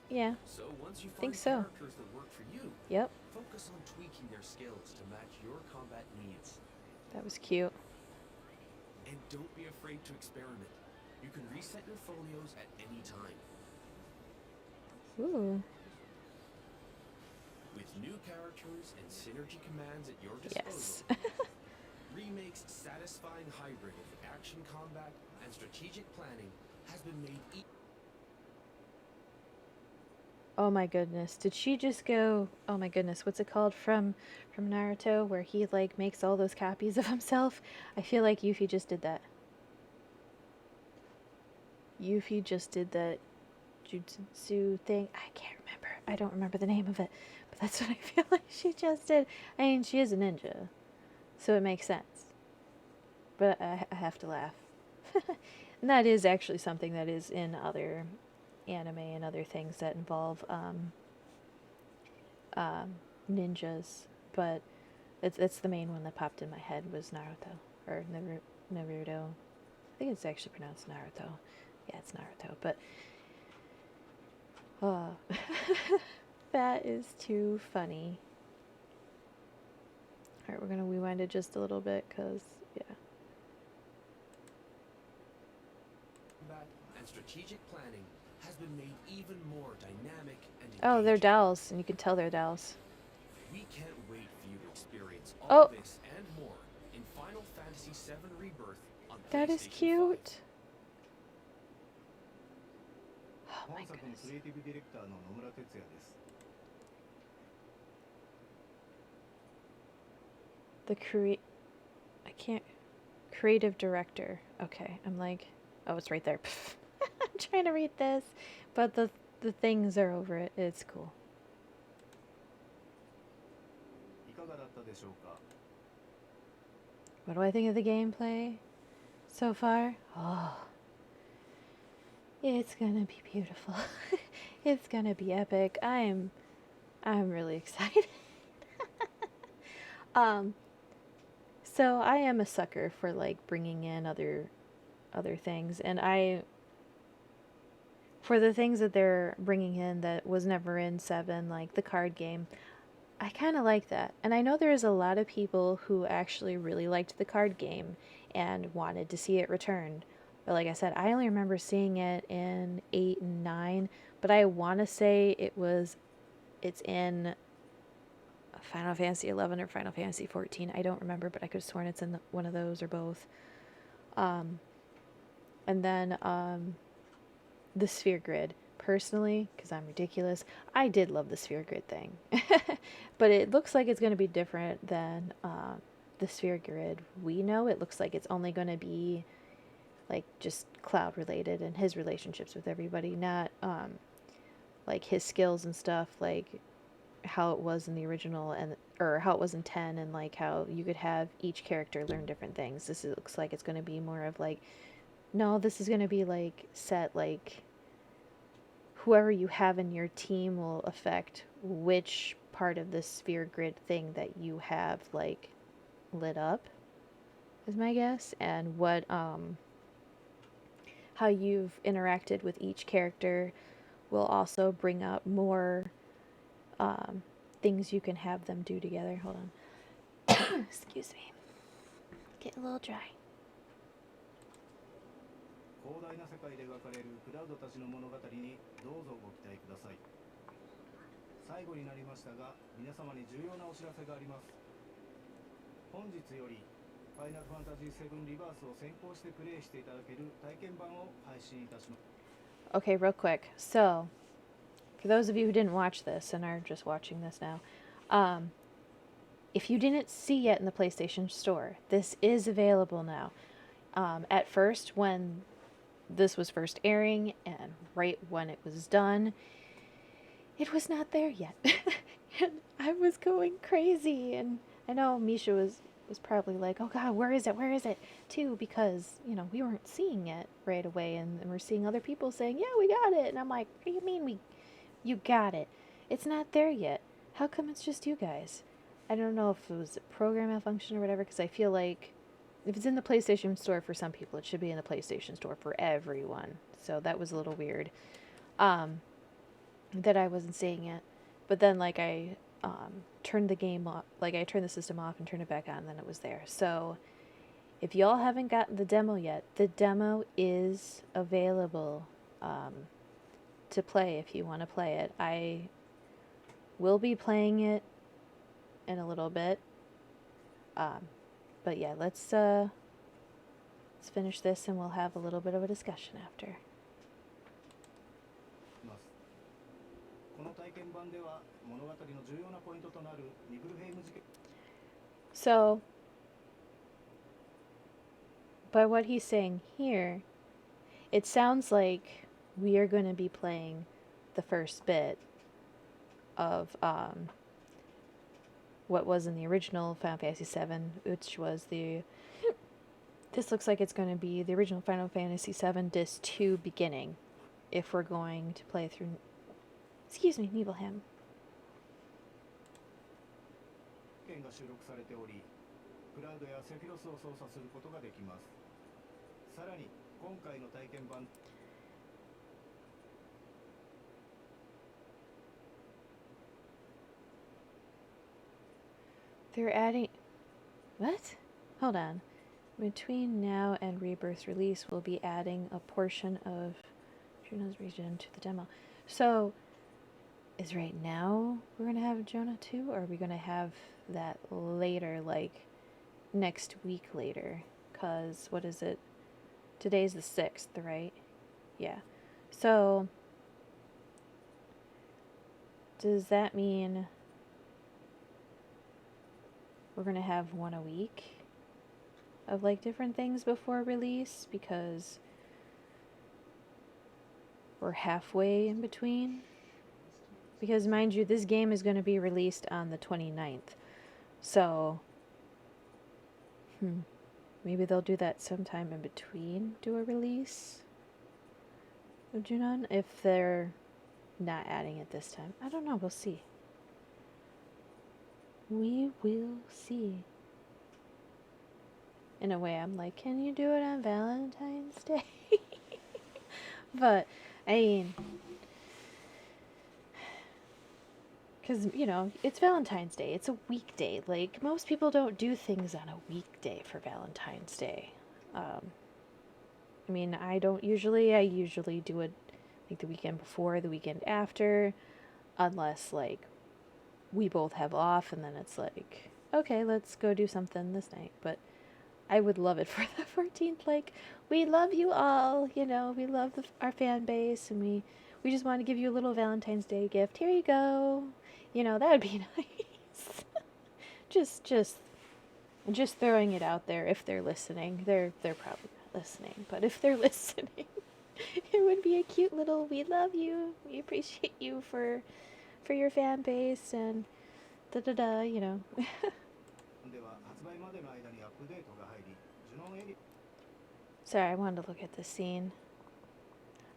Yeah. So once you Think find so. characters that work for you, Yep. focus on tweaking their skills to match your combat needs. That was cute. And don't be afraid to experiment. You can reset your folios at any time. Ooh. With new characters and synergy commands at your Yes. disposal, Remake's satisfying hybrid of action combat and strategic planning has been made Oh my goodness. Did she just go, oh my goodness, what's it called from Naruto, where he, like, makes all those copies of himself? I feel like Yuffie just did that. Yuffie just did that jutsu thing. I can't remember. I don't remember the name of it. But that's what I feel like she just did. I mean, she is a ninja, so it makes sense. But I have to laugh. And that is actually something that is in other anime and other things that involve ninjas. But it's the main one that popped in my head was Naruto. Or Naruto. I think it's actually pronounced Naruto. Yeah, it's Naruto. But that is too funny. Alright, we're going to rewind it just a little bit because, yeah. and strategic planning has been made even more dynamic and Oh, they're engaging. dolls, and you can tell they're dolls. We can't wait for you to experience all Oh. this and more in Final Fantasy VII Rebirth on That is PlayStation 5. cute. Oh my 本作の goodness. クリエイティブディレクターの野村哲也です。 I can't, creative director. Okay, I'm like, oh, it's right there. I'm trying to read this, but the things are over it. It's cool. いかがだったでしょうか。 What do I think of the gameplay so far? Oh, it's gonna be beautiful. It's gonna be epic. I'm really excited. So I am a sucker for, like, bringing in other things, and for the things that they're bringing in that was never in 7, like the card game, I kind of like that. And I know there's a lot of people who actually really liked the card game and wanted to see it returned. But like I said, I only remember seeing it in 8 and 9, but I want to say it's in Final Fantasy 11 or Final Fantasy 14. I don't remember, but I could have sworn it's in one of those or both. And then the sphere grid. personally, because I'm ridiculous, I did love the sphere grid thing. But it looks like it's going to be different than the sphere grid we know. It looks like it's only going to be like just Cloud related and his relationships with everybody, not like his skills and stuff, like how it was in the original, and or how it was in 10, and like how you could have each character learn different things. This looks like it's going to be more of like, no, this is going to be like set, like whoever you have in your team will affect which part of the sphere grid thing that you have like lit up, is my guess, and what how you've interacted with each character will also bring up more things you can have them do together. Hold on. Excuse me. Getting a little dry. 広大な世界で描かれるクラウドたちの物語にどうぞご期待ください。最後になりましたが、皆様に重要なお知らせがあります。本日よりファイナルファンタジー7リバースを先行してプレイしていただける体験版を配信いたします。Okay, real quick. So, for those of you who didn't watch this and are just watching this now, if you didn't see yet in the PlayStation Store, this is available now. At first, when this was first airing and right when it was done, it was not there yet. And I was going crazy, and I know Misha was probably like, oh god, where is it too, because you know we weren't seeing it right away, and we're seeing other people saying, yeah, we got it, and I'm like, what do you mean you got it? It's not there yet. How come it's just you guys? I don't know if it was a program malfunction or whatever, because I feel like if it's in the PlayStation Store for some people, it should be in the PlayStation Store for everyone. So that was a little weird that I wasn't seeing it. But then like I turned the game off, like I turned the system off and turned it back on, and then it was there. So if y'all haven't gotten the demo yet, the demo is available to play if you want to play it. I will be playing it in a little bit. But yeah, let's finish this and we'll have a little bit of a discussion after. この体験版では物語の重要なポイントとなるニブルヘイム事件 So, by what he's saying here, it sounds like we are going to be playing the first bit of what was in the original Final Fantasy VII, which was the... This looks like it's going to be the original Final Fantasy VII Disc 2 beginning, if we're going to play through... Excuse me, Nibelheim. が収録されており、クラウドやセフィロスを操作することができます。さらに今回の体験版 They're adding... What? Hold on. Between now and Rebirth's release, we'll be adding a portion of Juno's region to the demo. So, is right now we're going to have Jonah too? Or are we going to have that later, like next week later? Because, what is it? Today's the 6th, right? Yeah. So, does that mean... we're going to have one a week of like different things before release, because we're halfway in between? Because mind you, this game is going to be released on the 29th. So, maybe they'll do that sometime in between, do a release of Junon, if they're not adding it this time. I don't know, we'll see. We will see. In a way, I'm like, can you do it on Valentine's Day? But, I mean, because, you know, it's Valentine's Day. It's a weekday. Like, most people don't do things on a weekday for Valentine's Day. I mean, I don't usually. I usually do it, like, the weekend before, the weekend after, unless, like, we both have off, and then it's like, okay, let's go do something this night. But I would love it for the 14th. Like, we love you all, you know, we love our fan base, and we just want to give you a little Valentine's Day gift. Here you go. You know, that would be nice. just throwing it out there. If they're listening, they're probably not listening, but if they're listening, it would be a cute little "we love you, we appreciate you for your fan base," and da da da, you know. では発売までの間にアップデートが入り、ジュノンエリ Sorry, I wanted to look at the scene.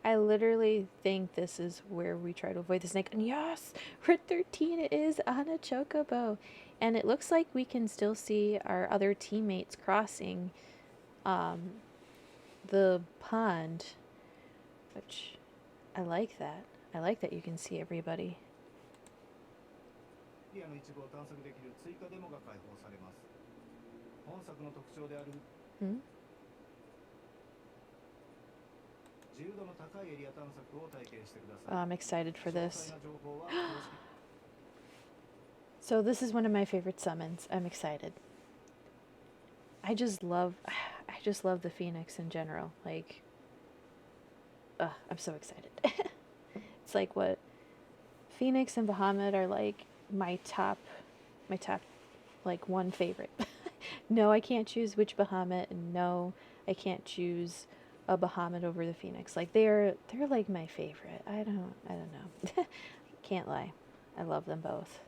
I literally think this is where we try to avoid the snake. And yes, Route 13 is on a chocobo. And it looks like we can still see our other teammates crossing the pond. Which, I like that. I like that you can see everybody. エリアの一部を探索できる追加デモが開放されます。本作の特徴である Hmm? 自由度の高いエリア探索を体験してくだ Oh, さい。 I'm excited for 詳 this. 細な情報は公式 So this is one of my favorite summons. I'm excited. I just love the Phoenix in general. Like, I'm so excited. It's like what Phoenix and Bahamut are like my top like one favorite. No, I can't choose which Bahamut, and no, I can't choose a Bahamut over the Phoenix. Like they're like my favorite. I don't know. Can't lie. I love them both.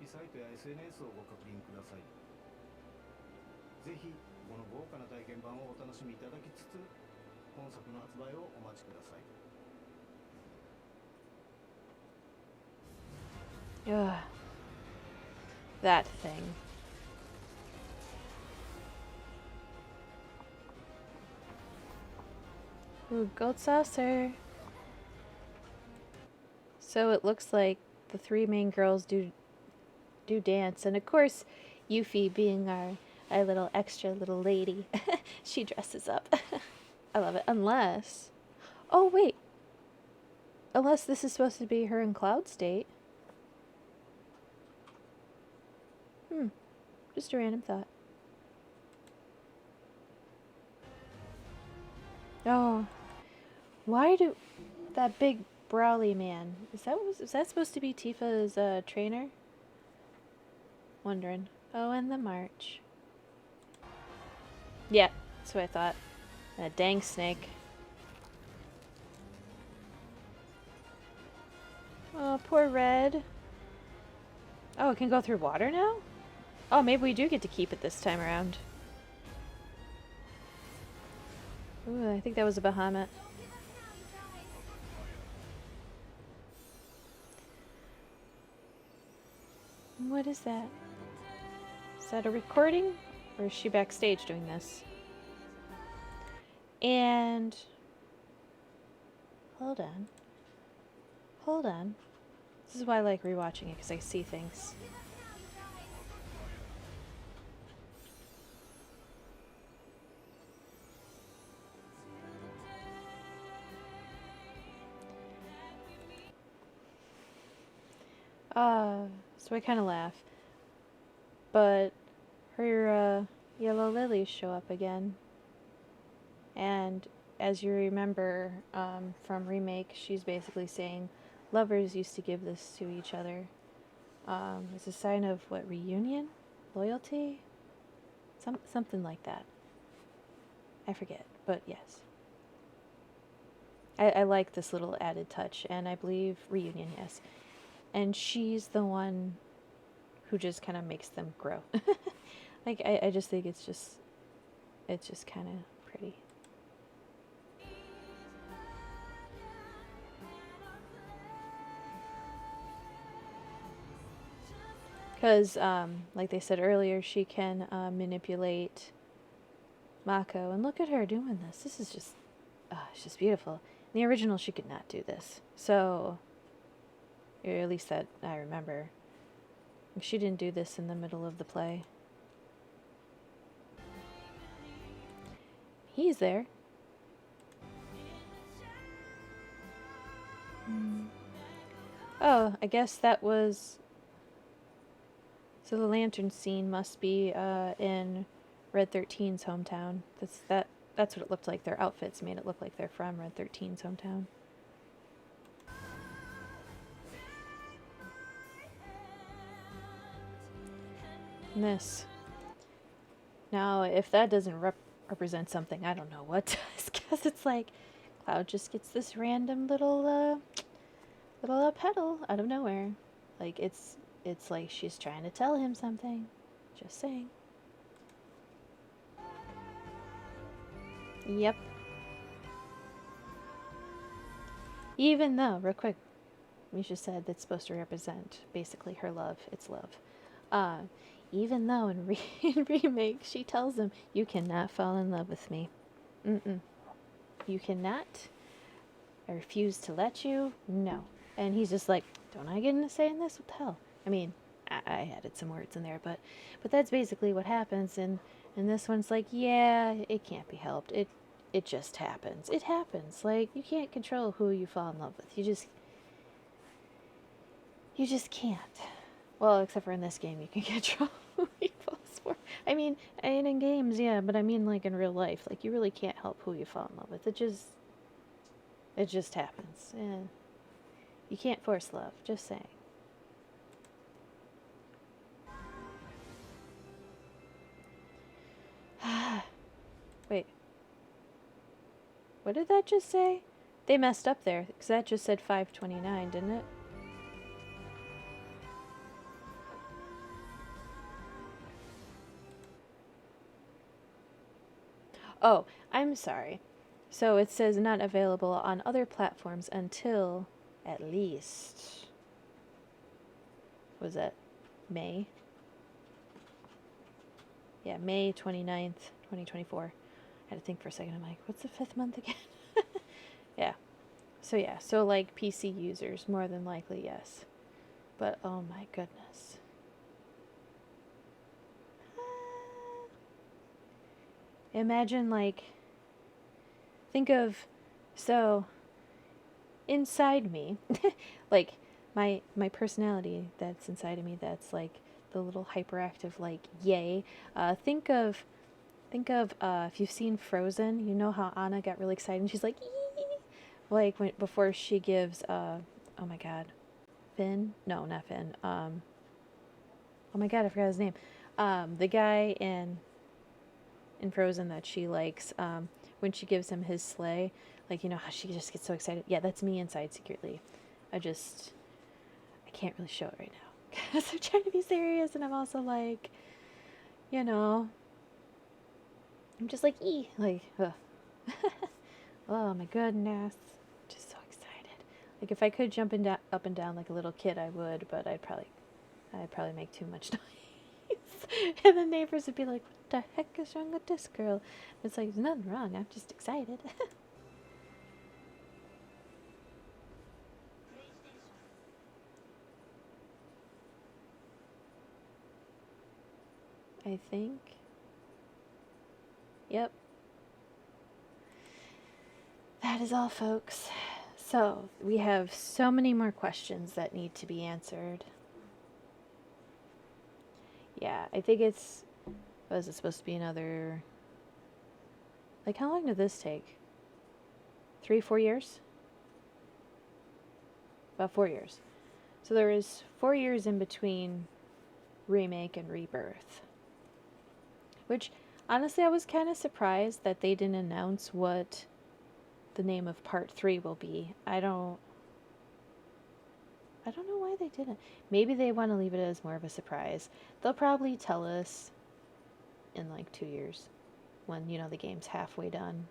リサイトや SNS をご確認ください。ぜひこの豪華な体験版をお楽しみいただきつつ、本作の発売をお待ちください。 Ugh. That thing. Ooh, gold saucer. So it looks like the three main girls do dance, and of course, Yuffie being our little extra little lady, she dresses up. I love it. Unless, oh wait, unless this is supposed to be her in Cloud State. Just a random thought. Oh, why do that big Brawly man? Is that supposed to be Tifa's trainer? Wondering. Oh, and the march. Yeah, that's what I thought. A dang snake. Oh, poor Red. Oh, it can go through water now? Oh, maybe we do get to keep it this time around. Ooh, I think that was a Bahamut. What is that? Is that a recording? Or is she backstage doing this? And... Hold on. Hold on. This is why I like rewatching it, because I see things. So I kind of laugh. But her yellow lilies show up again. And as you remember from Remake, she's basically saying lovers used to give this to each other. It's a sign of what, reunion? Loyalty? Something like that. I forget, but yes. I like this little added touch, and I believe reunion, yes. And she's the one who just kind of makes them grow. Like, I just think it's just kind of pretty. Because, like they said earlier, she can manipulate Mako. And look at her doing this. This is just, it's just beautiful. In the original, she could not do this. So, or at least that I remember. She didn't do this in the middle of the play. He's there. Oh, I guess that was... So the lantern scene must be in Red 13's hometown. That's what it looked like. Their outfits made it look like they're from Red 13's hometown. And this. Now, if that doesn't represent something, I don't know what does, because it's like Cloud just gets this random little petal out of nowhere. Like it's like she's trying to tell him something. Just saying. Yep. Even though, real quick, Misha said that's supposed to represent basically her love. It's love. Even though in Remake she tells him, you cannot fall in love with me. You cannot. I refuse to let you. No. And he's just like, don't I get a say in this? What the hell? I mean, I added some words in there, but that's basically what happens. And this one's like, yeah, it can't be helped. It just happens. It happens. Like, you can't control who you fall in love with. You just can't. Well, except for in this game, you can control who he falls for. I mean, in games, yeah, but I mean, like, in real life, like, you really can't help who you fall in love with. It just happens. Yeah. You can't force love, just saying. Wait. What did that just say? They messed up there, because that just said 529, didn't it? Oh, I'm sorry. So it says not available on other platforms until at least, was that May? Yeah, May 29th, 2024. I had to think for a second. I'm like, what's the 5th month again? Yeah. So like PC users, more than likely, yes. But oh my goodness. Imagine, like, think of, so inside me, like my personality that's inside of me, that's like the little hyperactive, like, yay. Think of if you've seen Frozen, you know how Anna got really excited and she's like, ee! Like before she gives oh my god, Finn? No, not Finn. Oh my god, I forgot his name. The guy in Frozen that she likes, when she gives him his sleigh, like, you know how she just gets so excited. Yeah, that's me inside secretly. I can't really show it right now because I'm trying to be serious, and I'm also like, you know, I'm just like, like, ugh. Oh my goodness, just so excited. Like, if I could jump up and down like a little kid, I would, but I'd probably make too much noise. And the neighbors would be like, what the heck is wrong with this girl? It's like, there's nothing wrong, I'm just excited. I think. Yep. That is all, folks. So, we have so many more questions that need to be answered. Yeah, I think it's... Was it supposed to be another... Like, how long did this take? 3-4 years? About 4 years. So there was 4 years in between Remake and Rebirth. Which, honestly, I was kind of surprised that they didn't announce what the name of Part 3 will be. I don't know why they didn't. Maybe they want to leave it as more of a surprise. They'll probably tell us in like 2 years when, you know, the game's halfway done.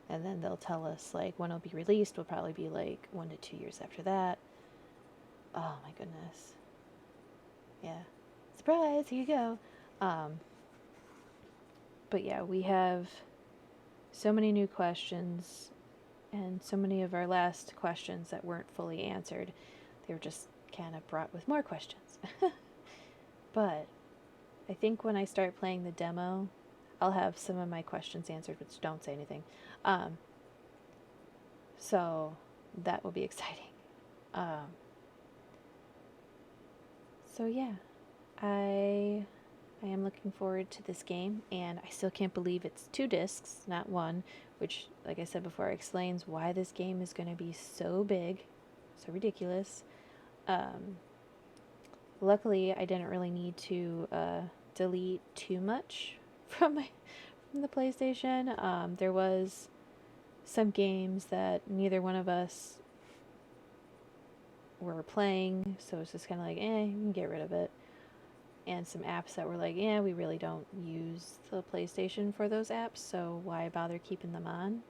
And then they'll tell us like when it'll be released will probably be like 1 to 2 years after that. Oh my goodness. Yeah. Surprise, here you go. But yeah, we have so many new questions and so many of our last questions that weren't fully answered. They were just kind of brought with more questions. But I think when I start playing the demo, I'll have some of my questions answered, which don't say anything. So that will be exciting. So yeah, I I am looking forward to this game, and I still can't believe it's 2 discs, not 1, which, like I said before, explains why this game is going to be so big, so ridiculous. Luckily, I didn't really need to delete too much from the PlayStation. There was some games that neither one of us were playing, so it's just kind of like, you can get rid of it. And some apps that were like, we really don't use the PlayStation for those apps, so why bother keeping them on?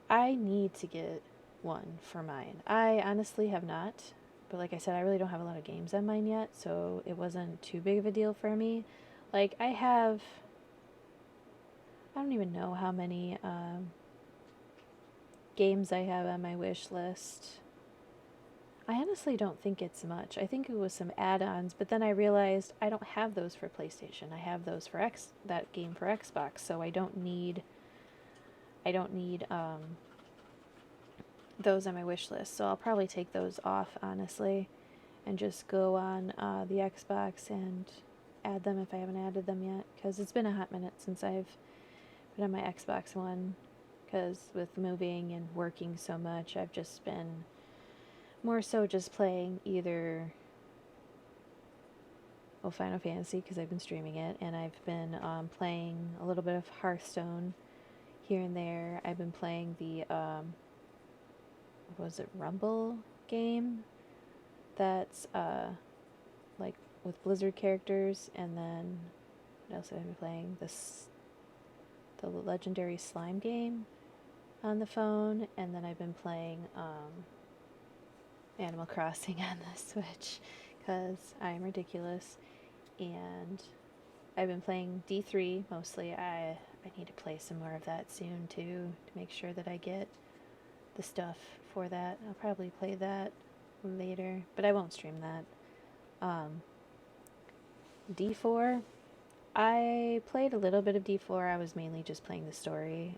I need to get one for mine. I honestly have not, but like I said, I really don't have a lot of games on mine yet, so it wasn't too big of a deal for me. Like, I don't even know how many games I have on my wish list. I honestly don't think it's much. I think it was some add-ons, but then I realized I don't have those for PlayStation. I have those for that game for Xbox, so I don't need those on my wish list. So I'll probably take those off, honestly, and just go on the Xbox and add them if I haven't added them yet, because it's been a hot minute since I've been on my Xbox One, because with moving and working so much, I've just been more so just playing either Final Fantasy, because I've been streaming it, and I've been playing a little bit of Hearthstone here and there. I've been playing the was it Rumble game that's like with Blizzard characters, and then what else have I been playing? The legendary slime game on the phone, and then I've been playing Animal Crossing on the Switch, because I am ridiculous, and I've been playing D3 mostly. I need to play some more of that soon too, to make sure that I get the stuff for that. I'll probably play that later, but I won't stream that. D4, I played a little bit of D4. I was mainly just playing the story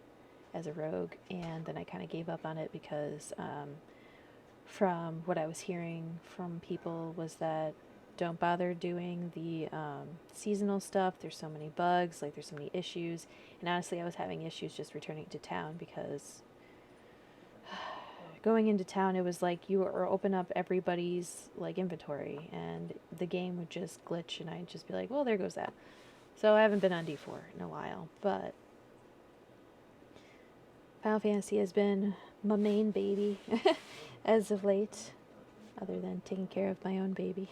as a rogue, and then I kind of gave up on it because from what I was hearing from people was that don't bother doing the seasonal stuff. There's so many bugs, like there's so many issues, and honestly I was having issues just returning to town, because going into town, it was like you were open up everybody's like inventory, and the game would just glitch, and I'd just be like, well, there goes that. So I haven't been on D4 in a while, but Final Fantasy has been my main baby as of late, other than taking care of my own baby.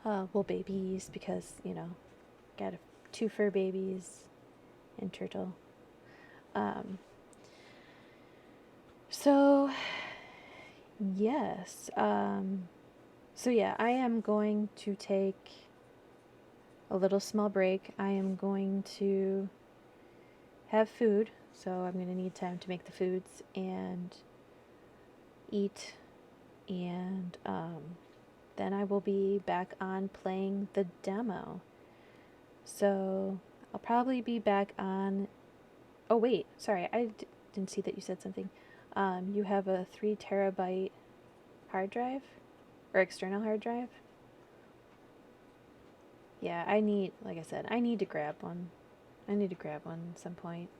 Well, babies, because, got 2 fur babies and turtle. So, yes. So yeah, I am going to take a little small break. I am going to have food, so I'm going to need time to make the foods and eat, and then I will be back on playing the demo. So I'll probably be back on... Oh wait, sorry, I didn't see that you said something. You have a 3 terabyte hard drive? Or external hard drive? Yeah, like I said, I need to grab one. I need to grab one at some point.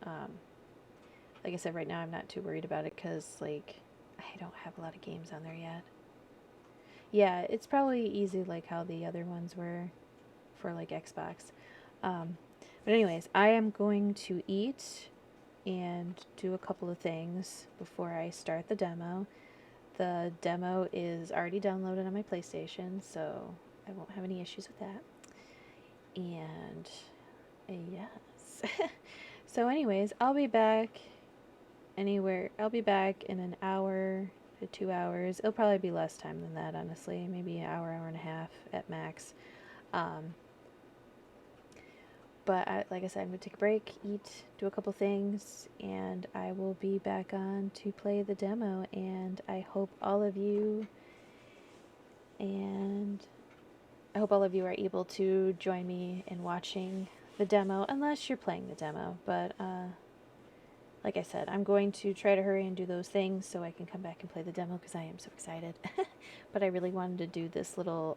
Like I said, right now I'm not too worried about it, because, like, I don't have a lot of games on there yet. Yeah, it's probably easy like how the other ones were for, like, Xbox. But anyways, I am going to eat and do a couple of things before I start the demo. The demo is already downloaded on my PlayStation, so I won't have any issues with that. And yes. So anyways, I'll be back in an hour to 2 hours. It'll probably be less time than that, honestly. Maybe an hour and a half at max. But like I said, I'm going to take a break, eat, do a couple things, and I will be back on to play the demo. And I hope all of you are able to join me in watching the demo, unless you're playing the demo. But like I said, I'm going to try to hurry and do those things so I can come back and play the demo, because I am so excited. But I really wanted to do this little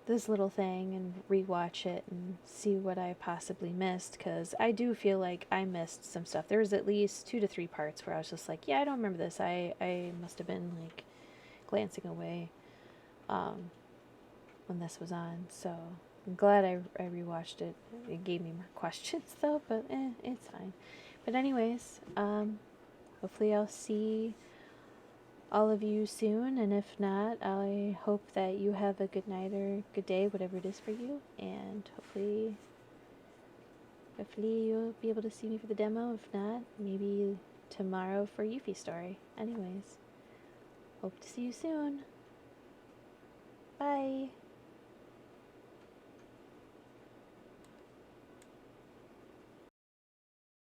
this little thing and rewatch it and see what I possibly missed, because I do feel like I missed some stuff. There was at least 2 to 3 parts where I was just like, yeah, I don't remember this. I must have been like glancing away when this was on. So I'm glad I rewatched it. It gave me more questions though, but it's fine. But anyways, hopefully I'll see all of you soon, and if not, I hope that you have a good night or good day, whatever it is for you, and hopefully you'll be able to see me for the demo. If not, maybe tomorrow for Yuffie story. Anyways, hope to see you soon. Bye.